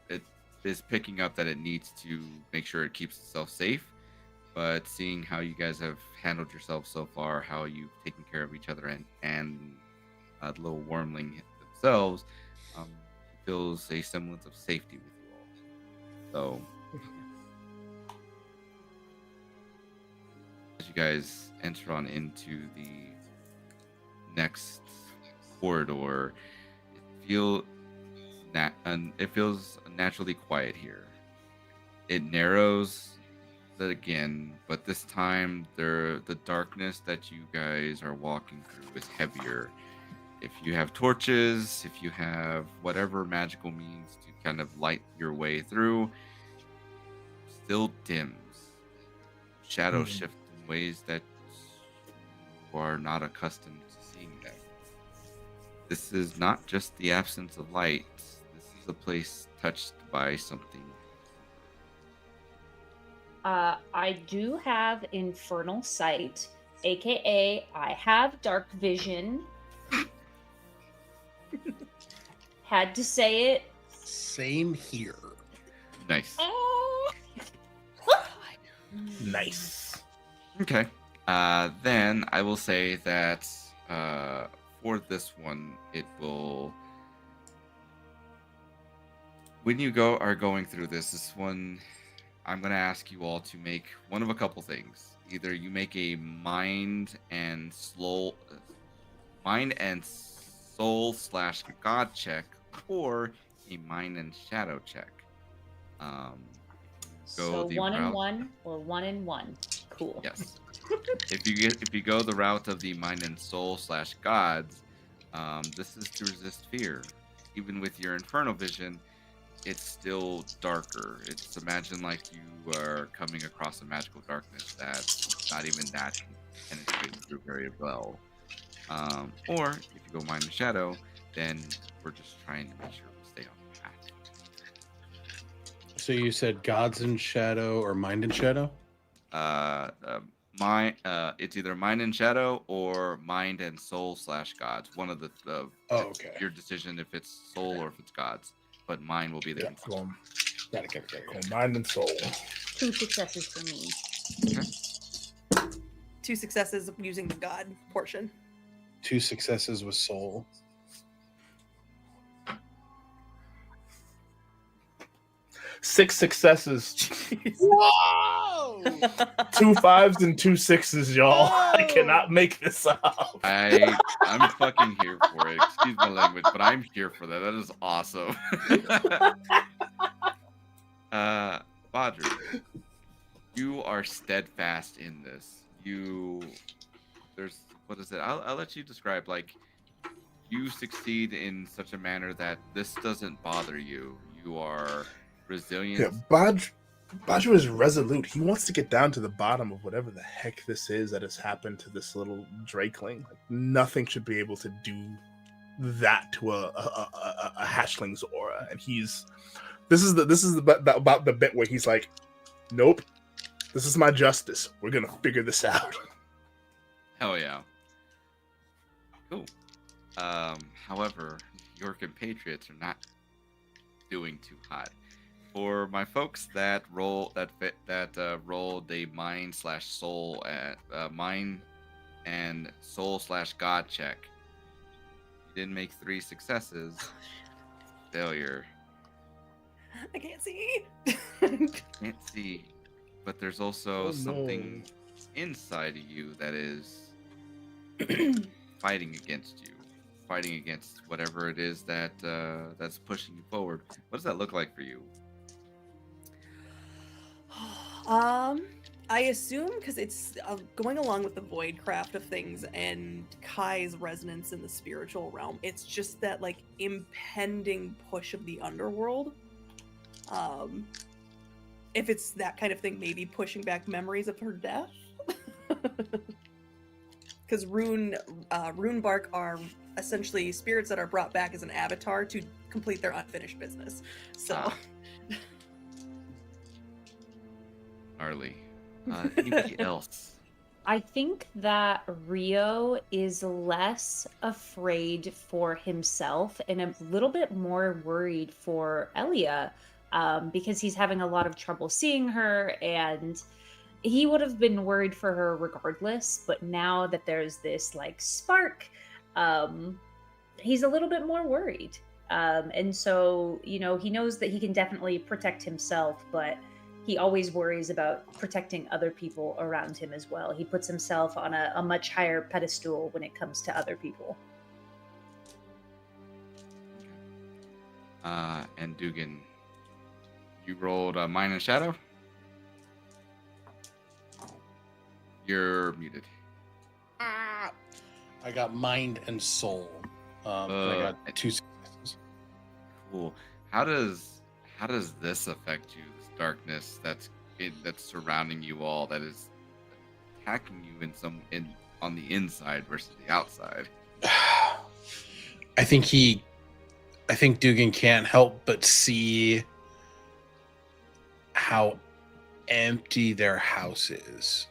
it is picking up that it needs to make sure it keeps itself safe. But seeing how you guys have handled yourselves so far, how you've taken care of each other and the little wormling themselves, feels a semblance of safety with you all. So as you guys enter on into the next corridor, it feels naturally quiet here. It narrows again, but this time the darkness that you guys are walking through is heavier. If you have torches, if you have whatever magical means to kind of light your way through, still dims. Shadows shift in ways that you are not accustomed to seeing them. This is not just the absence of light. This is a place touched by something. I do have infernal sight, aka I have dark vision. Had to say it. Same here. Nice. Nice. Okay. Then I will say that for this one, it will. When you are going through this one, I'm going to ask you all to make one of a couple things. Either you make a mind and soul / God check, or a mind and shadow check. So 1 and 1 or 1 and 1. Cool. Yes. If you go the route of the mind and soul / gods, this is to resist fear. Even with your infernal vision, it's still darker. It's imagine like you are coming across a magical darkness that's not even that penetrating through very well. Or if you go mind and shadow, then we're just trying to make sure we stay on the path. So you said gods in shadow or mind in shadow? It's either mind and shadow or mind and soul / gods. One of the okay. Your decision if it's soul or if it's gods. But mine will be the Got it. Mind and soul. 2 successes for me. Okay. 2 successes using the god portion. 2 successes with soul. Six successes. Whoa! 2 5s and 2 6s, y'all. I No. cannot make this up. I'm fucking here for it. Excuse my language, but I'm here for that. That is awesome. Badru, you are steadfast in this. What is it? I'll let you describe. Like, you succeed in such a manner that this doesn't bother you. You are resilient. Yeah, Baju is resolute. He wants to get down to the bottom of whatever the heck this is that has happened to this little drakeling. Like, nothing should be able to do that to a hatchling's aura. And this is about the bit where he's like, nope, this is my justice. We're gonna figure this out. Hell yeah. Cool. However, your compatriots are not doing too hot. For my folks that rolled a mind/soul at mind and soul/god check, you didn't make 3 successes. Failure. I can't see. Can't see, but there's also Oh, something inside of you that is fighting against you, fighting against whatever it is that that's pushing you forward. What does that look like for you? I assume because it's going along with the voidcraft of things and Kai's resonance in the spiritual realm. It's just that like impending push of the underworld. If it's that kind of thing, maybe pushing back memories of her death. Because Runebark are essentially spirits that are brought back as an avatar to complete their unfinished business. So, Gnarly. Anybody else? I think that Rio is less afraid for himself and a little bit more worried for Elia, because he's having a lot of trouble seeing her, and he would have been worried for her regardless. But now that there's this like spark, he's a little bit more worried. And so, he knows that he can definitely protect himself, but he always worries about protecting other people around him as well. He puts himself on a much higher pedestal when it comes to other people. And Dugan, you rolled a Mind and Shadow? You're muted. I got mind and soul. I got 2 successes. Cool. How does this affect you? This darkness that's surrounding you all, that is attacking you on the inside versus the outside. I think Dugan can't help but see how empty their house is.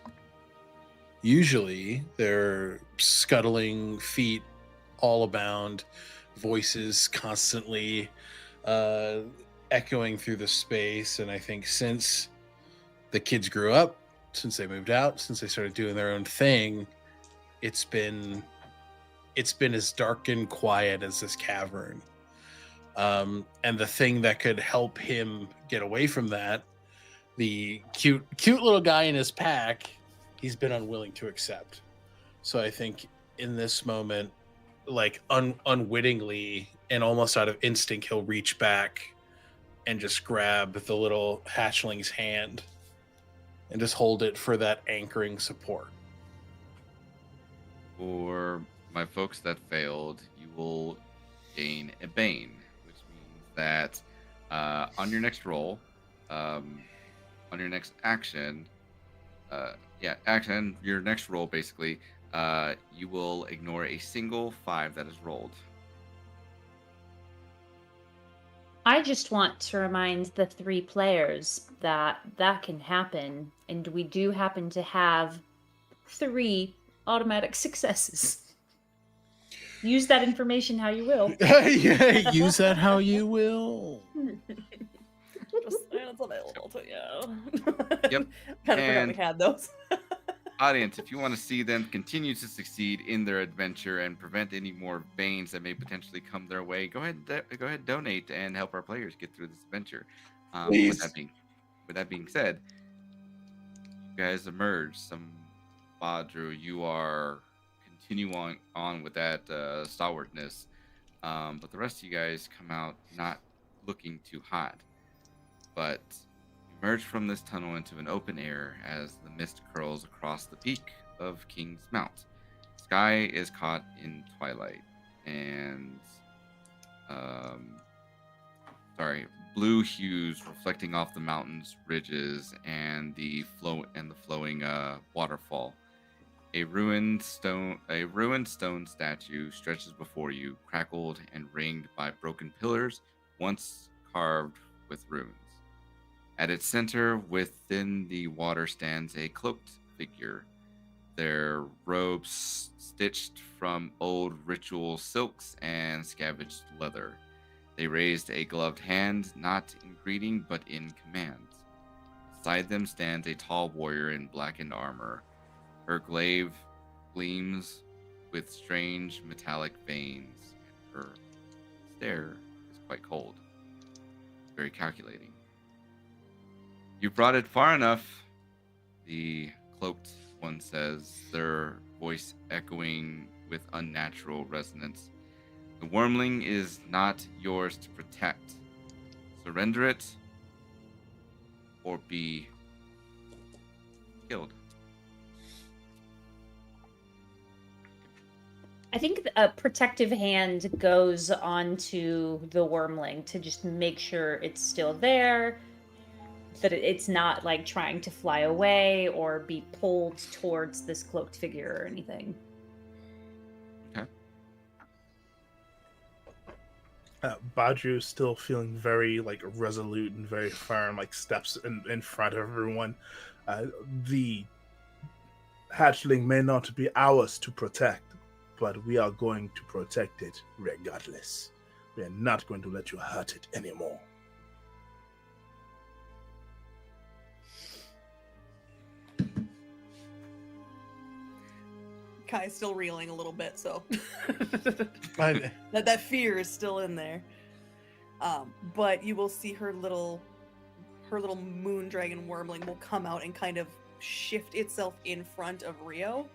Usually they're scuttling feet all abound, voices constantly echoing through the space. And I think since the kids grew up, since they moved out, since they started doing their own thing, it's been as dark and quiet as this cavern. And the thing that could help him get away from that, the cute little guy in his pack, he's been unwilling to accept. So I think in this moment, like unwittingly and almost out of instinct, he'll reach back and just grab the little hatchling's hand and just hold it for that anchoring support. For my folks that failed, you will gain a Bane, which means that on your next roll, on your next action, your next roll basically, you will ignore a single 5 that is rolled. I just want to remind the 3 players that can happen, and we do happen to have 3 automatic successes. Use that information how you will. Yeah, use that how you will. It's available to you. Yep. Kind of forgot And we had those. audience, if you want to see them continue to succeed in their adventure and prevent any more banes that may potentially come their way, go ahead, donate and help our players get through this adventure. With that being said, guys emerge. Badru, you are continuing on with that stalwartness, but the rest of you guys come out not looking too hot. But you emerge from this tunnel into an open air as the mist curls across the peak of King's Mount. Sky is caught in twilight, and um, blue hues reflecting off the mountain's ridges and the flowing waterfall. A ruined stone statue stretches before you, crackled and ringed by broken pillars, once carved with runes. At its center, within the water, stands a cloaked figure, their robes stitched from old ritual silks and scavenged leather. They raised a gloved hand, not in greeting, but in command. Beside them stands a tall warrior in blackened armor. Her glaive gleams with strange metallic veins, and her stare is quite cold, very calculating. You brought it far enough, the cloaked one says, their voice echoing with unnatural resonance. The wormling is not yours to protect. Surrender it or be killed. I think a protective hand goes onto the wormling to just make sure it's still there, that it's not like trying to fly away or be pulled towards this cloaked figure or anything. Okay. Badru, still feeling very like resolute and very firm, like steps in front of everyone. The hatchling may not be ours to protect, but we are going to protect it regardless. We are not going to let you hurt it anymore. Kai's still reeling a little bit, so that fear is still in there. But you will see her little moon dragon wormling will come out and kind of shift itself in front of Rio,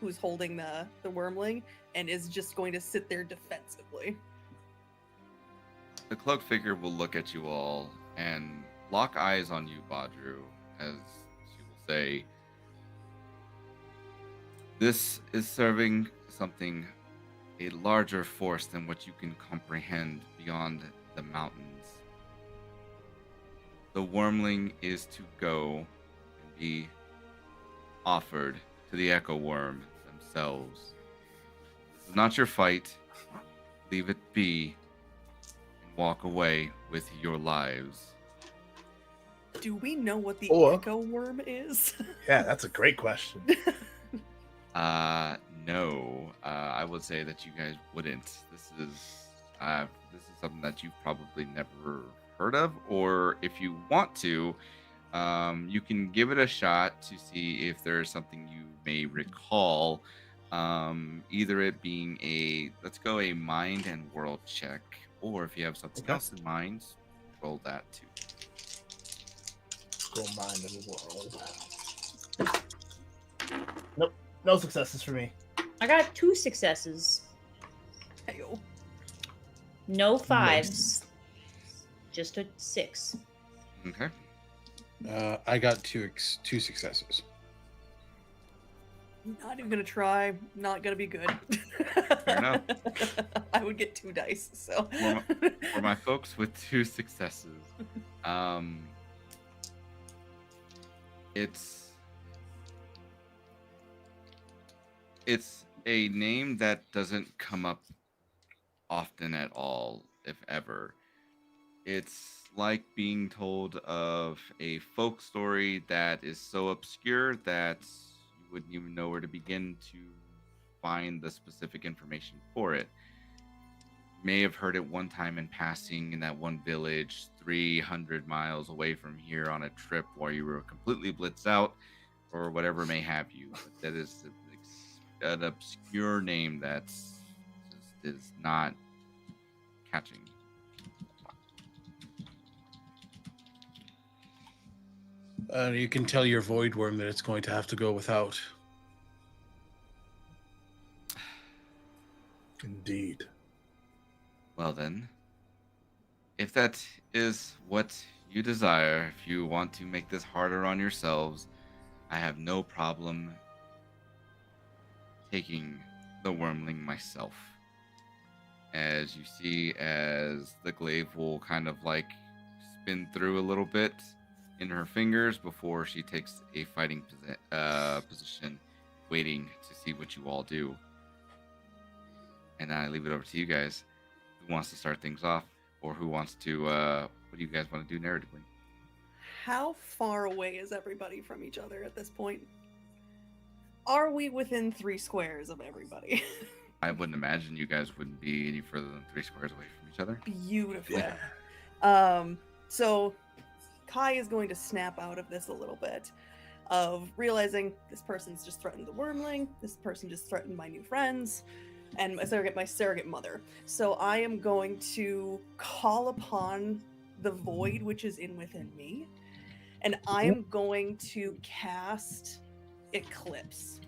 who's holding the wormling, and is just going to sit there defensively. The cloaked figure will look at you all and lock eyes on you, Badru, as she will say, "This is serving something, a larger force than what you can comprehend beyond the mountains. The wormling is to go and be offered to the echo worm themselves. This is not your fight. Leave it be and walk away with your lives." Do we know what the Or- echo worm is? Yeah, that's a great question. No. I would say that you guys wouldn't. This is something that you've probably never heard of, or if you want to, you can give it a shot to see if there's something you may recall. Either it being a mind and world check, or if you have something else in mind, roll that too. Go mind of the world. Nope, no successes for me. I got 2 successes. Heyo. No 5s. Just a 6. Okay. I got two successes. Not even gonna try. Not gonna be good. Fair enough. I would get 2 dice. So For my folks with 2 successes, it's a name that doesn't come up often at all, if ever. It's like being told of a folk story that is so obscure that you wouldn't even know where to begin to find the specific information for it. May have heard it one time in passing in that one village 300 miles away from here on a trip while you were completely blitzed out, or whatever may have you. But that is an obscure name that just is not catching. You can tell your void worm that it's going to have to go without. Indeed. Well then, if that is what you desire, if you want to make this harder on yourselves, I have no problem taking the wormling myself. As you see, as the glaive will kind of like spin through a little bit in her fingers before she takes a fighting position, waiting to see what you all do. And I leave it over to you guys. Who wants to start things off, or who wants to? What do you guys want to do narratively? How far away is everybody from each other at this point? Are we within 3 squares of everybody? I wouldn't imagine you guys wouldn't be any further than 3 squares away from each other. Beautiful. Yeah. So Kai is going to snap out of this a little bit, of realizing this person's just threatened the wormling, this person just threatened my new friends, and my surrogate mother. So I am going to call upon the void which is within me, and I am going to cast Eclipse.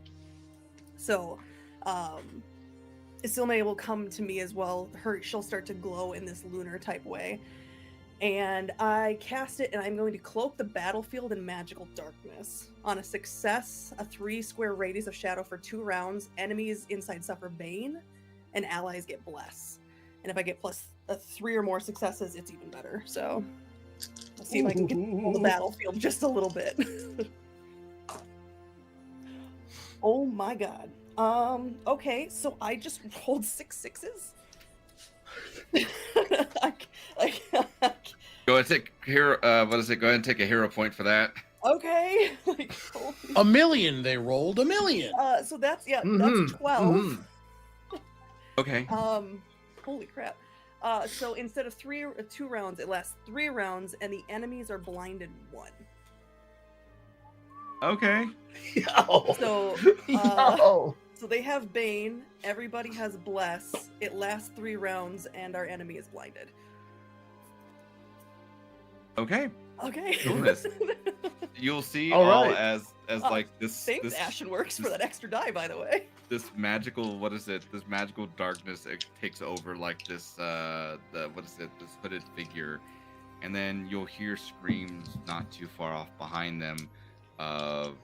So Isilme will come to me as well. She'll start to glow in this lunar type way. And I cast it, and I'm going to cloak the battlefield in magical darkness. On a success, a 3 square radius of shadow for 2 rounds. Enemies inside suffer bane, and allies get bless. And if I get plus 3 or more successes, it's even better. So let's see if I can get the battlefield just a little bit. Oh my god. Okay, so I just rolled 6 sixes. Go ahead and take hero. What is it? Go ahead and take a hero point for that. Okay. Like, A million. They rolled a million. So that's that's 12. Okay. Holy crap. So instead of 2 rounds, it lasts 3 rounds, and the enemies are blinded 1. Okay. Yo. So so they have Bane, everybody has Bless, it lasts 3 rounds, and our enemy is blinded. Okay. Okay. Coolness. You'll see All all right. as like this. Thanks, this Ashenworks, for this- that extra die, by the way. This magical, what is it? This magical darkness takes over like this. This hooded figure, and then you'll hear screams not too far off behind them of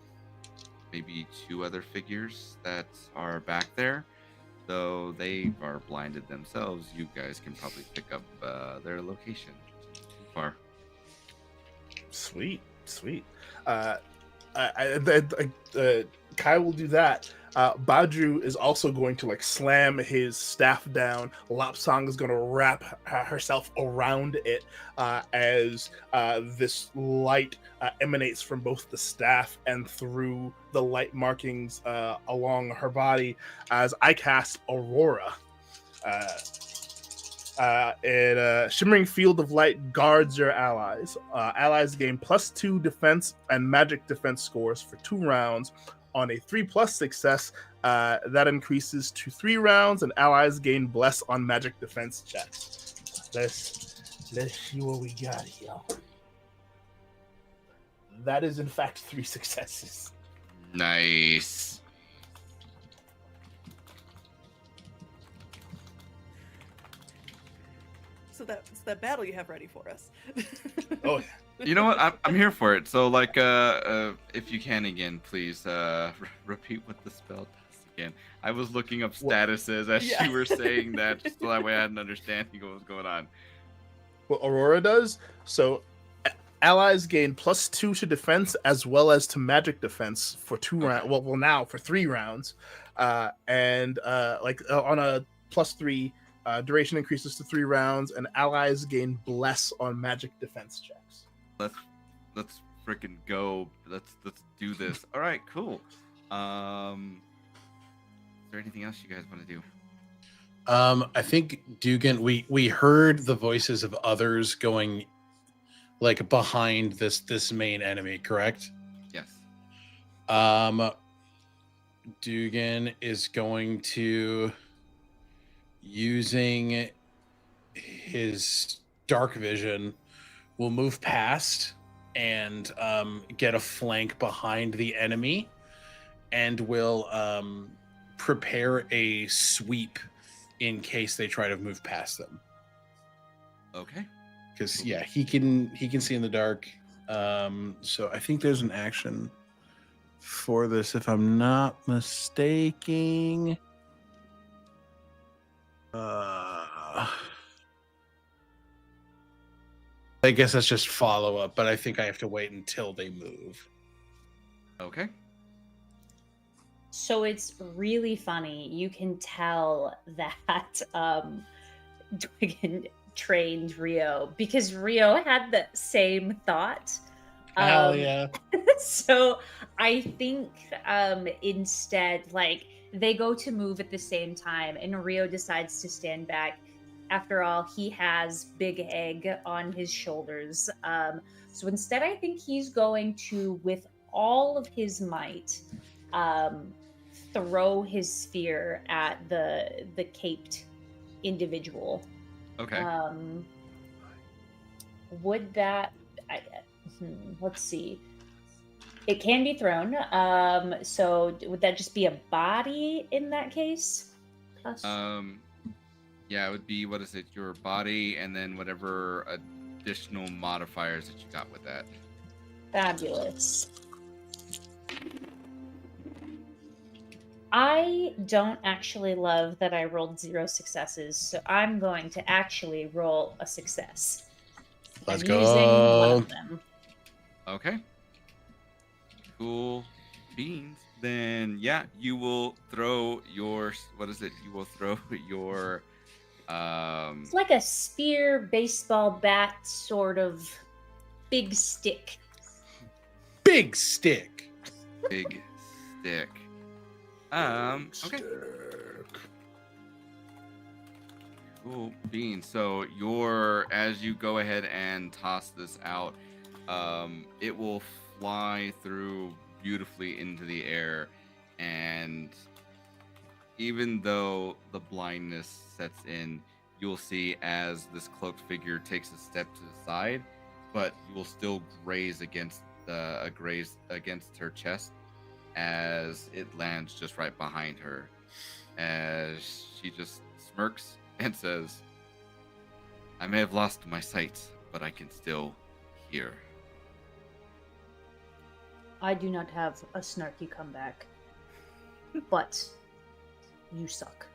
maybe 2 other figures that are back there. Though they are blinded themselves, you guys can probably pick up their location. Too far. Sweet. Kai will do that. Badru is also going to like slam his staff down. Lapsang is going to wrap herself around it as this light emanates from both the staff and through the light markings along her body as I cast Aurora. A shimmering field of light guards your allies. Allies gain +2 defense and magic defense scores for 2 rounds. On a 3+ success, that increases to 3 rounds, and allies gain bless on magic defense checks. Let's see what we got here. That is in fact 3 successes. Nice. So that's that battle you have ready for us. Oh, You know what? I'm here for it. So, like, if you can again, please repeat what the spell does again. I was looking up statuses as Yeah. you were saying that, so that way I had an understanding of what was going on. what Aurora does. So allies gain +2 to defense as well as to magic defense for 2 rounds. Well, now for 3 rounds, and on a +3, duration increases to 3 rounds, and allies gain bless on magic defense checks. Let's freaking go. Let's do this. All right, cool. Is there anything else you guys want to do? I think Dugan, we heard the voices of others going like behind this main enemy, correct? Yes. Dugan is going to, using his dark vision, will move past and get a flank behind the enemy, and will prepare a sweep in case they try to move past them. Okay. Because he can see in the dark. So I think there's an action for this, if I'm not mistaken. I guess that's just follow up, but I think I have to wait until they move. Okay. So it's really funny. You can tell that Dwiggin trained Rio because Rio had the same thought. Hell yeah. So I think instead, like, they go to move at the same time, and Rio decides to stand back. After all, he has Big Egg on his shoulders. So instead, I think he's going to, with all of his might, throw his spear at the caped individual. Okay. Would that? Let's see. It can be thrown. So would that just be a body in that case? Yeah, it would be, what is it? Your body, and then whatever additional modifiers that you got with that. Fabulous. I don't actually love that I rolled 0 successes, so I'm going to actually roll a success. Let's I'm go. using one of them. Okay. Cool beans. Then yeah, you will throw your, what is it? You will throw your It's like a spear, baseball bat, sort of big stick. Big stick. big stick. Okay. Stick. Cool beans. So as you go ahead and toss this out, it will fly through beautifully into the air, and even though the blindness sets in, you'll see as this cloaked figure takes a step to the side, but you will still graze against her chest as it lands just right behind her, as she just smirks and says, "I may have lost my sight, but I can still hear." I do not have a snarky comeback, but you suck.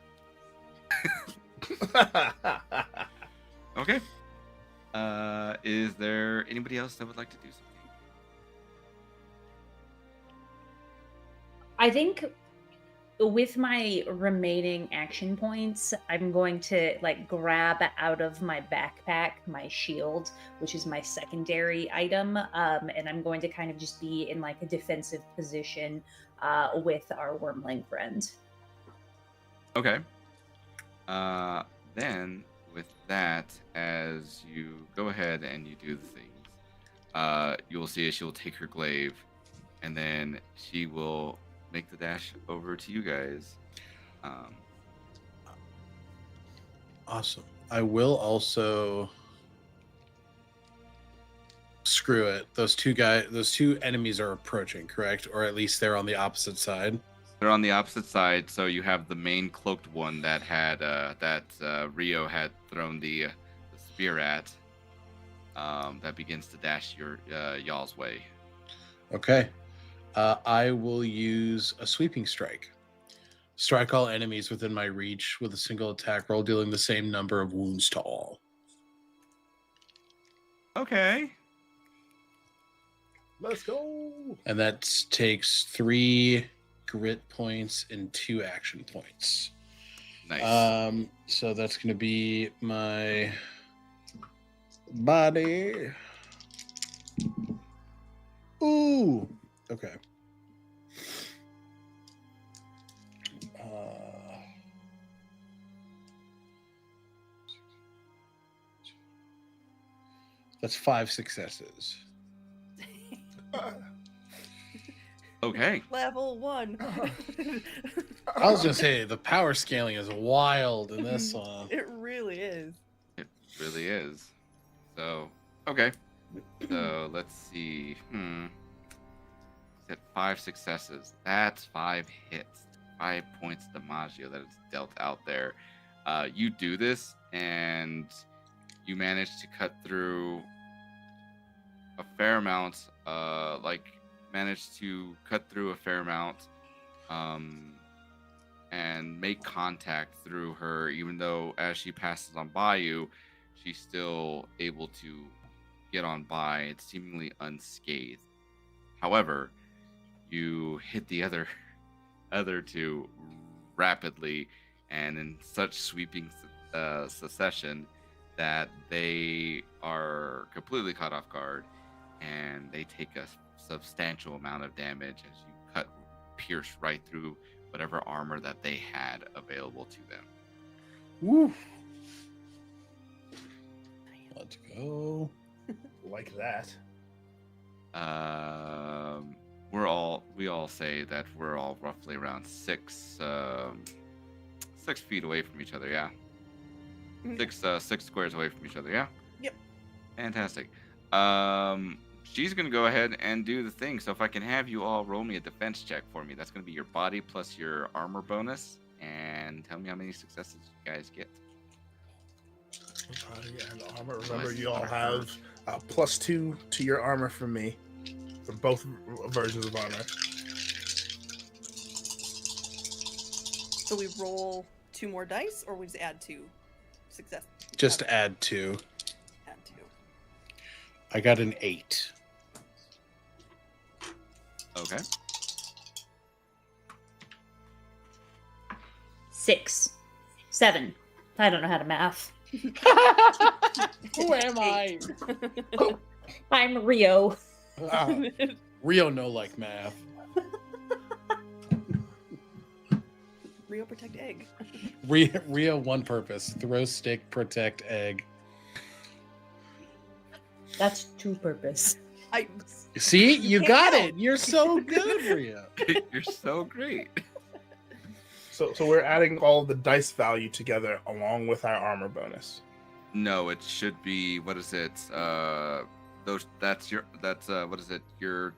Okay. Is there anybody else that would like to do something? I think with my remaining action points, I'm going to like grab out of my backpack my shield, which is my secondary item, and I'm going to kind of just be in like a defensive position with our wormling friend. Okay. Then with that, as you go ahead and you do the things, you will see she will take her glaive, and then she will make the dash over to you guys. Awesome. I will also screw it. Those two enemies are approaching, correct? Or at least they're on the opposite side. They're on the opposite side, so you have the main cloaked one that had Rio had thrown the spear at. That begins to dash y'all's way. Okay. I will use a sweeping strike. Strike all enemies within my reach with a single attack roll, dealing the same number of wounds to all. Okay. Let's go. And that takes 3 grit points and 2 action points. Nice. So that's going to be my body. Ooh. Okay. That's 5 successes. Okay. Level 1. I was gonna say the power scaling is wild in this one. It really is. It really is. So, okay. So let's see. At 5 successes. That's 5 hits. 5 points DiMaggio that is dealt out there. You do this, and you manage to cut through a fair amount. Manage to cut through a fair amount, and make contact through her. Even though as she passes on by you, she's still able to get on by. It's seemingly unscathed. However, you hit the other two rapidly and in such sweeping succession that they are completely caught off guard, and they take a substantial amount of damage as you pierce right through whatever armor that they had available to them. Woo. Let's go. Like that. We all say that we're all roughly around 6 feet away from each other. Yeah, six squares away from each other. Yeah. Yep. Fantastic. She's gonna go ahead and do the thing. So if I can have you all roll me a defense check for me, that's gonna be your body plus your armor bonus, and tell me how many successes you guys get. Body and armor. Remember, you all have +2 to your armor from me, for both versions of armor. So we roll 2 more dice, or we just add 2 success? Just add 2. Add 2. I got an 8. Okay. 6, 7. I don't know how to math. Who am I? I'm Rio. Rio no like math. Rio protect egg. Rio one purpose: throw stick, protect egg. That's two purpose. See, you can't got help. it. You're so good, Rio. You're so great. So we're adding all the dice value together along with our armor bonus. No, it should be, what is it? What is it? Your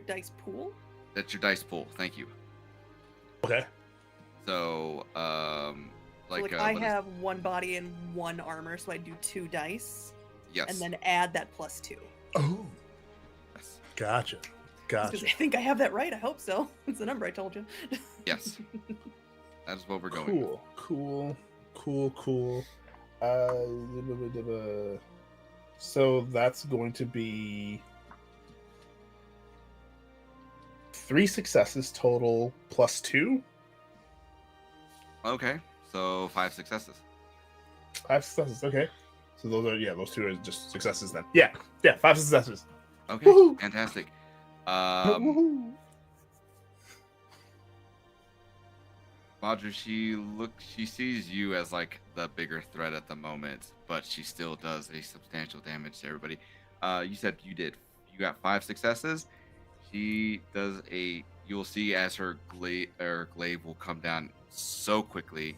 dice pool? That's your dice pool. Thank you. Okay. So, I have 1 body and 1 armor, so I do 2 dice. Yes. And then add that +2. Oh. Yes. Gotcha. Because I think I have that right. I hope so. It's the number I told you. Yes. That's what we're going with. Cool. So that's going to be 3 successes total +2. Okay, so 5 successes. 5 successes. Okay. So those 2 are just successes then. Yeah. 5 successes. Okay, Woohoo! fantastic. Woohoo! Roger, she sees you as like the bigger threat at the moment, but she still does a substantial damage to everybody. You said you got 5 successes. She does you'll see as her glaive will come down so quickly,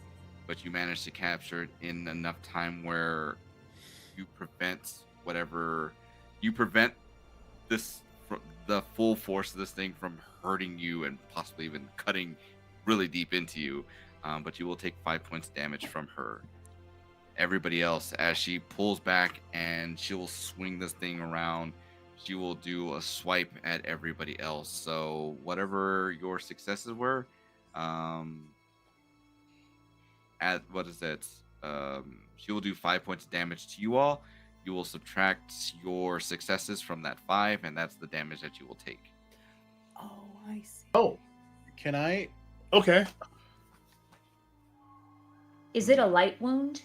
but you manage to capture it in enough time where you prevent the full force of this thing from hurting you and possibly even cutting really deep into you, but you will take 5 points damage from her. Everybody else, as she pulls back and she will swing this thing around, she will do a swipe at everybody else. So whatever your successes were, she will do 5 points of damage to you all. You will subtract your successes from that 5, and that's the damage that you will take. Oh, I see. Oh, Can I? okay. Is it a light wound?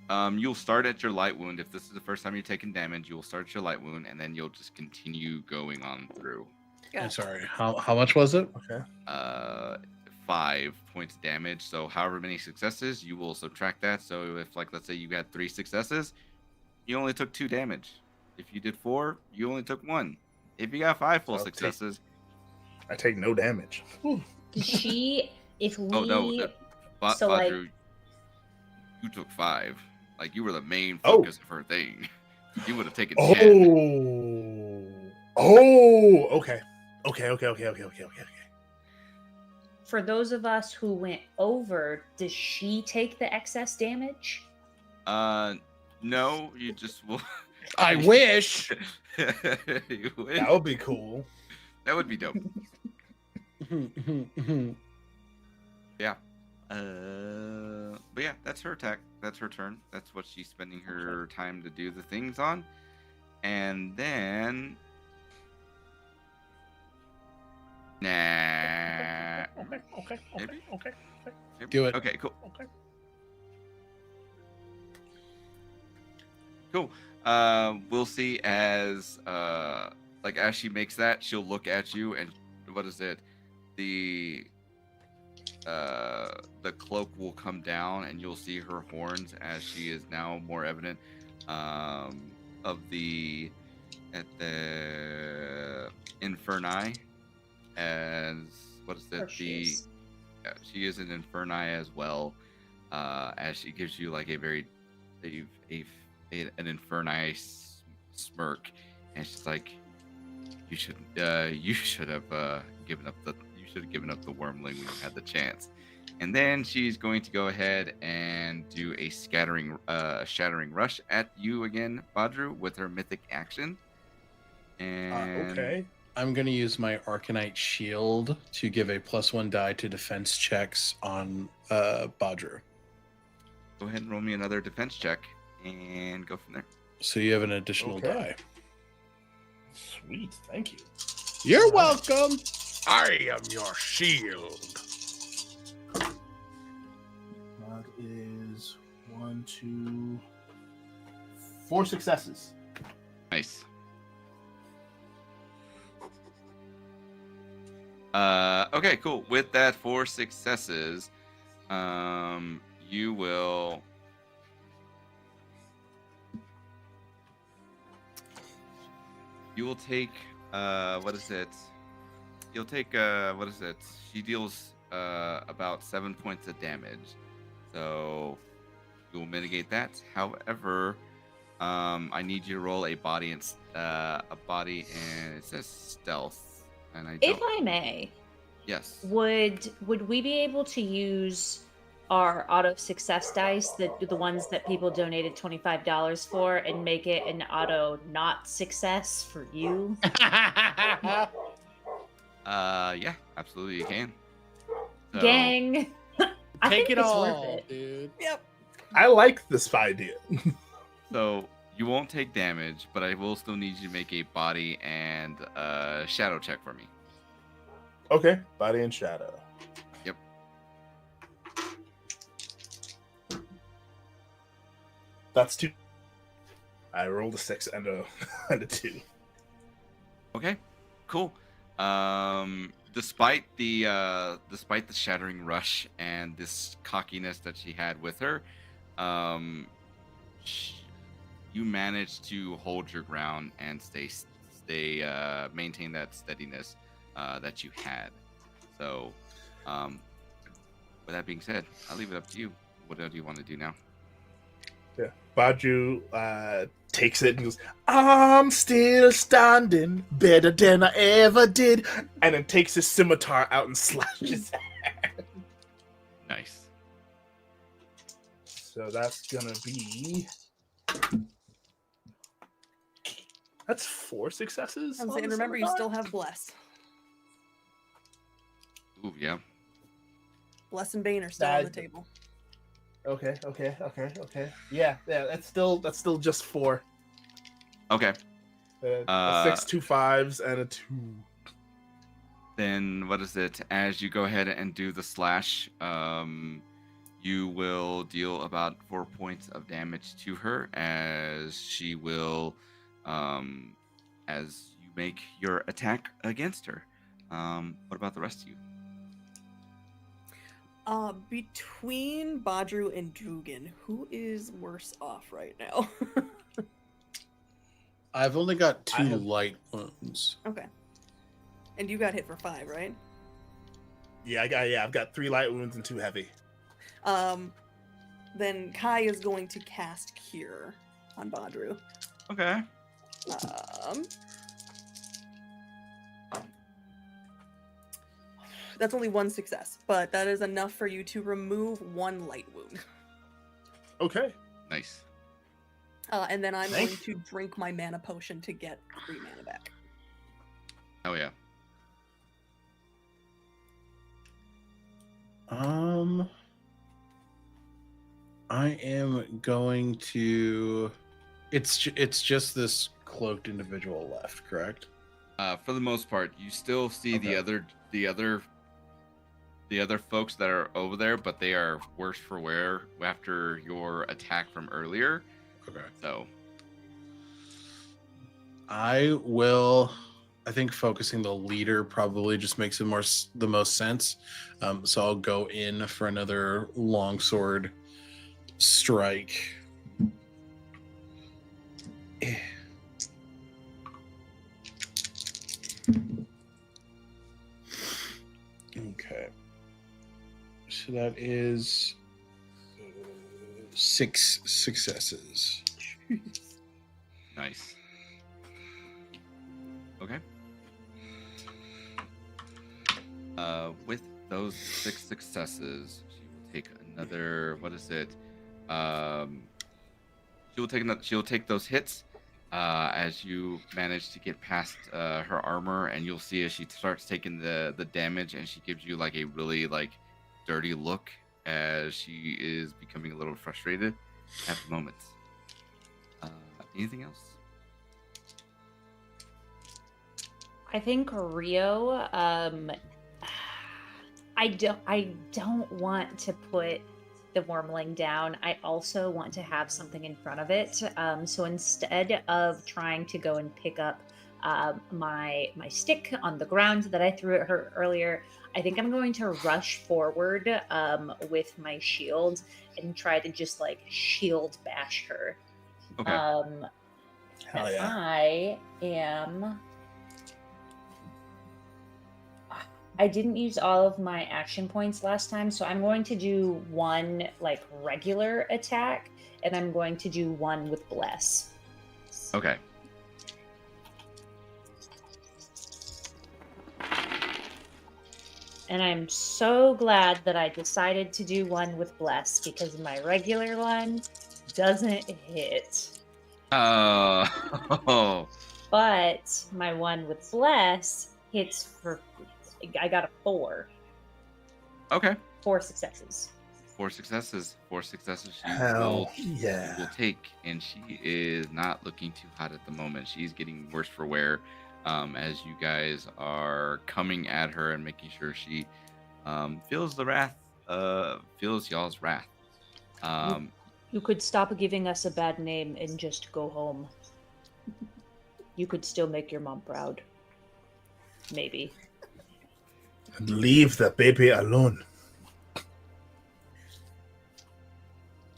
You'll start at your light wound. If this is the first time you're taking damage, you will start at your light wound, and then you'll just continue going on through. Yeah. I'm sorry. How much was it? Okay. 5 points damage. So however many successes, you will subtract that. So if, like, let's say you had 3 successes, you only took 2 damage. If you did 4, you only took 1. If you got 5 full successes, I take no damage. Whew. Did she? If we? oh no, so, like- Badru, you took 5. Like, you were the main focus of her thing. You would have taken Oh. 10. Oh. Okay. Okay. For those of us who went over, does she take the excess damage? No, you just will. I wish. You wish. That would be cool. That would be dope. Yeah. But yeah, that's her attack. That's her turn. That's what she's spending her time to do the things on. And then. Nah. Okay. Maybe? Okay. Do it. Okay, cool. Okay. Cool. We'll see as as she makes that, she'll look at you and what is it? The cloak will come down and you'll see her horns as she is now more evident of the Inferni as what is it? She is an Inferni as well. As she gives you like a very an Inferni smirk, and she's like, you should have given up the wormling when you had the chance. And then she's going to go ahead and do a shattering rush at you again, Badru, with her mythic action. And Okay. I'm going to use my Arcanite Shield to give a +1 die to defense checks on Badru. go ahead and roll me another defense check and go from there. So you have an additional Okay. die. Sweet. Thank you. You're welcome. I am your shield. That is 1, 2, 4 successes. Nice. Okay, cool. With that 4 successes, you will take what is it? You'll take what is it? She deals about 7 points of damage. So you'll mitigate that. However, I need you to roll a body and it says stealth. And I don't. If I may, Yes. would we be able to use our auto success dice, the ones that people donated $25 for, and make it an auto not success for you? Yeah, absolutely you can. So, Gang. I Take think it it's all, worth it. dude. Yep. I like this idea. So you won't take damage, but I will still need you to make a body and shadow check for me. Okay. Body and shadow. Yep. That's 2. I rolled a 6 and a and a 2. Okay, cool. Despite the shattering rush and this cockiness that she had with her, you managed to hold your ground and maintain that steadiness that you had. So, with that being said, I'll leave it up to you. What do you want to do now? Yeah. Baju takes it and goes, I'm still standing better than I ever did. And then takes his scimitar out and slashes his head. Nice. So that's gonna be. That's 4 successes. I was on saying, the remember, you scimitar? still have Bless. Ooh, yeah. Bless and Bane are still on the That- table. Okay. Yeah. That's still just 4. Okay. A 6, 2 5s, and a 2. Then what is it? As you go ahead and do the slash, you will deal about 4 points of damage to her as she will, as you make your attack against her. What about the rest of you? Between Badru and Drugan, who is worse off right now? I've only got I 2 have- light wounds. Okay. And you got hit for 5, right? Yeah, I've got 3 light wounds and 2 heavy. Then Kai is going to cast Cure on Badru. Okay. That's only one success, but that is enough for you to remove one light wound. Okay. Nice. And then I'm Nice. going to drink my mana potion to get 3 mana back. Oh yeah. I am going to. It's just this cloaked individual left, correct? For the most part, you still see the other folks that are over there, but they are worse for wear after your attack from earlier. Okay. So I think focusing the leader probably just makes the most sense. So I'll go in for another longsword strike. Okay. So that is 6 successes. nice. Okay. With those 6 successes, she will take another. What is it? She'll take those hits. As you manage to get past her armor, and you'll see as she starts taking the damage, and she gives you like a really like dirty look as she is becoming a little frustrated at the moment. Anything else? I think Rio, I don't want to put the wormling down. I also want to have something in front of it. So instead of trying to go and pick up my stick on the ground that I threw at her earlier, I think I'm going to rush forward with my shield and try to just like shield bash her. Okay. Hell yeah. I didn't use all of my action points last time, so I'm going to do one like regular attack, and I'm going to do one with bless. Okay. And I'm so glad that I decided to do one with bless because my regular one doesn't hit. Oh. But my one with bless hits for. I got a 4. Okay. 4 successes. 4 successes. 4 successes. She Hell will yeah. take, and she is not looking too hot at the moment. She's getting worse for wear, as you guys are coming at her and making sure she feels the wrath. Feels y'all's wrath. You could stop giving us a bad name and just go home. You could still make your mom proud. Maybe. And leave the baby alone.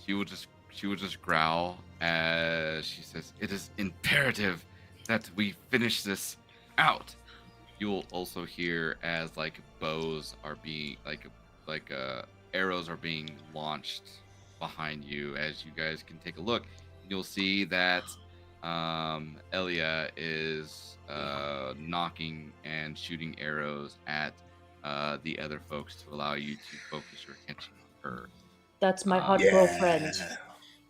She will just growl as she says, "It is imperative that we finish this out." You will also hear as like bows are being arrows are being launched behind you. As you guys can take a look, you'll see that Elia is knocking and shooting arrows at the other folks to allow you to focus your attention on her. That's my hot girlfriend.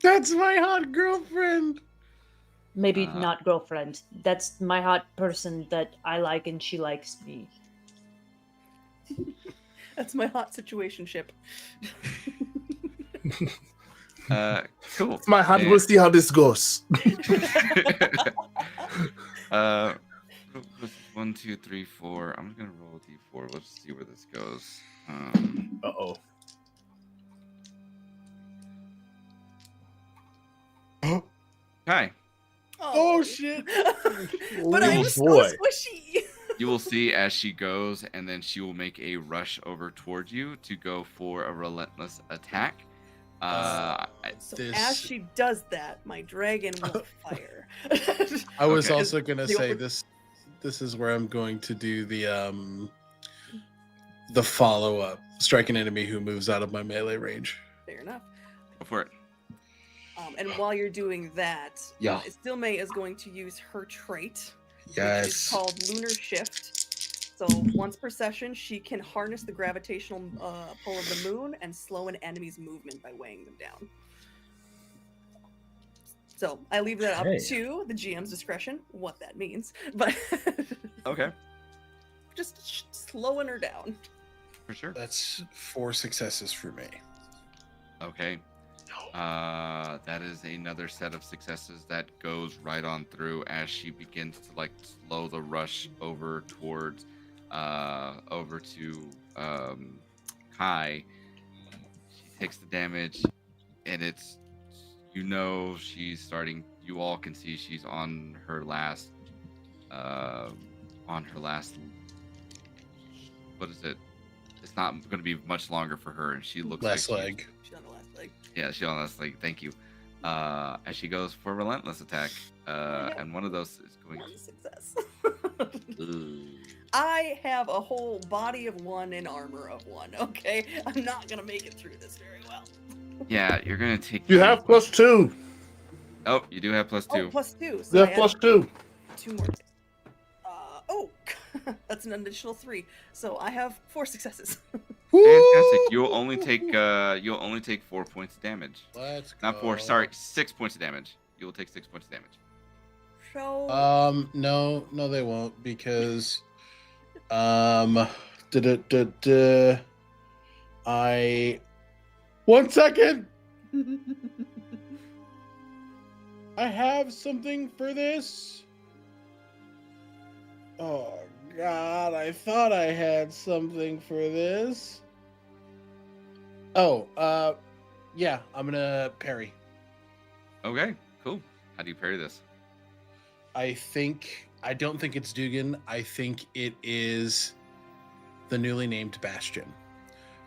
That's my hot girlfriend. Maybe not girlfriend. That's my hot person that I like and she likes me. That's my hot situationship. Cool. It's my heart. We'll see how this goes. 1, 2, 3, 4. I'm gonna roll a d4. Let's see where this goes. Uh-oh. Hi. Oh shit. But I'm so boy. squishy. You will see as she goes, and then she will make a rush over towards you to go for a relentless attack. So as she does that, my dragon will fire. I was Okay. also gonna The say open- this is where I'm going to do the follow-up. Strike an enemy who moves out of my melee range. Fair enough. Go for it. And while you're doing that, Yeah. Stilme is going to use her trait, which is Yes. called Lunar Shift. So once per session, she can harness the gravitational pull of the moon and slow an enemy's movement by weighing them down. So I leave that up Okay. to the GM's discretion, what that means. But Okay, just slowing her down. for sure. That's 4 successes for me. Okay. That is another set of successes that goes right on through as she begins to like slow the rush over towards over to Kai. She takes the damage, and it's she's starting. You all can see she's on her last what is it? It's not going to be much longer for her, and she looks Last like leg. She's on the last leg. Yeah, she's on the last leg. Thank you. As she goes for relentless attack, and one of those is going. One success. Ooh. I have a whole body of 1 and armor of 1. Okay, I'm not gonna make it through this very well. Yeah, you're gonna take. You have +2. Oh, you do have +2. Oh, +2. So You I have add +2. 2 more. That's an additional 3. So I have 4 successes. Fantastic. You'll only take 4 points of damage. Let's Not 4. Sorry, 6 points of damage. You will take 6 points of damage. So No, they won't, because One second. I have something for this. Oh God, I thought I had something for this. Oh, yeah, I'm gonna parry. Okay, cool. How do you parry this? I don't think it's Dugan. I think it is the newly named Bastion,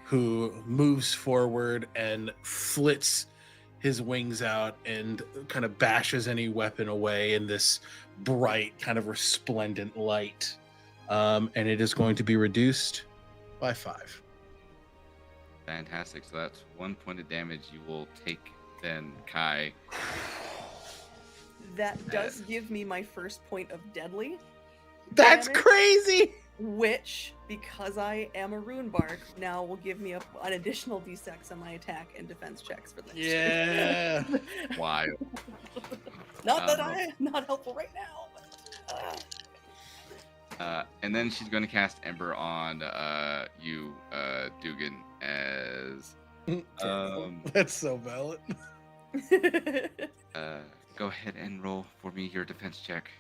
who moves forward and flits his wings out and kind of bashes any weapon away in this bright, kind of resplendent light. And it is going to be reduced by 5. Fantastic. So that's 1 point of damage you will take then, Kai. that does give me my first point of deadly. That's damage, crazy! Which, because I am a rune bark, now will give me an additional d6 on my attack and defense checks for this. Yeah. Wild. Not that I'm not helpful right now. But, And then she's going to cast Ember on you, Dugan, as That's so valid. go ahead and roll for me your defense check.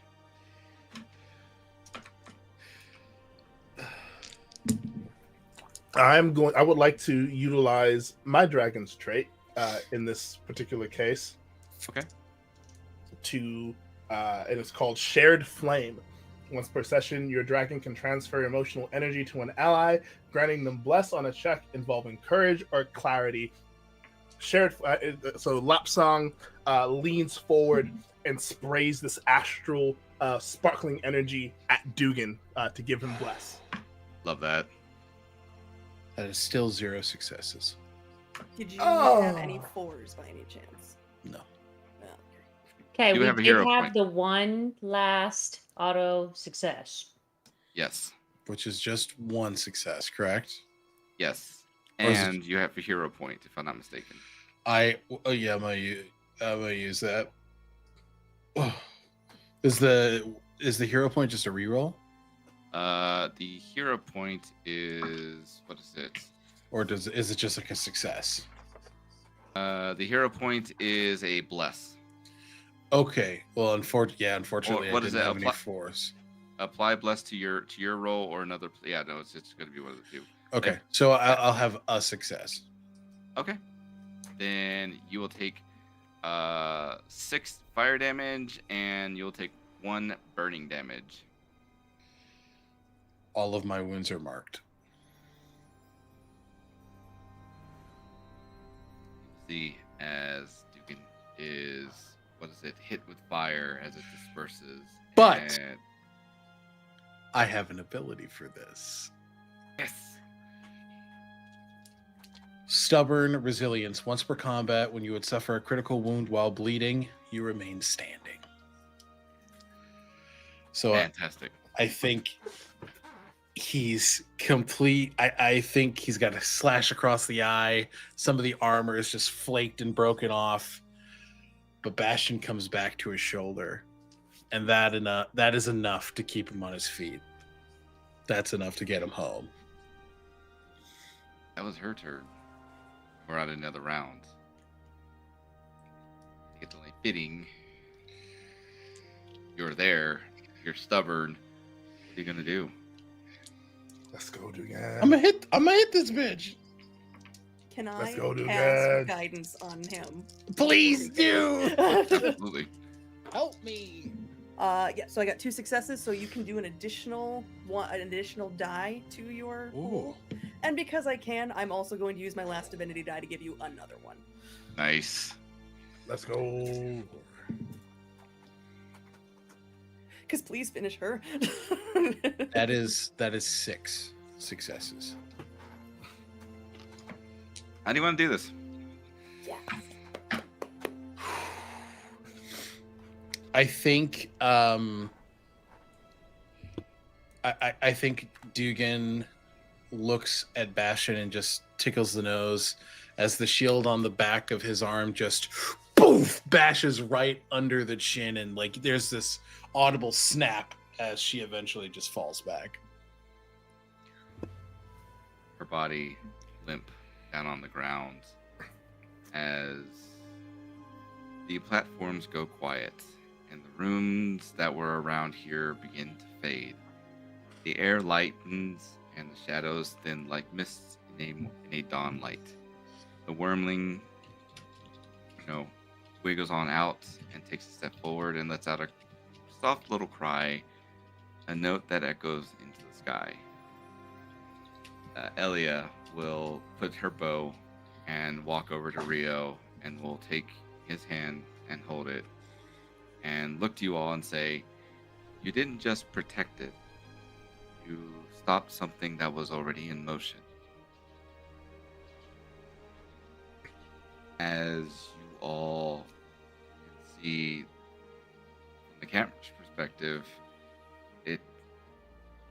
I would like to utilize my dragon's trait in this particular case. Okay. And it's called Shared Flame. Once per session, your dragon can transfer emotional energy to an ally, granting them bless on a check involving courage or clarity. So Lapsang leans forward and sprays this astral sparkling energy at Dugan to give him bless. Love that. That is still 0 successes. did you have any 4s by any chance? No. No. Okay, You we have a did hero have point. the one last auto success. Yes. Which is just 1 success, correct? Yes. Or is it- And you have a hero point, if I'm not mistaken. I'm gonna use that. Is the hero point just a reroll, The hero point is, what is it? or is it just like a success? The hero point is a bless. Okay. Well, unfortunately, what I is didn't it? have any 4s. Apply bless to your roll or another. Yeah, no, it's going to be one of the two. Okay, so I'll have a success. Okay. Then you will take 6 fire damage, and you'll take 1 burning damage. All of my wounds are marked. See, as Dugan is, hit with fire as it disperses. But- And- I have an ability for this. yes. Stubborn resilience. Once per combat, when you would suffer a critical wound while bleeding, you remain standing. So Fantastic. I think he's complete. I think he's got a slash across the eye. Some of the armor is just flaked and broken off. But Bastion comes back to his shoulder. And that is enough to keep him on his feet. That's enough to get him home. That was her turn. We're on another round. It's only fitting. You're there. You're stubborn. What are you gonna do? Let's go, Dugan. I'm gonna hit this bitch. Can Let's I go, Dugan. cast guidance on him? Please do. Absolutely. Help me. Yeah. So I got 2 successes. So you can do an additional die to your pool. And because I can, I'm also going to use my last divinity die to give you another one. Nice. Let's go. Because please finish her. That is 6 successes. How do you want to do this? Yeah. I think I think Dugan looks at Bastion and just tickles the nose as the shield on the back of his arm just poof bashes right under the chin, and like there's this audible snap as she eventually just falls back. Her body limp down on the ground as the platforms go quiet and the rooms that were around here begin to fade. The air lightens and the shadows thin like mists in a dawn light. The wormling, wiggles on out and takes a step forward and lets out a soft little cry, a note that echoes into the sky. Elia will put her bow and walk over to Rio and will take his hand and hold it and look to you all and say, "You didn't just protect it. You stopped something that was already in motion." As you all can see from the camera's perspective, it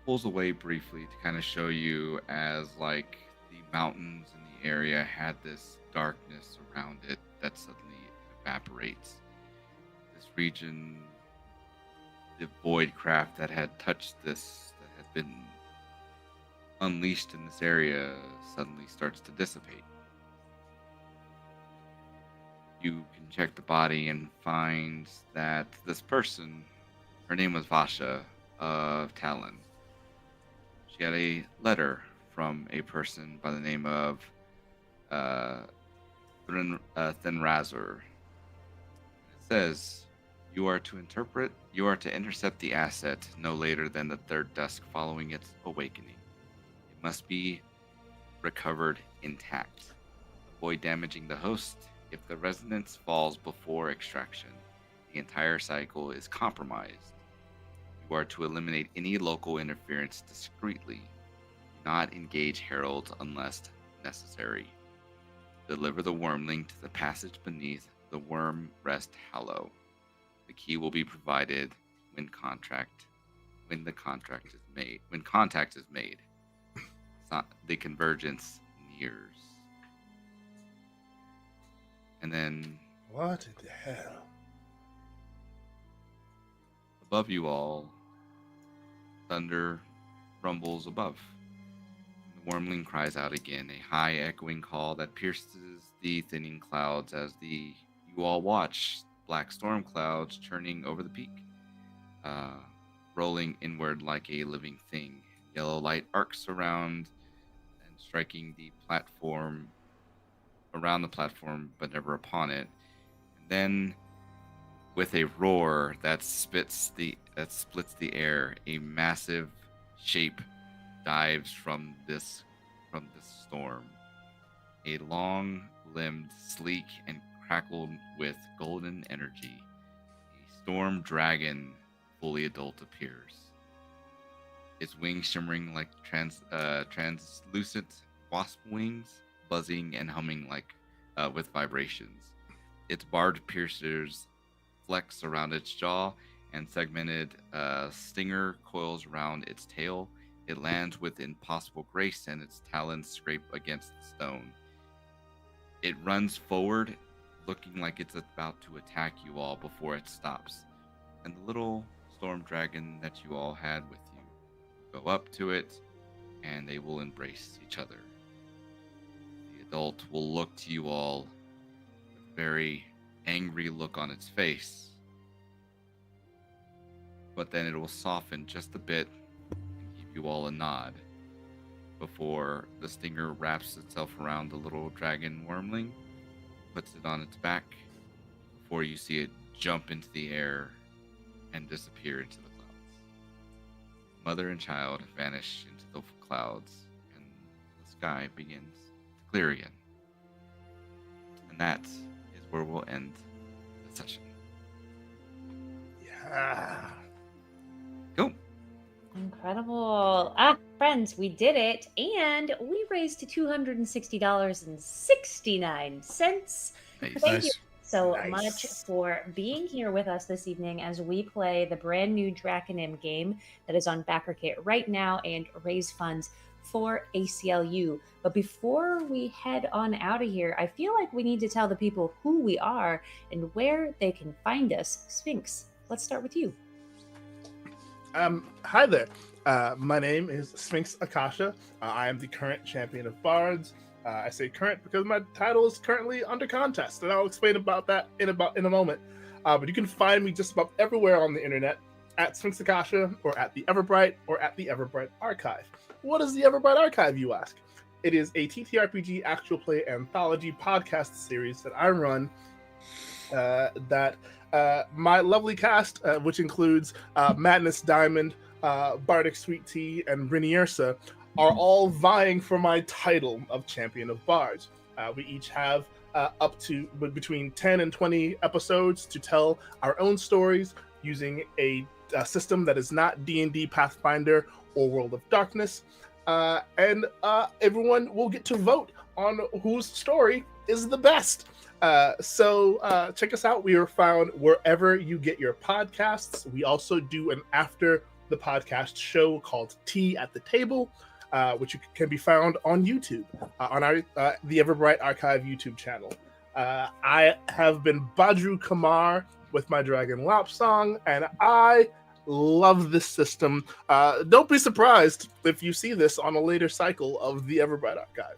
pulls away briefly to kind of show you as like the mountains in the area had this darkness around it that suddenly evaporates. This region, the void craft that had touched this, that had been unleashed in this area, suddenly starts to dissipate. You can check the body and find that this person, her name was Vasha of Talon. She had a letter from a person by the name of Thenrazor. It says, you are to intercept the asset no later than the third dusk following its awakening. It must be recovered intact. Avoid damaging the host. If the resonance falls before extraction, the entire cycle is compromised. You are to eliminate any local interference discreetly. Do not engage heralds unless necessary. Deliver the wormling to the passage beneath the Worm Rest Hollow. The key will be provided when contact is made. The convergence nears. And then What in the hell? above you all, thunder rumbles above. The wormling cries out again, a high echoing call that pierces the thinning clouds as you all watch black storm clouds churning over the peak, rolling inward like a living thing. Yellow light arcs around and striking the platform, around the platform, but never upon it. And then, with a roar that splits the air, a massive shape dives from this storm. A long-limbed, sleek, and crackled with golden energy, a storm dragon, fully adult, appears. Its wings shimmering like translucent wasp wings, buzzing and humming like with vibrations. Its barbed piercers flex around its jaw, and segmented stinger coils around its tail. It lands with impossible grace, and its talons scrape against the stone. It runs forward, looking like it's about to attack you all before it stops. And the little storm dragon that you all had with you go up to it, and they will embrace each other. The adult will look to you all with a very angry look on its face, but then it will soften just a bit and give you all a nod before the stinger wraps itself around the little dragon wormling, puts it on its back, before you see it jump into the air and disappear into the clouds. Mother and child vanish into the clouds, and the sky begins to clear again. And that is where we'll end the session. Yeah. Cool. Incredible. Ah, friends, we did it. And we raised $260.69. Nice. Thank you so Nice. much for being here with us this evening as we play the brand new Drakonym game that is on BackerKit right now and raise funds for ACLU. But before we head on out of here, I feel like we need to tell the people who we are and where they can find us. Sphinx, let's start with you. Hi there. My name is Sphinx Akasha. I am the current champion of Bards. I say current because my title is currently under contest, and I'll explain about that in a moment. But you can find me just about everywhere on the internet at Sphinx Akasha, or at the Everbright, or at the Everbright Archive. What is the Everbright Archive, you ask? It is a TTRPG actual play anthology podcast series that I run. That my lovely cast, which includes Madness Diamond, Bardic Sweet Tea, and Briniersa, are all vying for my title of Champion of Bards. We each have up to between 10 and 20 episodes to tell our own stories using a system that is not D&D, Pathfinder, or World of Darkness. And everyone will get to vote on whose story is the best. So check us out. We are found wherever you get your podcasts. We also do an after the podcast show called Tea at the Table, which can be found on YouTube, on our the Everbright Archive YouTube channel. I have been Badru Kamar with my Dragon Lop song, and I love this system. Don't be surprised if you see this on a later cycle of the Everbright Archive.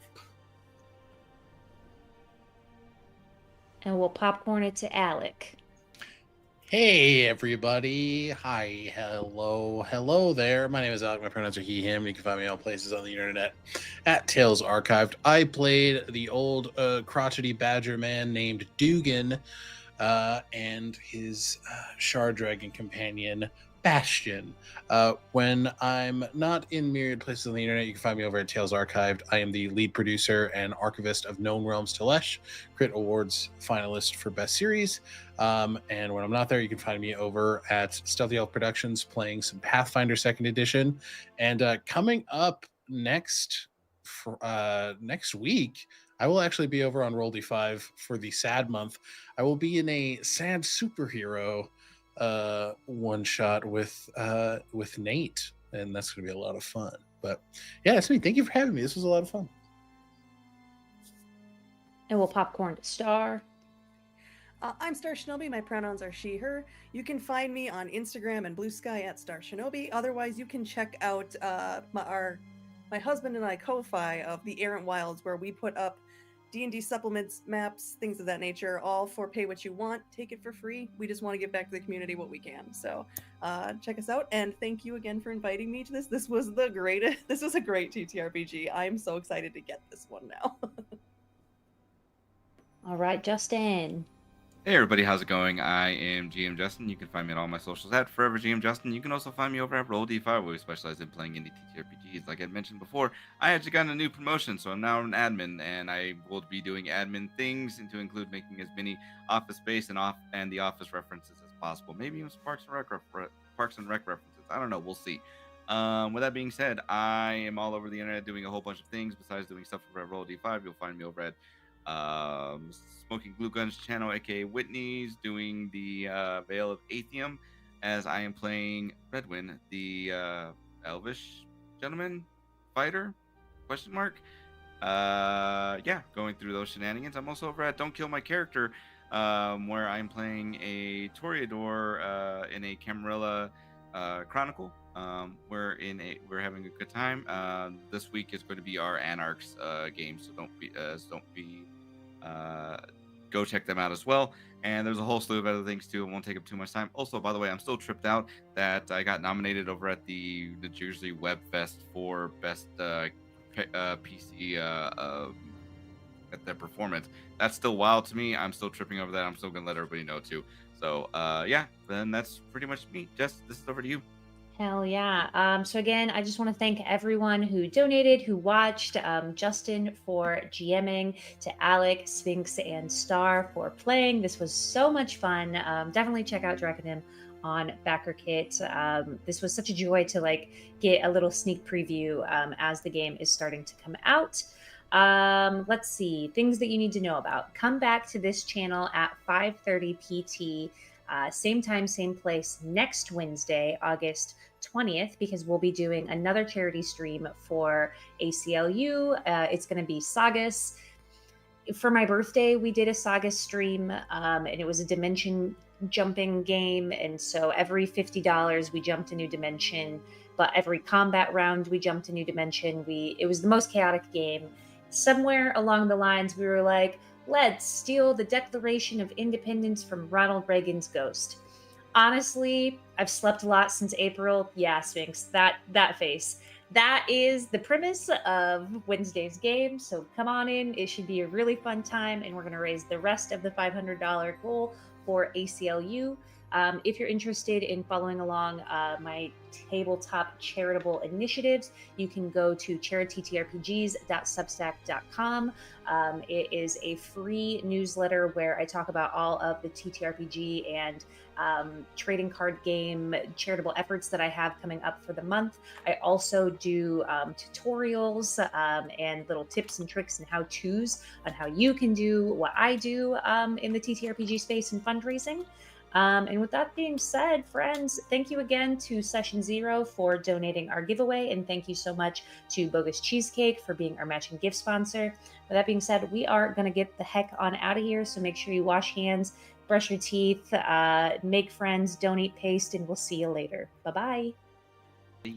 And we'll popcorn it to Alec. Hey everybody. Hi, hello there. My name is Alec. My pronouns are he, him. You can find me all places on the internet at Tales Archived. I played the old crotchety badger man named Dugan and his shard dragon companion Bastion. When I'm not in myriad places on the internet, you can find me over at Tales Archived. I am the lead producer and archivist of Known Realms Telesh, Crit Awards finalist for Best Series. And when I'm not there, you can find me over at Stealthy Elf Productions playing some Pathfinder 2nd Edition. And coming up next week, I will actually be over on Roll D5 for the Sad Month. I will be in a sad superhero one shot with Nate, and that's gonna be a lot of fun. But yeah, that's me. Thank you for having me. This was a lot of fun. And we'll popcorn to Star. I'm Star Shinobi. My pronouns are she, her. You can find me on Instagram and Blue Sky at Star Shinobi. Otherwise, you can check out my husband and I Ko-Fi of the Errant Wilds, where we put up D&D supplements, maps, things of that nature, all for pay what you want, take it for free. We just want to give back to the community what we can. So check us out, and thank you again for inviting me to this. This was the greatest. This was a great TTRPG. I'm so excited to get this one now. All right, Justin. Hey everybody, how's it going? I am GM Justin. You can find me on all my socials at Forever GM Justin. You can also find me over at Roll D5, where we specialize in playing indie TTRPGs. Like I mentioned before, I actually got a new promotion, so I'm now an admin, and I will be doing admin things, and to include making as many Office Space and the Office references as possible. Maybe even Parks and Rec references. I don't know. We'll see. With that being said, I am all over the internet doing a whole bunch of things besides doing stuff over at Roll D5. You'll find me over at Smoking Glue Guns channel, aka Whitney's, doing the Veil of Atheum, as I am playing Redwin, the Elvish gentleman fighter? Question mark. Yeah, going through those shenanigans. I'm also over at Don't Kill My Character, where I'm playing a Toreador in a Camarilla Chronicle. We're having a good time. This week is going to be our Anarchs game, so don't be go check them out as well. And there's a whole slew of other things too. It won't take up too much time. Also, by the way, I'm still tripped out that I got nominated over at the New Jersey Web Fest for best PC at their performance. That's still wild to me. I'm still tripping over that. I'm still gonna let everybody know too. So yeah, then that's pretty much me. Jess, this is over to you. Hell yeah. So again, I just want to thank everyone who donated, who watched, Justin for GMing, to Alec, Sphinx, and Star for playing. This was so much fun. Definitely check out Drakonym on BackerKit. This was such a joy to like get a little sneak preview as the game is starting to come out. Let's see, things that you need to know about. Come back to this channel at 5:30 PT. Same time, same place next Wednesday, August 20th, because we'll be doing another charity stream for ACLU. It's going to be Sagas. For my birthday, we did a Sagas stream, and it was a dimension jumping game. And so every $50, we jumped a new dimension. But every combat round, we jumped a new dimension. It was the most chaotic game. Somewhere along the lines, we were like, let's steal the Declaration of Independence from Ronald Reagan's ghost. Honestly, I've slept a lot since April. Yeah, Sphinx, that face. That is the premise of Wednesday's game. So come on in. It should be a really fun time. And we're going to raise the rest of the $500 goal for ACLU. If you're interested in following along my tabletop charitable initiatives, you can go to charitytrpgs.substack.com. It is a free newsletter where I talk about all of the TTRPG and trading card game charitable efforts that I have coming up for the month. I also do tutorials and little tips and tricks and how-tos on how you can do what I do in the TTRPG space and fundraising. And with that being said, friends, thank you again to Session Zero for donating our giveaway. And thank you so much to Bogus Cheesecake for being our matching gift sponsor. With that being said, we are going to get the heck on out of here. So make sure you wash hands, brush your teeth, make friends, don't eat paste, and we'll see you later. Bye-bye. Bye.